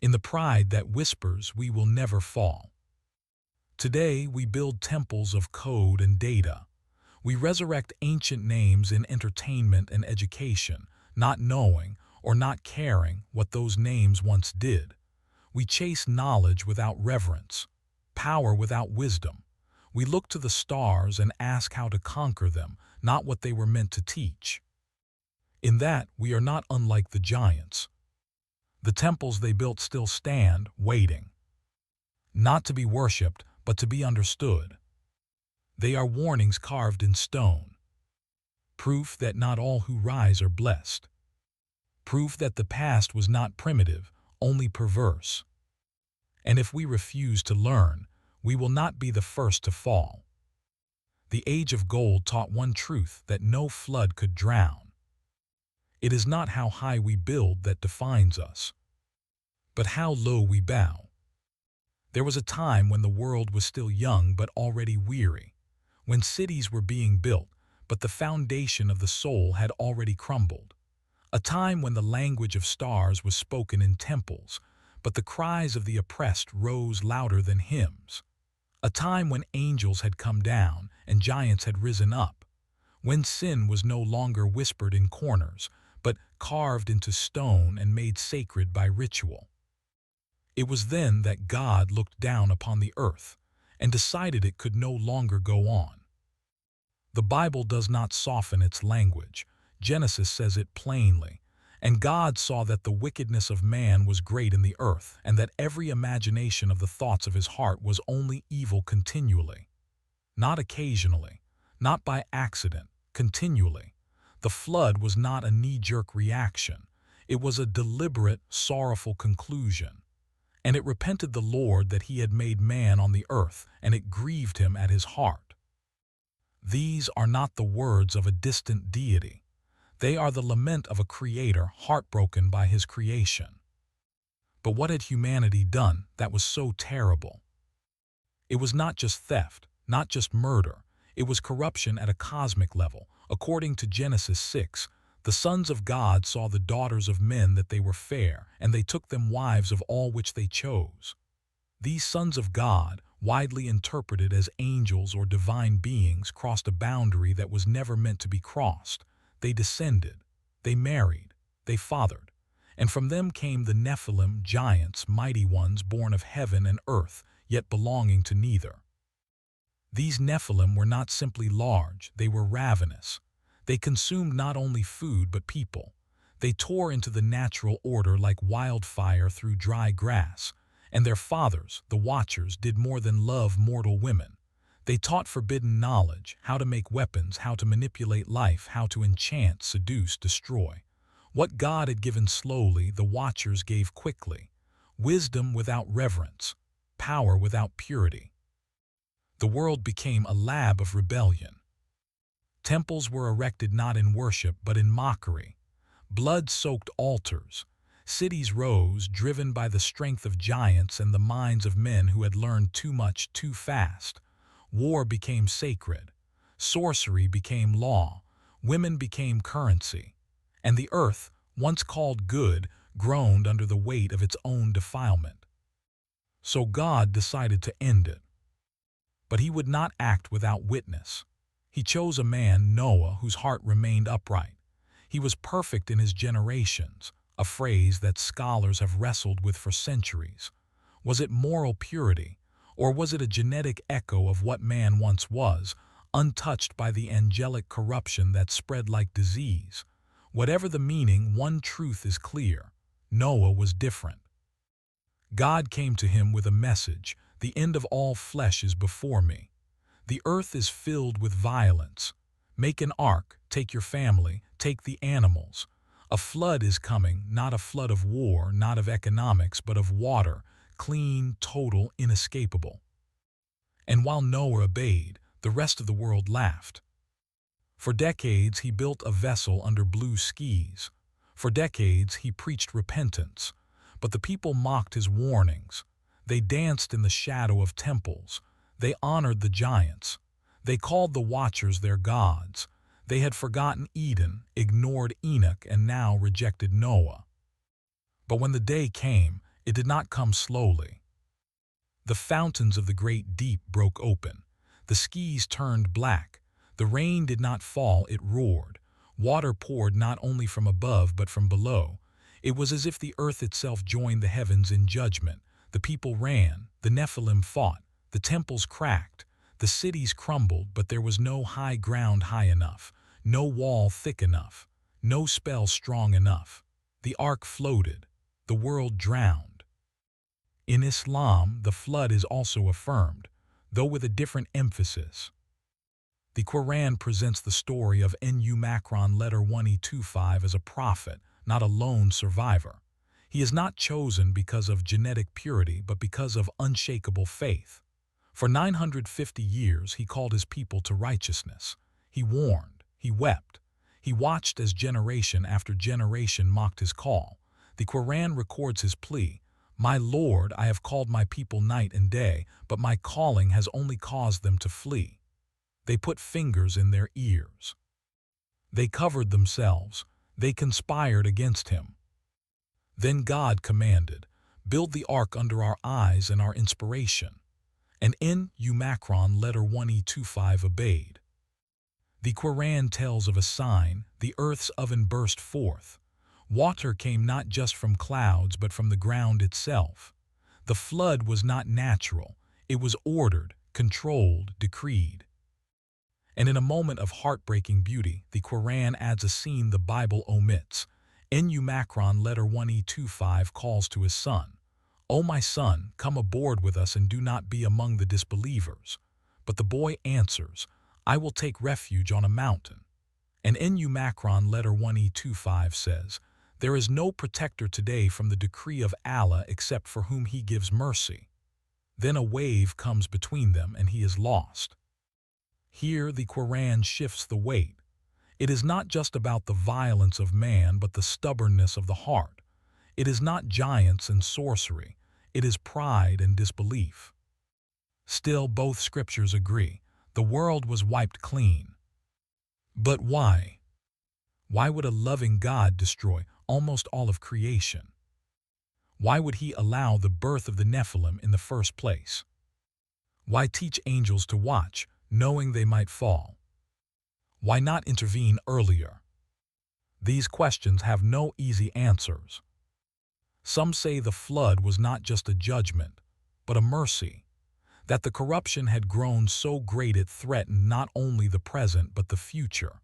in the pride that whispers we will never fall. Today we build temples of code and data. We resurrect ancient names in entertainment and education, not knowing or not caring what those names once did. We chase knowledge without reverence, power without wisdom. We look to the stars and ask how to conquer them, not what they were meant to teach. In that, we are not unlike the giants. The temples they built still stand, waiting. Not to be worshipped, but to be understood. They are warnings carved in stone. Proof that not all who rise are blessed. Proof that the past was not primitive, only perverse. And if we refuse to learn, we will not be the first to fall. The age of gold taught one truth that no flood could drown. It is not how high we build that defines us, but how low we bow. There was a time when the world was still young but already weary, when cities were being built, but the foundation of the soul had already crumbled. A time when the language of stars was spoken in temples, but the cries of the oppressed rose louder than hymns. A time when angels had come down and giants had risen up, when sin was no longer whispered in corners, but carved into stone and made sacred by ritual. It was then that God looked down upon the earth and decided it could no longer go on. The Bible does not soften its language. Genesis says it plainly. And God saw that the wickedness of man was great in the earth, and that every imagination of the thoughts of his heart was only evil continually. Not occasionally, not by accident, continually. The flood was not a knee-jerk reaction. It was a deliberate, sorrowful conclusion. And it repented the Lord that he had made man on the earth, and it grieved him at his heart. These are not the words of a distant deity. They are the lament of a creator heartbroken by his creation. But what had humanity done that was so terrible? It was not just theft, not just murder. It was corruption at a cosmic level. According to Genesis 6, the sons of God saw the daughters of men that they were fair, and they took them wives of all which they chose. These sons of God, widely interpreted as angels or divine beings, crossed a boundary that was never meant to be crossed. They descended, they married, they fathered, and from them came the Nephilim, giants, mighty ones born of heaven and earth, yet belonging to neither. These Nephilim were not simply large, they were ravenous. They consumed not only food but people. They tore into the natural order like wildfire through dry grass, and their fathers, the Watchers, did more than love mortal women. They taught forbidden knowledge, how to make weapons, how to manipulate life, how to enchant, seduce, destroy. What God had given slowly, the Watchers gave quickly. Wisdom without reverence, power without purity. The world became a lab of rebellion. Temples were erected not in worship but in mockery. Blood-soaked altars. Cities rose, driven by the strength of giants and the minds of men who had learned too much too fast. War became sacred. Sorcery became law. Women became currency. And the earth, once called good, groaned under the weight of its own defilement. So God decided to end it. But he would not act without witness. He chose a man, Noah, whose heart remained upright. He was perfect in his generations, a phrase that scholars have wrestled with for centuries. Was it moral purity, or was it a genetic echo of what man once was, untouched by the angelic corruption that spread like disease? Whatever the meaning, one truth is clear: Noah was different. God came to him with a message: the end of all flesh is before me. The earth is filled with violence. Make an ark, take your family, take the animals. A flood is coming, not a flood of war, not of economics, but of water, clean, total, inescapable. And while Noah obeyed, the rest of the world laughed. For decades he built a vessel under blue skies. For decades he preached repentance. But the people mocked his warnings. They danced in the shadow of temples. They honored the giants. They called the watchers their gods. They had forgotten Eden, ignored Enoch, and now rejected Noah. But when the day came, it did not come slowly. The fountains of the great deep broke open. The skies turned black. The rain did not fall, it roared. Water poured not only from above but from below. It was as if the earth itself joined the heavens in judgment. The people ran, the Nephilim fought, the temples cracked, the cities crumbled, but there was no high ground high enough, no wall thick enough, no spell strong enough. The ark floated, the world drowned. In Islam, the flood is also affirmed, though with a different emphasis. The Quran presents the story of Nu Macron letter 1E25 as a prophet, not a lone survivor. He is not chosen because of genetic purity, but because of unshakable faith. For 950 years he called his people to righteousness. He warned, he wept. He watched as generation after generation mocked his call. The Quran records his plea: "My Lord, I have called my people night and day, but my calling has only caused them to flee." They put fingers in their ears. They covered themselves. They conspired against him. Then God commanded, "Build the ark under our eyes and our inspiration." And Nu Macron letter 1E25 obeyed. The Quran tells of a sign: the earth's oven burst forth. Water came not just from clouds but from the ground itself. The flood was not natural. It was ordered, controlled, decreed. And in a moment of heartbreaking beauty, the Quran adds a scene the Bible omits. Nu Macron letter 1E25 calls to his son, "O my son, come aboard with us and do not be among the disbelievers." But the boy answers, "I will take refuge on a mountain." And Nu Macron letter 1E25 says, "There is no protector today from the decree of Allah except for whom he gives mercy." Then a wave comes between them and he is lost. Here the Quran shifts the weight. It is not just about the violence of man but the stubbornness of the heart. It is not giants and sorcery. It is pride and disbelief. Still, both scriptures agree. The world was wiped clean. But why? Why would a loving God destroy almost all of creation? Why would he allow the birth of the Nephilim in the first place? Why teach angels to watch, knowing they might fall? Why not intervene earlier? These questions have no easy answers. Some say the flood was not just a judgment, but a mercy, that the corruption had grown so great it threatened not only the present but the future,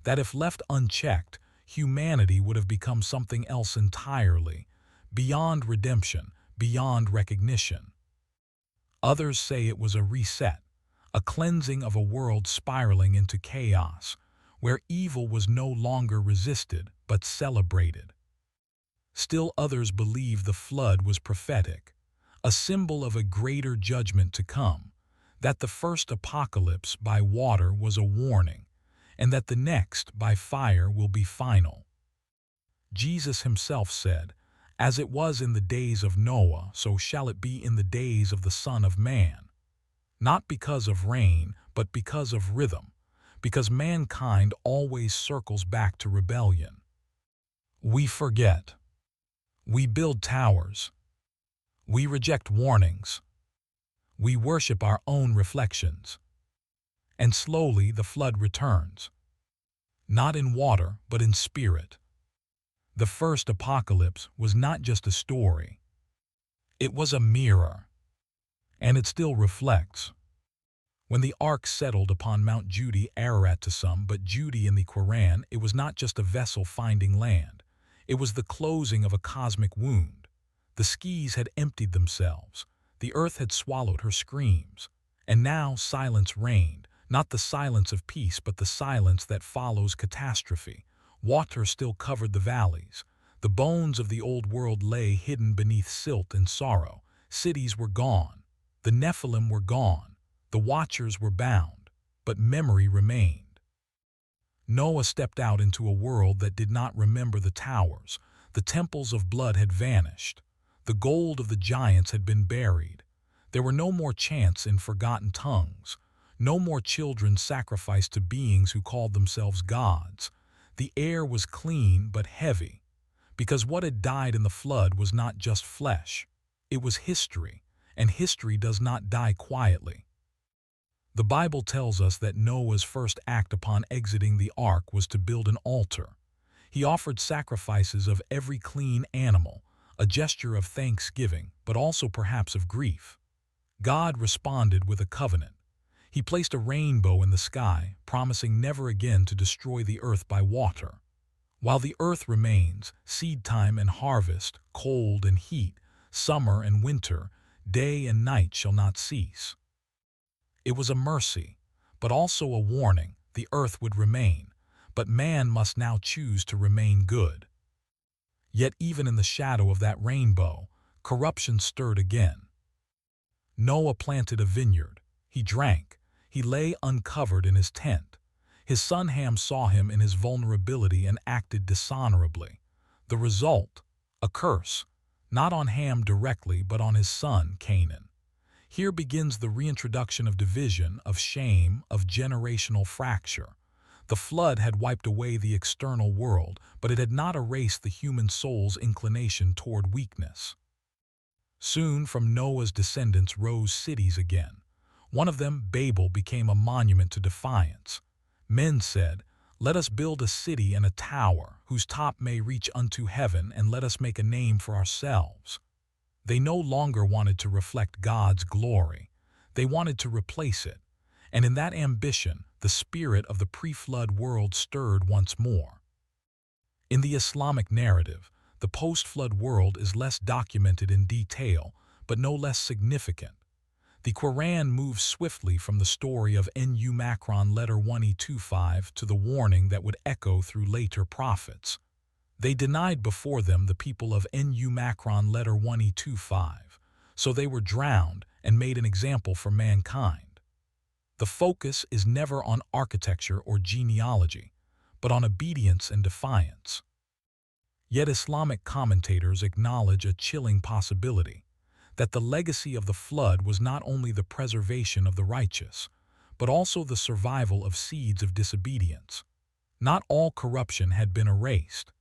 that if left unchecked, humanity would have become something else entirely, beyond redemption, beyond recognition. Others say it was a reset, a cleansing of a world spiraling into chaos, where evil was no longer resisted but celebrated. Still others believe the flood was prophetic, a symbol of a greater judgment to come. that the first apocalypse by water was a warning, and that the next by fire will be final. Jesus himself said, "As it was in the days of Noah, so shall it be in the days of the Son of Man." Not because of rain, but because of rhythm, because mankind always circles back to rebellion. We forget. We build towers. We reject warnings. We worship our own reflections. And slowly the flood returns. Not in water, but in spirit. The first apocalypse was not just a story. It was a mirror. And it still reflects. When the ark settled upon Mount Judi Ararat to some, but Judi in the Quran, it was not just a vessel finding land. It was the closing of a cosmic wound. The skis had emptied themselves. The earth had swallowed her screams. And now silence reigned, not the silence of peace, but the silence that follows catastrophe. Water still covered the valleys. The bones of the old world lay hidden beneath silt and sorrow. Cities were gone. The Nephilim were gone. The Watchers were bound. But memory remained. Noah stepped out into a world that did not remember the towers. The temples of blood had vanished. The gold of the giants had been buried. There were no more chants in forgotten tongues. No more children sacrificed to beings who called themselves gods. The air was clean but heavy, because what had died in the flood was not just flesh. It was history, and history does not die quietly. The Bible tells us that Noah's first act upon exiting the ark was to build an altar. He offered sacrifices of every clean animal, a gesture of thanksgiving, but also perhaps of grief. God responded with a covenant. He placed a rainbow in the sky, promising never again to destroy the earth by water. While the earth remains, seed time and harvest, cold and heat, summer and winter, day and night shall not cease. It was a mercy, but also a warning. The earth would remain, but man must now choose to remain good. Yet even in the shadow of that rainbow, corruption stirred again. Noah planted a vineyard. He drank. He lay uncovered in his tent. His son Ham saw him in his vulnerability and acted dishonorably. The result? A curse, not on Ham directly, but on his son, Canaan. Here begins the reintroduction of division, of shame, of generational fracture. The flood had wiped away the external world, but it had not erased the human soul's inclination toward weakness. Soon from Noah's descendants rose cities again. One of them, Babel, became a monument to defiance. Men said, "Let us build a city and a tower, whose top may reach unto heaven, and let us make a name for ourselves." They no longer wanted to reflect God's glory. They wanted to replace it. And in that ambition, the spirit of the pre-flood world stirred once more. In the Islamic narrative, the post-flood world is less documented in detail, but no less significant. The Quran moves swiftly from the story of Nu Makron letter 1E25 to the warning that would echo through later prophets. They denied before them the people of Nu Makron letter 1E25, so they were drowned and made an example for mankind. The focus is never on architecture or genealogy, but on obedience and defiance. Yet Islamic commentators acknowledge a chilling possibility, that the legacy of the flood was not only the preservation of the righteous, but also the survival of seeds of disobedience. Not all corruption had been erased.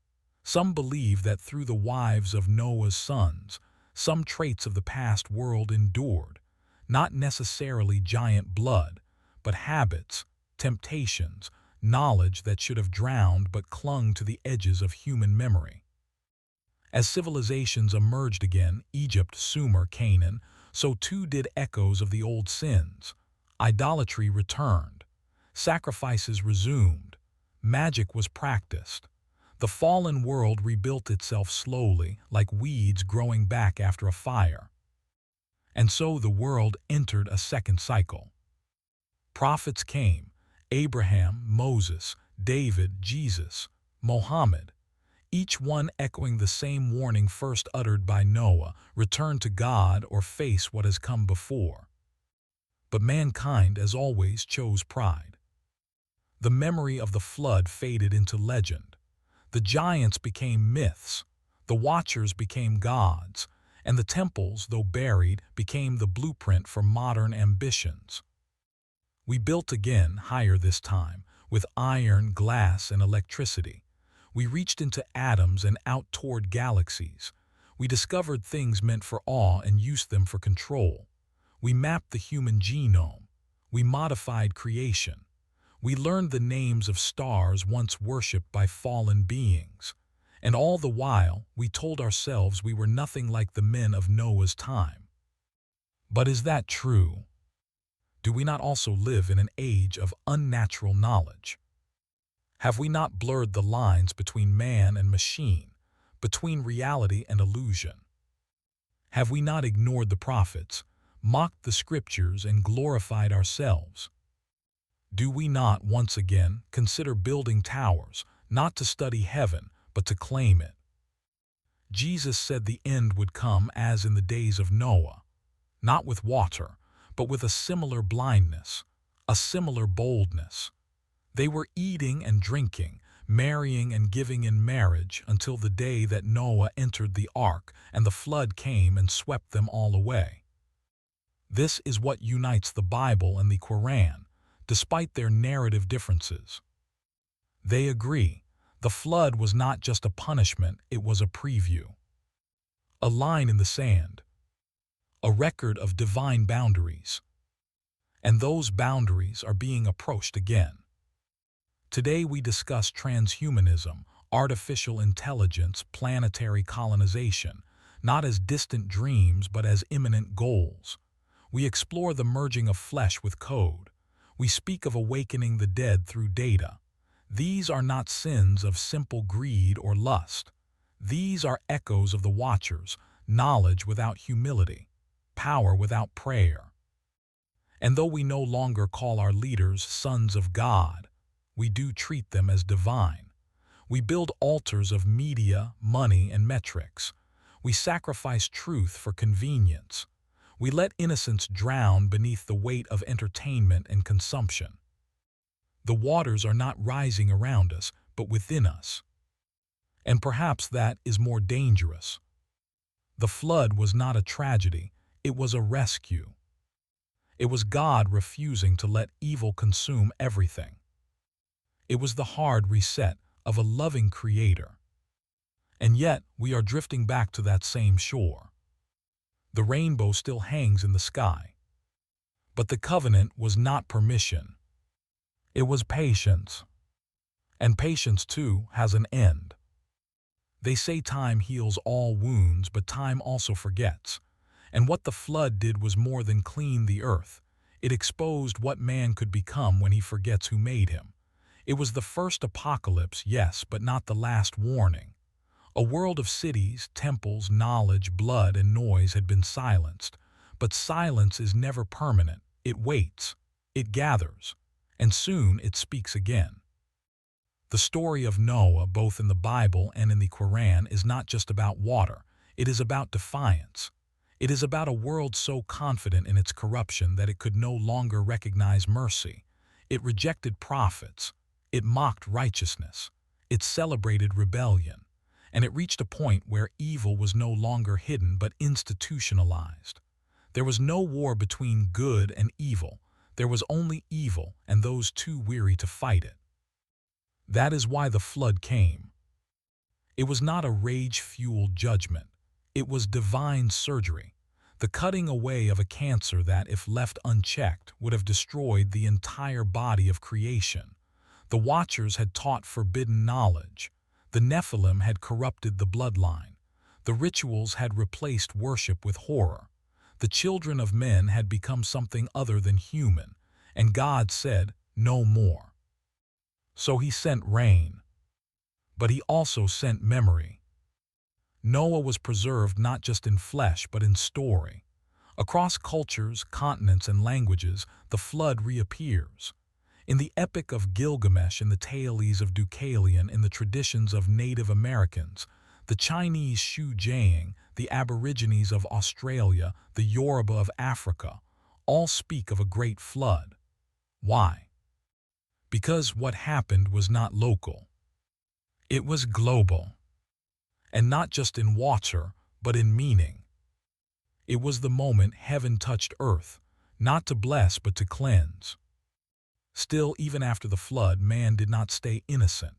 Some believe that through the wives of Noah's sons, some traits of the past world endured, not necessarily giant blood, but habits, temptations, knowledge that should have drowned but clung to the edges of human memory. As civilizations emerged again, Egypt, Sumer, Canaan, so too did echoes of the old sins. Idolatry returned. Sacrifices resumed. Magic was practiced. The fallen world rebuilt itself slowly, like weeds growing back after a fire. And so the world entered a second cycle. Prophets came: Abraham, Moses, David, Jesus, Mohammed. Each one echoing the same warning first uttered by Noah: return to God or face what has come before. but mankind, as always, chose pride. The memory of the flood faded into legend. The giants became myths, the watchers became gods, and the temples, though buried, became the blueprint for modern ambitions. We built again, higher this time, with iron, glass, and electricity. We reached into atoms and out toward galaxies. We discovered things meant for awe and used them for control. We mapped the human genome. We modified creation. We learned the names of stars once worshipped by fallen beings. And all the while, we told ourselves we were nothing like the men of Noah's time. But is that true? Do we not also live in an age of unnatural knowledge? Have we not blurred the lines between man and machine, between reality and illusion? Have we not ignored the prophets, mocked the scriptures, and glorified ourselves? Do we not, once again, consider building towers, not to study heaven, but to claim it? Jesus said the end would come as in the days of Noah, not with water, but with a similar blindness, a similar boldness. They were eating and drinking, marrying and giving in marriage until the day that Noah entered the ark and the flood came and swept them all away. This is what unites the Bible and the Quran, despite their narrative differences. They agree, the flood was not just a punishment, it was a preview. A line in the sand. A record of divine boundaries. And those boundaries are being approached again. Today we discuss transhumanism, artificial intelligence, planetary colonization, not as distant dreams but as imminent goals. We explore the merging of flesh with code. We speak of awakening the dead through data. These are not sins of simple greed or lust. These are echoes of the watchers, knowledge without humility, power without prayer. And though we no longer call our leaders sons of God, we do treat them as divine. We build altars of media, money, and metrics. We sacrifice truth for convenience. We let innocence drown beneath the weight of entertainment and consumption. The waters are not rising around us, but within us. And perhaps that is more dangerous. The flood was not a tragedy, it was a rescue. It was God refusing to let evil consume everything. It was the hard reset of a loving Creator. And yet, we are drifting back to that same shore. The rainbow still hangs in the sky. But the covenant was not permission. It was patience. And patience, too, has an end. They say time heals all wounds, but time also forgets. And what the flood did was more than clean the earth. It exposed what man could become when he forgets who made him. It was the first apocalypse, yes, but not the last warning. A world of cities, temples, knowledge, blood, and noise had been silenced. But silence is never permanent. It waits. It gathers. And soon it speaks again. The story of Noah, both in the Bible and in the Quran, is not just about water. It is about defiance. It is about a world so confident in its corruption that it could no longer recognize mercy. It rejected prophets. It mocked righteousness. It celebrated rebellion. And it reached a point where evil was no longer hidden but institutionalized. There was no war between good and evil. There was only evil and those too weary to fight it. That is why the flood came. It was not a rage-fueled judgment. It was divine surgery, the cutting away of a cancer that, if left unchecked, would have destroyed the entire body of creation. The Watchers had taught forbidden knowledge. The Nephilim had corrupted the bloodline. The rituals had replaced worship with horror. The children of men had become something other than human, and God said, "No more." So he sent rain. But he also sent memory. Noah was preserved not just in flesh but in story. Across cultures, continents, and languages, the flood reappears. In the Epic of Gilgamesh, in the Tales of Deucalion, in the traditions of Native Americans, the Chinese Shu Jiang, the Aborigines of Australia, the Yoruba of Africa, all speak of a great flood. Why? Because what happened was not local. It was global. And not just in water, but in meaning. It was the moment heaven touched earth, not to bless but to cleanse. Still, even after the flood, man did not stay innocent.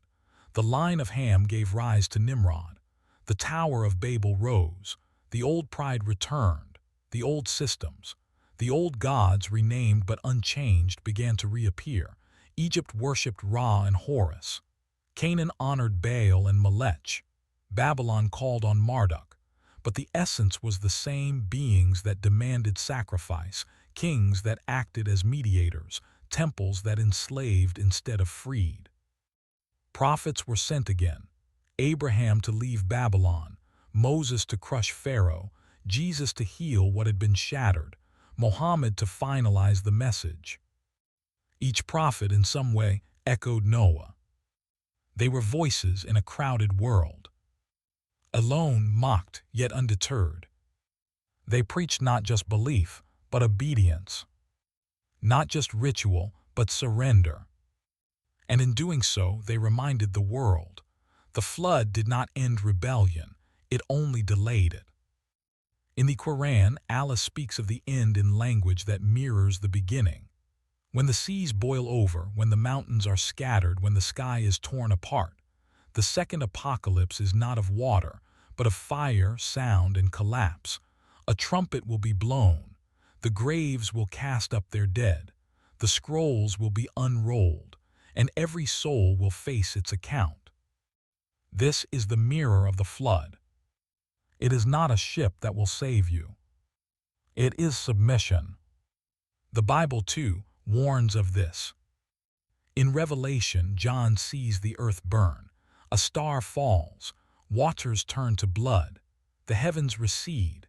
The line of Ham gave rise to Nimrod. The Tower of Babel rose. The old pride returned. The old systems, the old gods renamed but unchanged, began to reappear. Egypt worshipped Ra and Horus. Canaan honored Baal and Molech. Babylon called on Marduk. But the essence was the same: beings that demanded sacrifice, kings that acted as mediators, temples that enslaved instead of freed. Prophets were sent again. Abraham to leave Babylon, Moses to crush Pharaoh, Jesus to heal what had been shattered, Mohammed to finalize the message. Each prophet in some way echoed Noah. They were voices in a crowded world. Alone, mocked, yet undeterred. They preached not just belief, but obedience. Not just ritual, but surrender. And in doing so, they reminded the world. The flood did not end rebellion, it only delayed it. In the Quran, Allah speaks of the end in language that mirrors the beginning. When the seas boil over, when the mountains are scattered, when the sky is torn apart, the second apocalypse is not of water, but of fire, sound, and collapse. A trumpet will be blown. The graves will cast up their dead. The scrolls will be unrolled, and every soul will face its account. This is the mirror of the flood. It is not a ship that will save you. It is submission. The Bible, too, warns of this. In Revelation, John sees the earth burn. A star falls. Waters turn to blood. The heavens recede.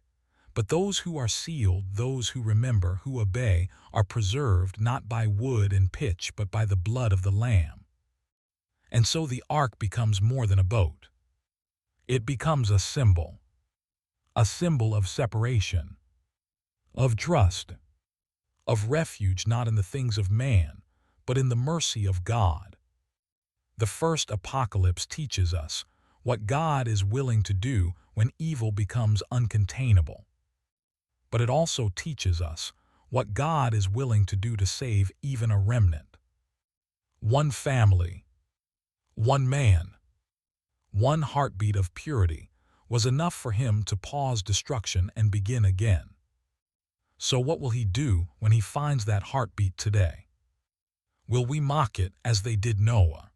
But those who are sealed, those who remember, who obey, are preserved not by wood and pitch, but by the blood of the Lamb. And so the ark becomes more than a boat. It becomes a symbol of separation, of trust, of refuge not in the things of man, but in the mercy of God. The first apocalypse teaches us what God is willing to do when evil becomes uncontainable. But it also teaches us what God is willing to do to save even a remnant. One family, one man, one heartbeat of purity was enough for him to pause destruction and begin again. So what will he do when he finds that heartbeat today? Will we mock it as they did Noah?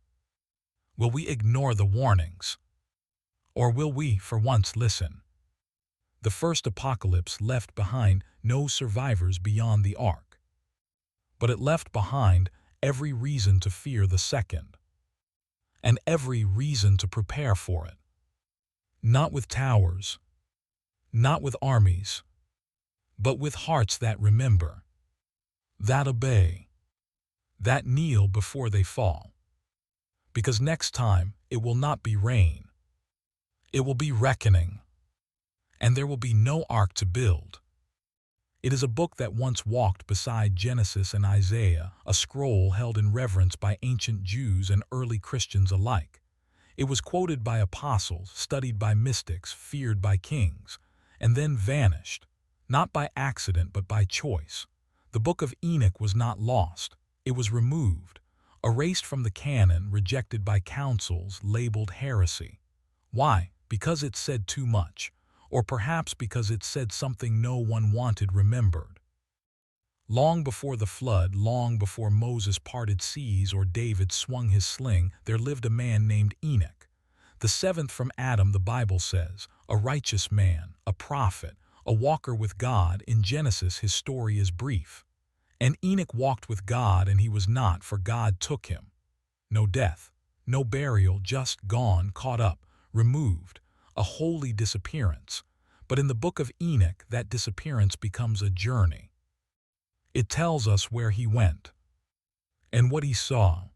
Will we ignore the warnings? Or will we, for once, listen? The first apocalypse left behind no survivors beyond the ark. But it left behind every reason to fear the second, and every reason to prepare for it. Not with towers, not with armies, but with hearts that remember, that obey, that kneel before they fall. Because next time it will not be rain, it will be reckoning, and there will be no ark to build. It is a book that once walked beside Genesis and Isaiah, a scroll held in reverence by ancient Jews and early Christians alike. It was quoted by apostles, studied by mystics, feared by kings, and then vanished, not by accident but by choice. The Book of Enoch was not lost. It was removed, erased from the canon, rejected by councils, labeled heresy. Why? Because it said too much, or perhaps because it said something no one wanted remembered. Long before the flood, long before Moses parted seas or David swung his sling, there lived a man named Enoch. The seventh from Adam, the Bible says, a righteous man, a prophet, a walker with God. In Genesis, his story is brief. And Enoch walked with God, and he was not, for God took him. No death, no burial, just gone, caught up, removed, a holy disappearance. But in the book of Enoch, that disappearance becomes a journey. It tells us where he went, and what he saw,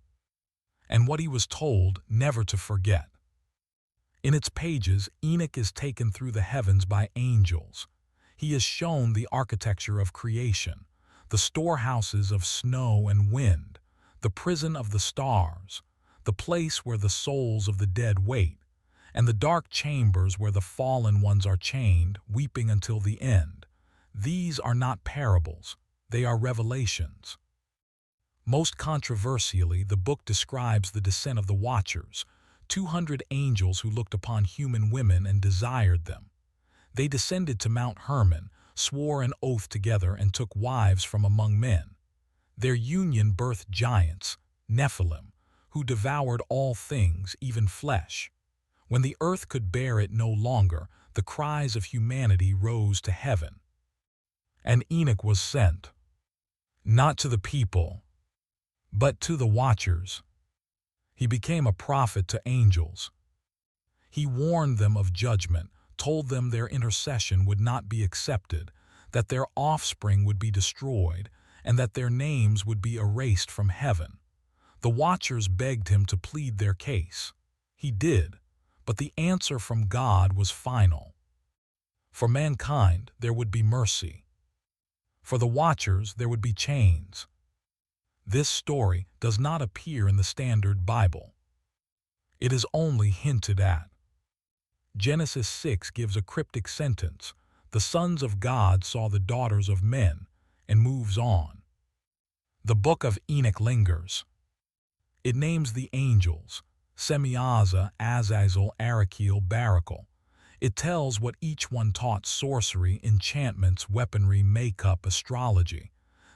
and what he was told never to forget. In its pages, Enoch is taken through the heavens by angels. He is shown the architecture of creation, the storehouses of snow and wind, the prison of the stars, the place where the souls of the dead wait, and the dark chambers where the fallen ones are chained, weeping until the end. These are not parables, they are revelations. Most controversially, the book describes the descent of the Watchers, 200 angels who looked upon human women and desired them. They descended to Mount Hermon, swore an oath together, and took wives from among men. Their union birthed giants, Nephilim, who devoured all things, even flesh. When the earth could bear it no longer, the cries of humanity rose to heaven. And Enoch was sent, not to the people, but to the Watchers. He became a prophet to angels. He warned them of judgment, told them their intercession would not be accepted, that their offspring would be destroyed, and that their names would be erased from heaven. The Watchers begged him to plead their case. He did, but the answer from God was final. For mankind, there would be mercy. For the Watchers, there would be chains. This story does not appear in the Standard Bible. It is only hinted at. Genesis 6 gives a cryptic sentence, "The sons of God saw the daughters of men," and moves on. The book of Enoch lingers. It names the angels, Semyaza, Azazel, Arakel, Barakel. It tells what each one taught: sorcery, enchantments, weaponry, makeup, astrology.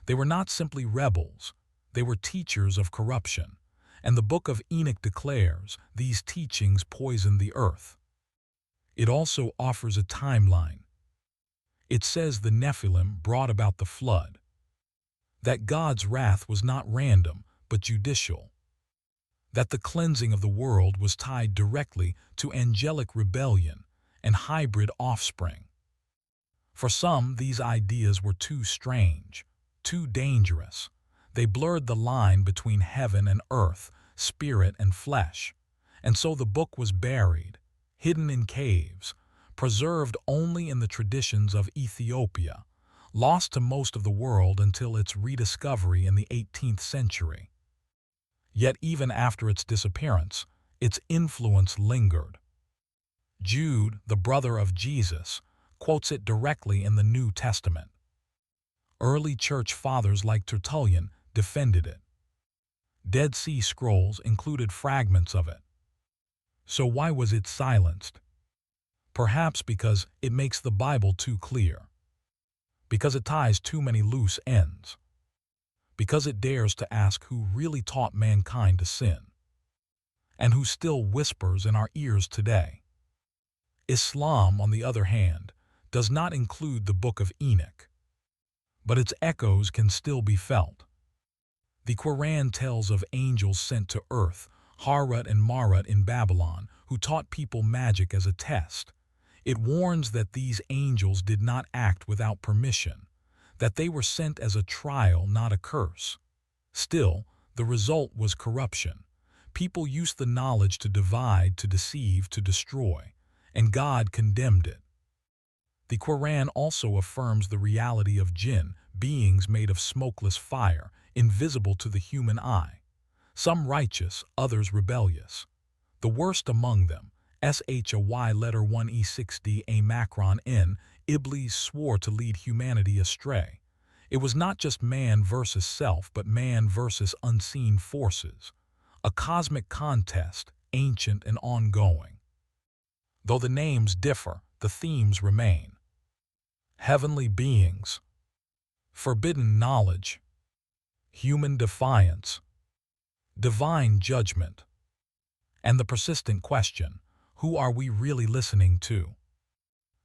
They were not simply rebels. They were teachers of corruption, and the book of Enoch declares these teachings poisoned the earth. It also offers a timeline. It says the Nephilim brought about the flood, that God's wrath was not random but judicial, that the cleansing of the world was tied directly to angelic rebellion and hybrid offspring. For some, these ideas were too strange, too dangerous. They blurred the line between heaven and earth, spirit and flesh. And so the book was buried, hidden in caves, preserved only in the traditions of Ethiopia, lost to most of the world until its rediscovery in the 18th century. Yet even after its disappearance, its influence lingered. Jude, the brother of Jesus, quotes it directly in the New Testament. Early church fathers like Tertullian defended it. Dead Sea Scrolls included fragments of it. So why was it silenced? Perhaps because it makes the Bible too clear. Because it ties too many loose ends. Because it dares to ask who really taught mankind to sin, and who still whispers in our ears today. Islam, on the other hand, does not include the Book of Enoch, but its echoes can still be felt. The Quran tells of angels sent to earth, Harut and Marut in Babylon, who taught people magic as a test. It warns that these angels did not act without permission, that they were sent as a trial, not a curse. Still, the result was corruption. People used the knowledge to divide, to deceive, to destroy, and God condemned it. The Quran also affirms the reality of jinn, beings made of smokeless fire, invisible to the human eye. Some righteous, others rebellious. The worst among them, Shay letter 1E6D A Macron N, Iblis swore to lead humanity astray. It was not just man versus self, but man versus unseen forces. A cosmic contest, ancient and ongoing. Though the names differ, the themes remain. Heavenly beings, forbidden knowledge, human defiance, divine judgment, and the persistent question, who are we really listening to?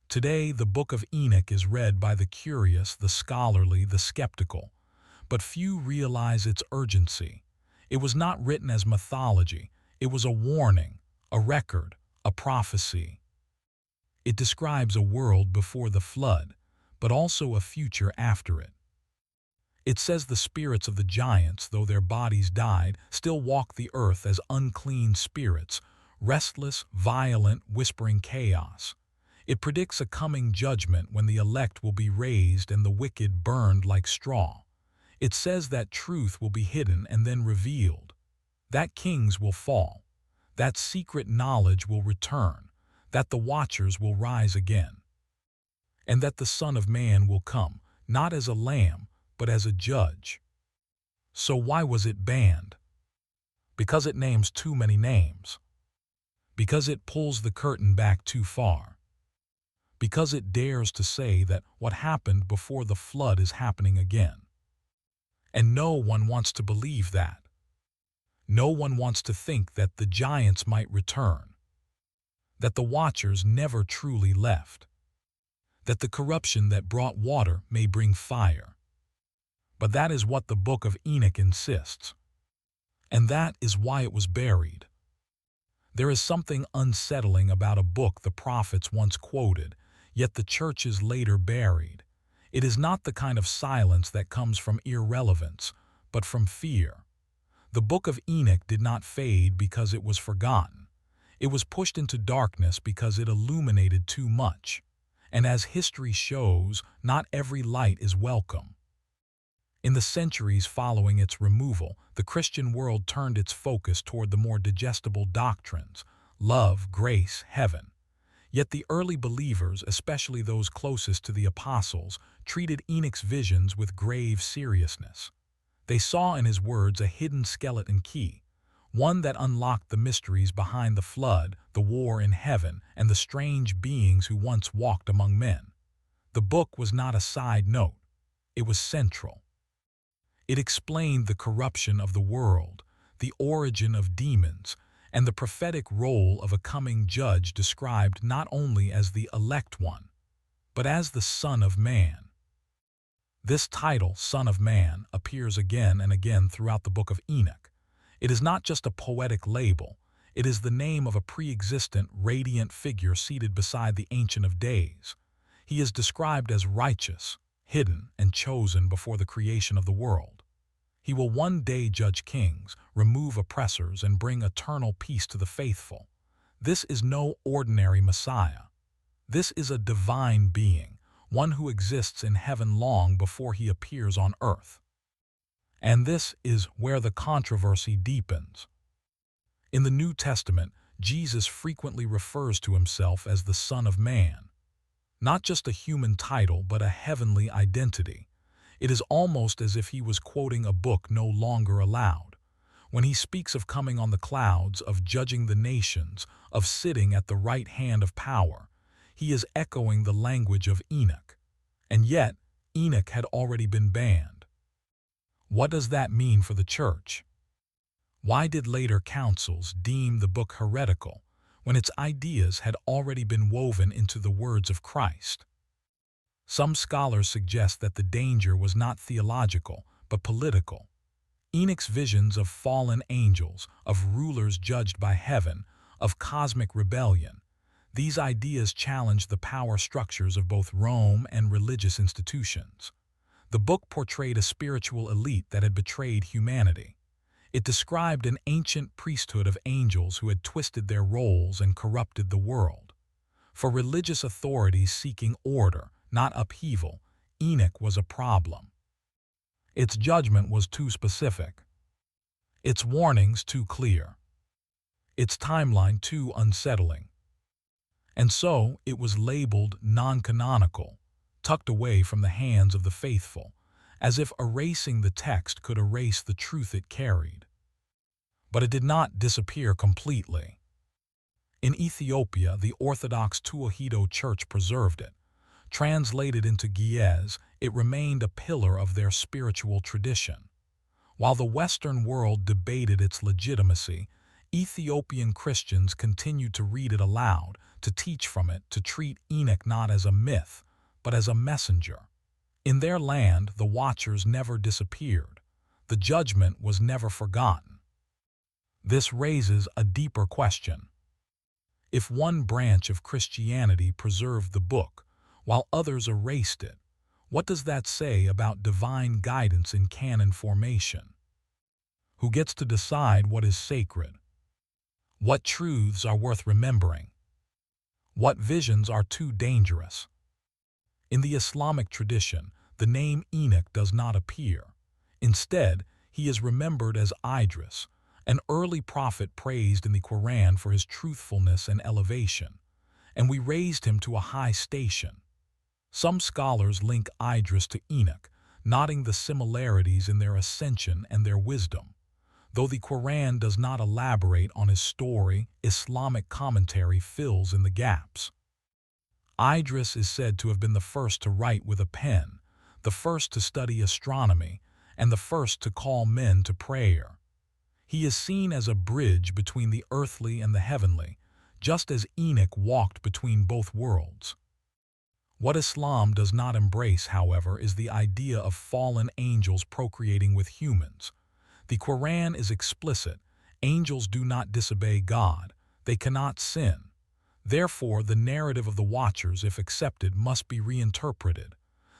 Today, the Book of Enoch is read by the curious, the scholarly, the skeptical, but few realize its urgency. It was not written as mythology. It was a warning, a record, a prophecy. It describes a world before the flood, but also a future after it. It says the spirits of the giants, though their bodies died, still walk the earth as unclean spirits, restless, violent, whispering chaos. It predicts a coming judgment when the elect will be raised and the wicked burned like straw. It says that truth will be hidden and then revealed, that kings will fall, that secret knowledge will return, that the watchers will rise again, and that the Son of Man will come, not as a lamb, but as a judge. So why was it banned? Because it names too many names. Because it pulls the curtain back too far. Because it dares to say that what happened before the flood is happening again. And no one wants to believe that. No one wants to think that the giants might return, that the watchers never truly left, that the corruption that brought water may bring fire. But that is what the Book of Enoch insists. And that is why it was buried. There is something unsettling about a book the prophets once quoted, yet the churches later buried. It is not the kind of silence that comes from irrelevance, but from fear. The Book of Enoch did not fade because it was forgotten. It was pushed into darkness because it illuminated too much. And as history shows, not every light is welcome. In the centuries following its removal, the Christian world turned its focus toward the more digestible doctrines, love, grace, heaven. Yet the early believers, especially those closest to the apostles, treated Enoch's visions with grave seriousness. They saw in his words a hidden skeleton key, one that unlocked the mysteries behind the flood, the war in heaven, and the strange beings who once walked among men. The book was not a side note. It was central. It explained the corruption of the world, the origin of demons, and the prophetic role of a coming judge described not only as the elect one, but as the Son of Man. This title, Son of Man, appears again and again throughout the Book of Enoch. It is not just a poetic label. It is the name of a pre-existent, radiant figure seated beside the Ancient of Days. He is described as righteous, hidden, and chosen before the creation of the world. He will one day judge kings, remove oppressors, and bring eternal peace to the faithful. This is no ordinary Messiah. This is a divine being, one who exists in heaven long before he appears on earth. And this is where the controversy deepens. In the New Testament, Jesus frequently refers to himself as the Son of Man. Not just a human title, but a heavenly identity. It is almost as if he was quoting a book no longer allowed. When he speaks of coming on the clouds, of judging the nations, of sitting at the right hand of power, he is echoing the language of Enoch. And yet, Enoch had already been banned. What does that mean for the church? Why did later councils deem the book heretical when its ideas had already been woven into the words of Christ? Some scholars suggest that the danger was not theological, but political. Enoch's visions of fallen angels, of rulers judged by heaven, of cosmic rebellion, these ideas challenged the power structures of both Rome and religious institutions. The book portrayed a spiritual elite that had betrayed humanity. It described an ancient priesthood of angels who had twisted their roles and corrupted the world. For religious authorities seeking order, not upheaval, Enoch was a problem. Its judgment was too specific. Its warnings too clear. Its timeline too unsettling. And so it was labeled non-canonical, tucked away from the hands of the faithful, as if erasing the text could erase the truth it carried. But it did not disappear completely. In Ethiopia, the Orthodox Tewahedo Church preserved it. Translated into Ge'ez, it remained a pillar of their spiritual tradition. While the Western world debated its legitimacy, Ethiopian Christians continued to read it aloud, to teach from it, to treat Enoch not as a myth, but as a messenger. In their land, the watchers never disappeared. The judgment was never forgotten. This raises a deeper question. If one branch of Christianity preserved the book, while others erased it, what does that say about divine guidance in canon formation? Who gets to decide what is sacred? What truths are worth remembering? What visions are too dangerous? In the Islamic tradition, the name Enoch does not appear. Instead, he is remembered as Idris, an early prophet praised in the Quran for his truthfulness and elevation, and we raised him to a high station. Some scholars link Idris to Enoch, noting the similarities in their ascension and their wisdom. Though the Quran does not elaborate on his story, Islamic commentary fills in the gaps. Idris is said to have been the first to write with a pen, the first to study astronomy, and the first to call men to prayer. He is seen as a bridge between the earthly and the heavenly, just as Enoch walked between both worlds. What Islam does not embrace, however, is the idea of fallen angels procreating with humans. The Quran is explicit: angels do not disobey God, they cannot sin. Therefore, the narrative of the Watchers, if accepted, must be reinterpreted.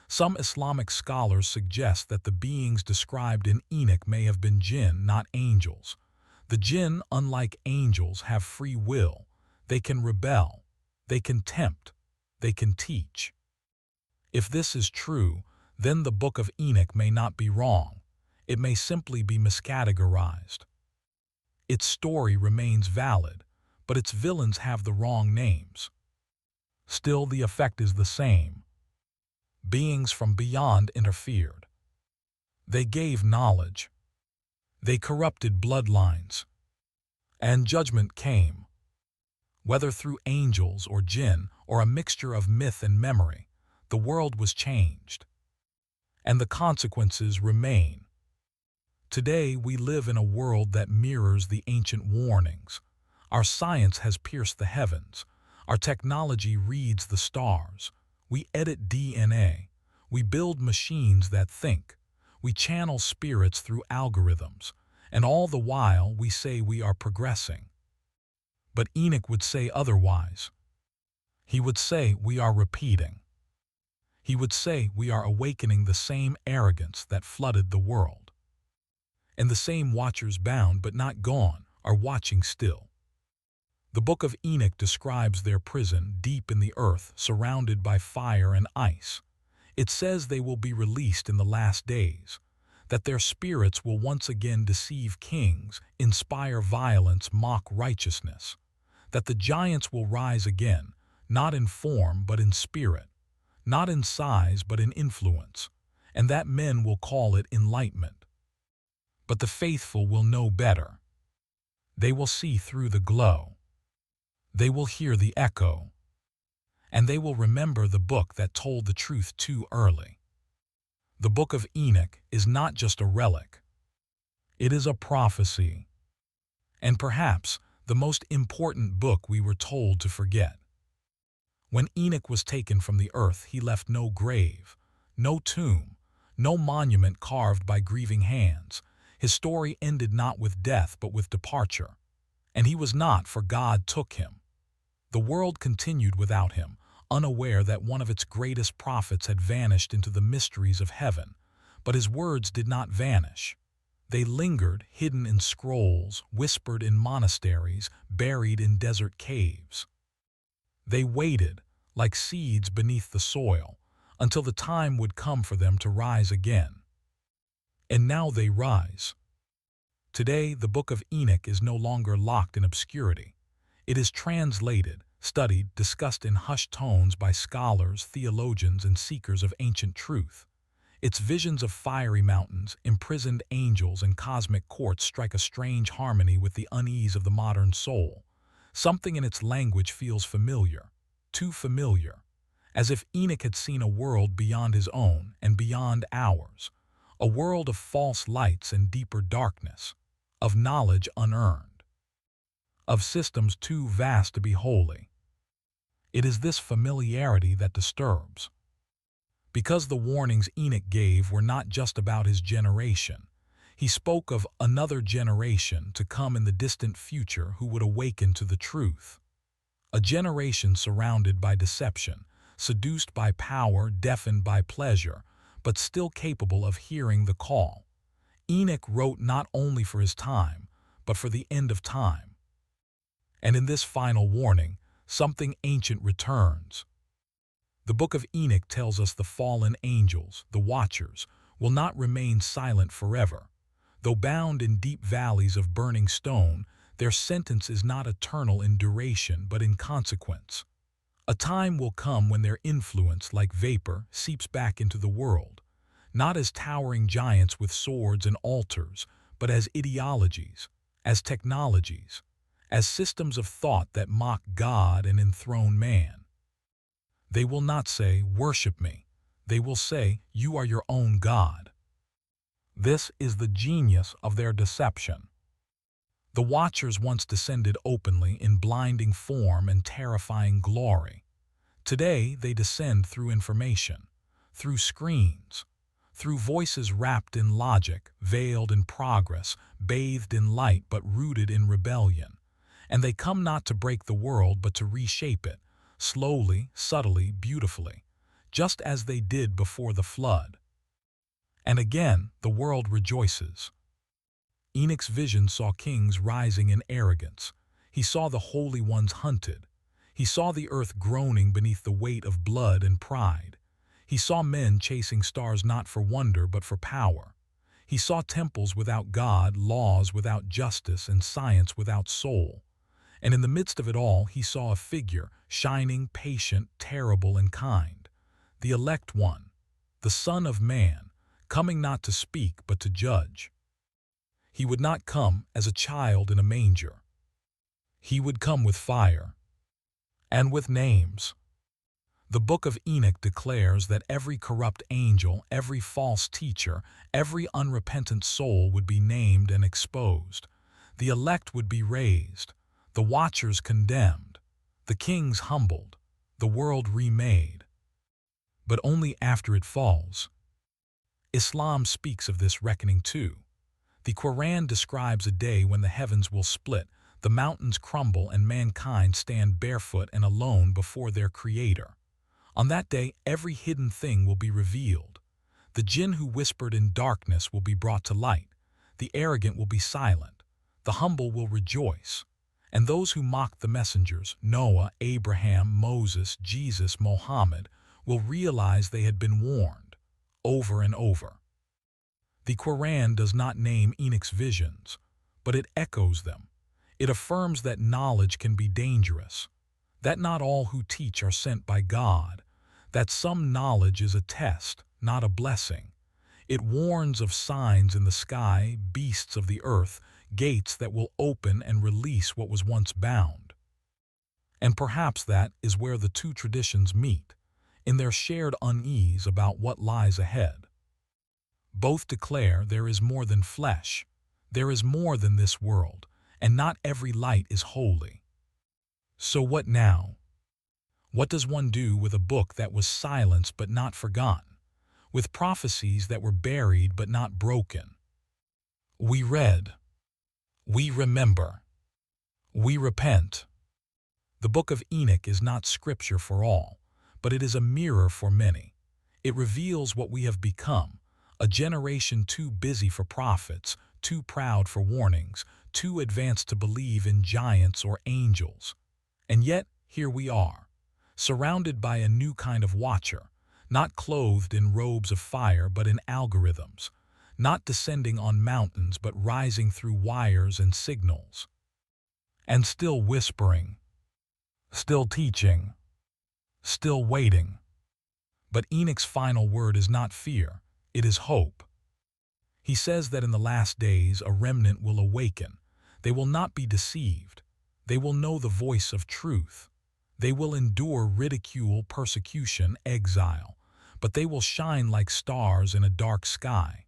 Some Islamic scholars suggest that the beings described in Enoch may have been jinn, not angels. The jinn, unlike angels, have free will. They can rebel, they can tempt, they can teach. If this is true, then the Book of Enoch may not be wrong. It may simply be miscategorized. Its story remains valid, but its villains have the wrong names. Still, the effect is the same. Beings from beyond interfered. They gave knowledge. They corrupted bloodlines. And judgment came. Whether through angels or jinn or a mixture of myth and memory, the world was changed. And the consequences remain. Today, we live in a world that mirrors the ancient warnings. Our science has pierced the heavens. Our technology reads the stars. We edit DNA. We build machines that think. We channel spirits through algorithms. And all the while, we say we are progressing. But Enoch would say otherwise. He would say we are repeating. He would say we are awakening the same arrogance that flooded the world. And the same Watchers, bound but not gone, are watching still. The Book of Enoch describes their prison deep in the earth, surrounded by fire and ice. It says they will be released in the last days, that their spirits will once again deceive kings, inspire violence, mock righteousness, that the giants will rise again, not in form but in spirit, not in size but in influence, and that men will call it enlightenment. But the faithful will know better. They will see through the glow. They will hear the echo. And they will remember the book that told the truth too early. The Book of Enoch is not just a relic. It is a prophecy. And perhaps the most important book we were told to forget. When Enoch was taken from the earth, he left no grave, no tomb, no monument carved by grieving hands. His story ended not with death but with departure. And he was not, for God took him. The world continued without him, unaware that one of its greatest prophets had vanished into the mysteries of heaven. But his words did not vanish. They lingered, hidden in scrolls, whispered in monasteries, buried in desert caves. They waited, like seeds beneath the soil, until the time would come for them to rise again. And now they rise. Today, the Book of Enoch is no longer locked in obscurity. It is translated, studied, discussed in hushed tones by scholars, theologians, and seekers of ancient truth. Its visions of fiery mountains, imprisoned angels, and cosmic courts strike a strange harmony with the unease of the modern soul. Something in its language feels familiar, too familiar, as if Enoch had seen a world beyond his own and beyond ours, a world of false lights and deeper darkness, of knowledge unearned, of systems too vast to be holy. It is this familiarity that disturbs. Because the warnings Enoch gave were not just about his generation. He spoke of another generation to come in the distant future who would awaken to the truth. A generation surrounded by deception, seduced by power, deafened by pleasure, but still capable of hearing the call. Enoch wrote not only for his time, but for the end of time. And in this final warning, something ancient returns. The Book of Enoch tells us the fallen angels, the Watchers, will not remain silent forever. Though bound in deep valleys of burning stone, their sentence is not eternal in duration but in consequence. A time will come when their influence, like vapor, seeps back into the world, not as towering giants with swords and altars, but as ideologies, as technologies, as systems of thought that mock God and enthrone man. They will not say, "Worship me." They will say, "You are your own God." This is the genius of their deception. The Watchers once descended openly in blinding form and terrifying glory. Today they descend through information, through screens, through voices wrapped in logic, veiled in progress, bathed in light but rooted in rebellion. And they come not to break the world but to reshape it, slowly, subtly, beautifully, just as they did before the flood. And again the world rejoices. Enoch's vision saw kings rising in arrogance. He saw the holy ones hunted. He saw the earth groaning beneath the weight of blood and pride. He saw men chasing stars not for wonder but for power. He saw temples without God, laws without justice, and science without soul. And in the midst of it all he saw a figure, shining, patient, terrible, and kind. The elect one, the Son of Man, coming not to speak but to judge. He would not come as a child in a manger. He would come with fire and with names. The book of Enoch declares that every corrupt angel, every false teacher, every unrepentant soul would be named and exposed. The elect would be raised, the watchers condemned, the kings humbled, the world remade. But only after it falls. Islam speaks of this reckoning too. The Quran describes a day when the heavens will split, the mountains crumble, and mankind stand barefoot and alone before their Creator. On that day, every hidden thing will be revealed. The jinn who whispered in darkness will be brought to light. The arrogant will be silent. The humble will rejoice. And those who mocked the messengers, Noah, Abraham, Moses, Jesus, Mohammed, will realize they had been warned, over and over. The Quran does not name Enoch's visions, but it echoes them. It affirms that knowledge can be dangerous, that not all who teach are sent by God, that some knowledge is a test, not a blessing. It warns of signs in the sky, beasts of the earth, gates that will open and release what was once bound. And perhaps that is where the two traditions meet, in their shared unease about what lies ahead. Both declare there is more than flesh, there is more than this world, and not every light is holy. So what now? What does one do with a book that was silenced but not forgotten, with prophecies that were buried but not broken? We read, we remember, we repent. The book of Enoch is not scripture for all, but it is a mirror for many. It reveals what we have become, a generation too busy for prophets, too proud for warnings, too advanced to believe in giants or angels. And yet, here we are, surrounded by a new kind of watcher, not clothed in robes of fire but in algorithms, not descending on mountains but rising through wires and signals. And still whispering, still teaching, still waiting. But Enoch's final word is not fear. It is hope. He says that in the last days a remnant will awaken. They will not be deceived. They will know the voice of truth. They will endure ridicule, persecution, exile, but they will shine like stars in a dark sky.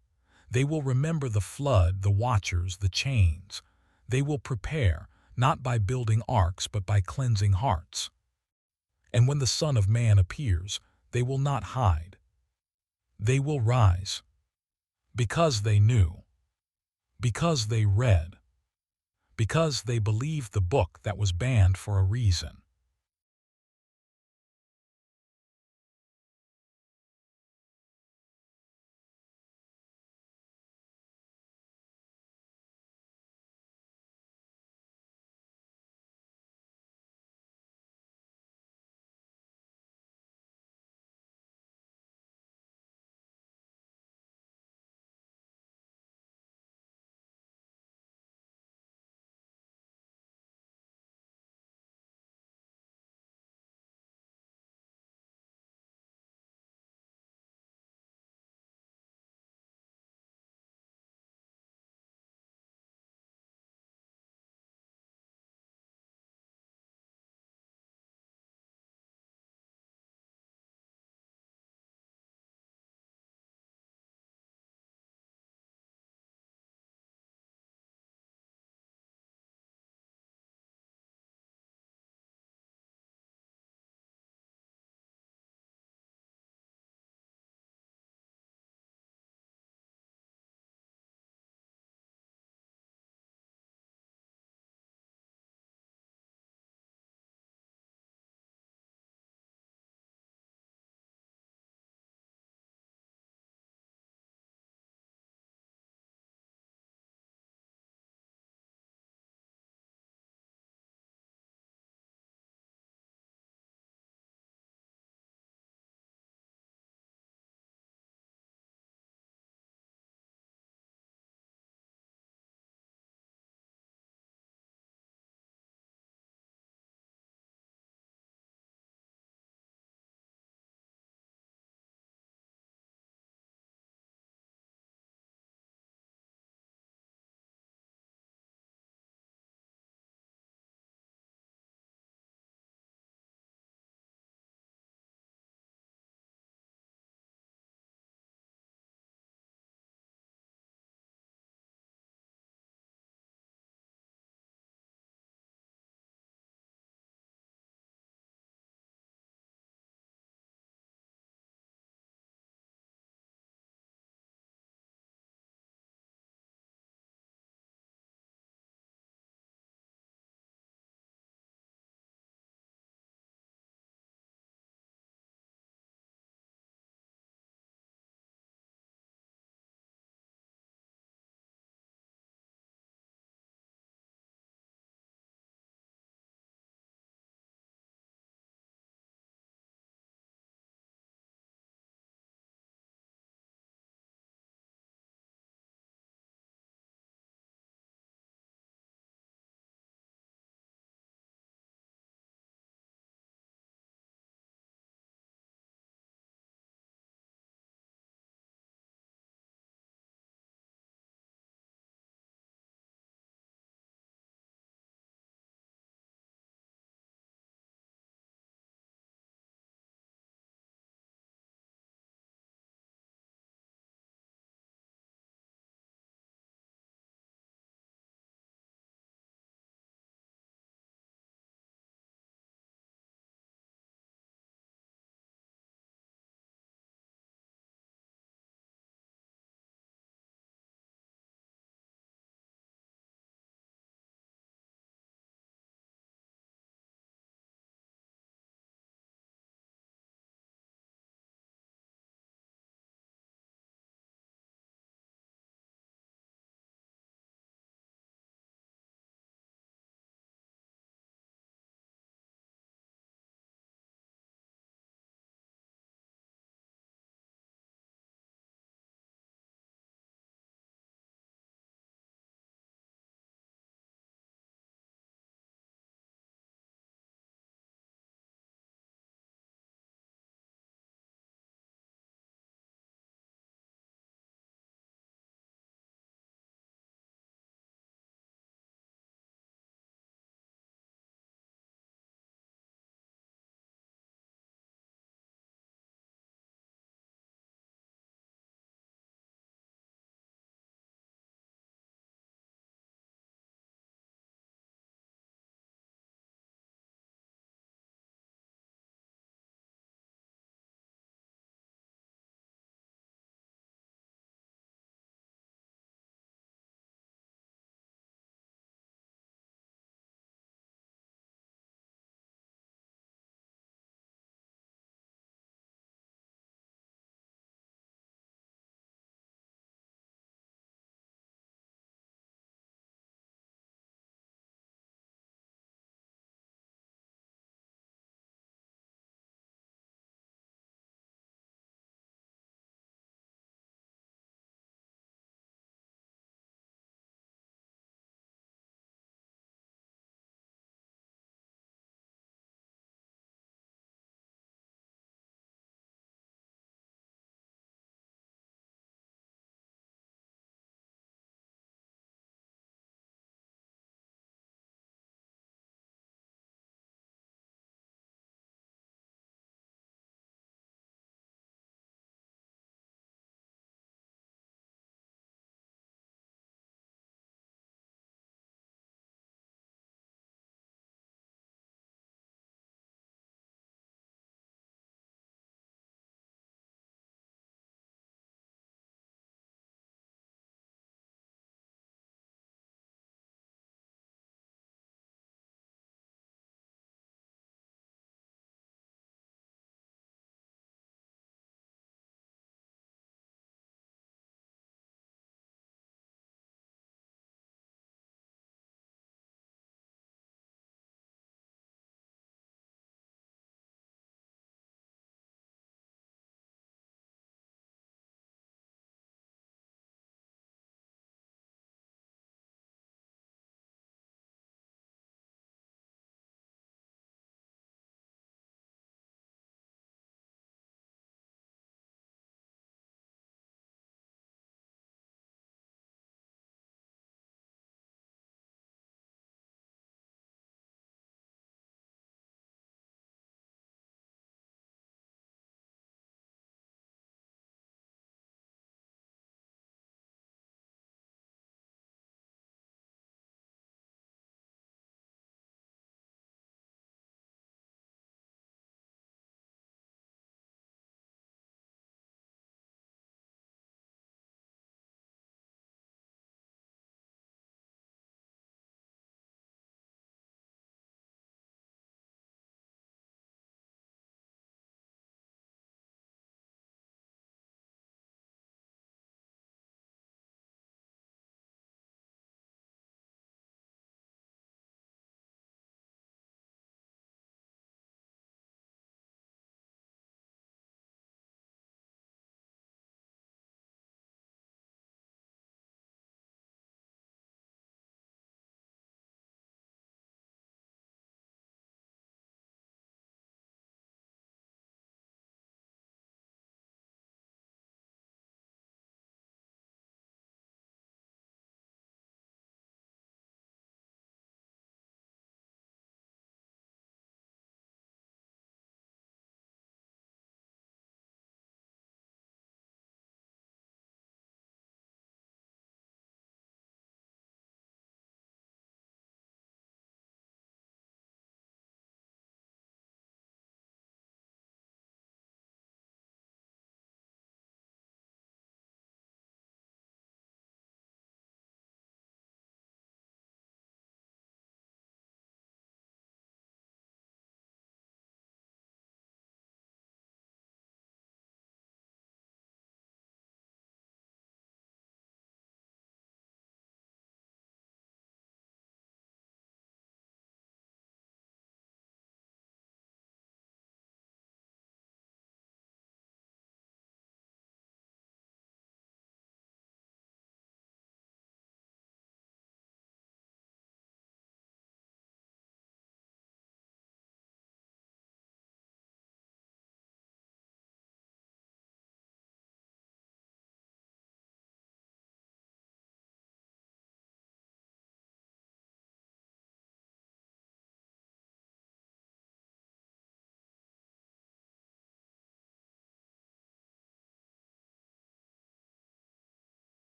They will remember the flood, the watchers, the chains. They will prepare, not by building arks, but by cleansing hearts. And when the Son of Man appears, they will not hide. They will rise, because they knew, because they read, because they believed the book that was banned for a reason.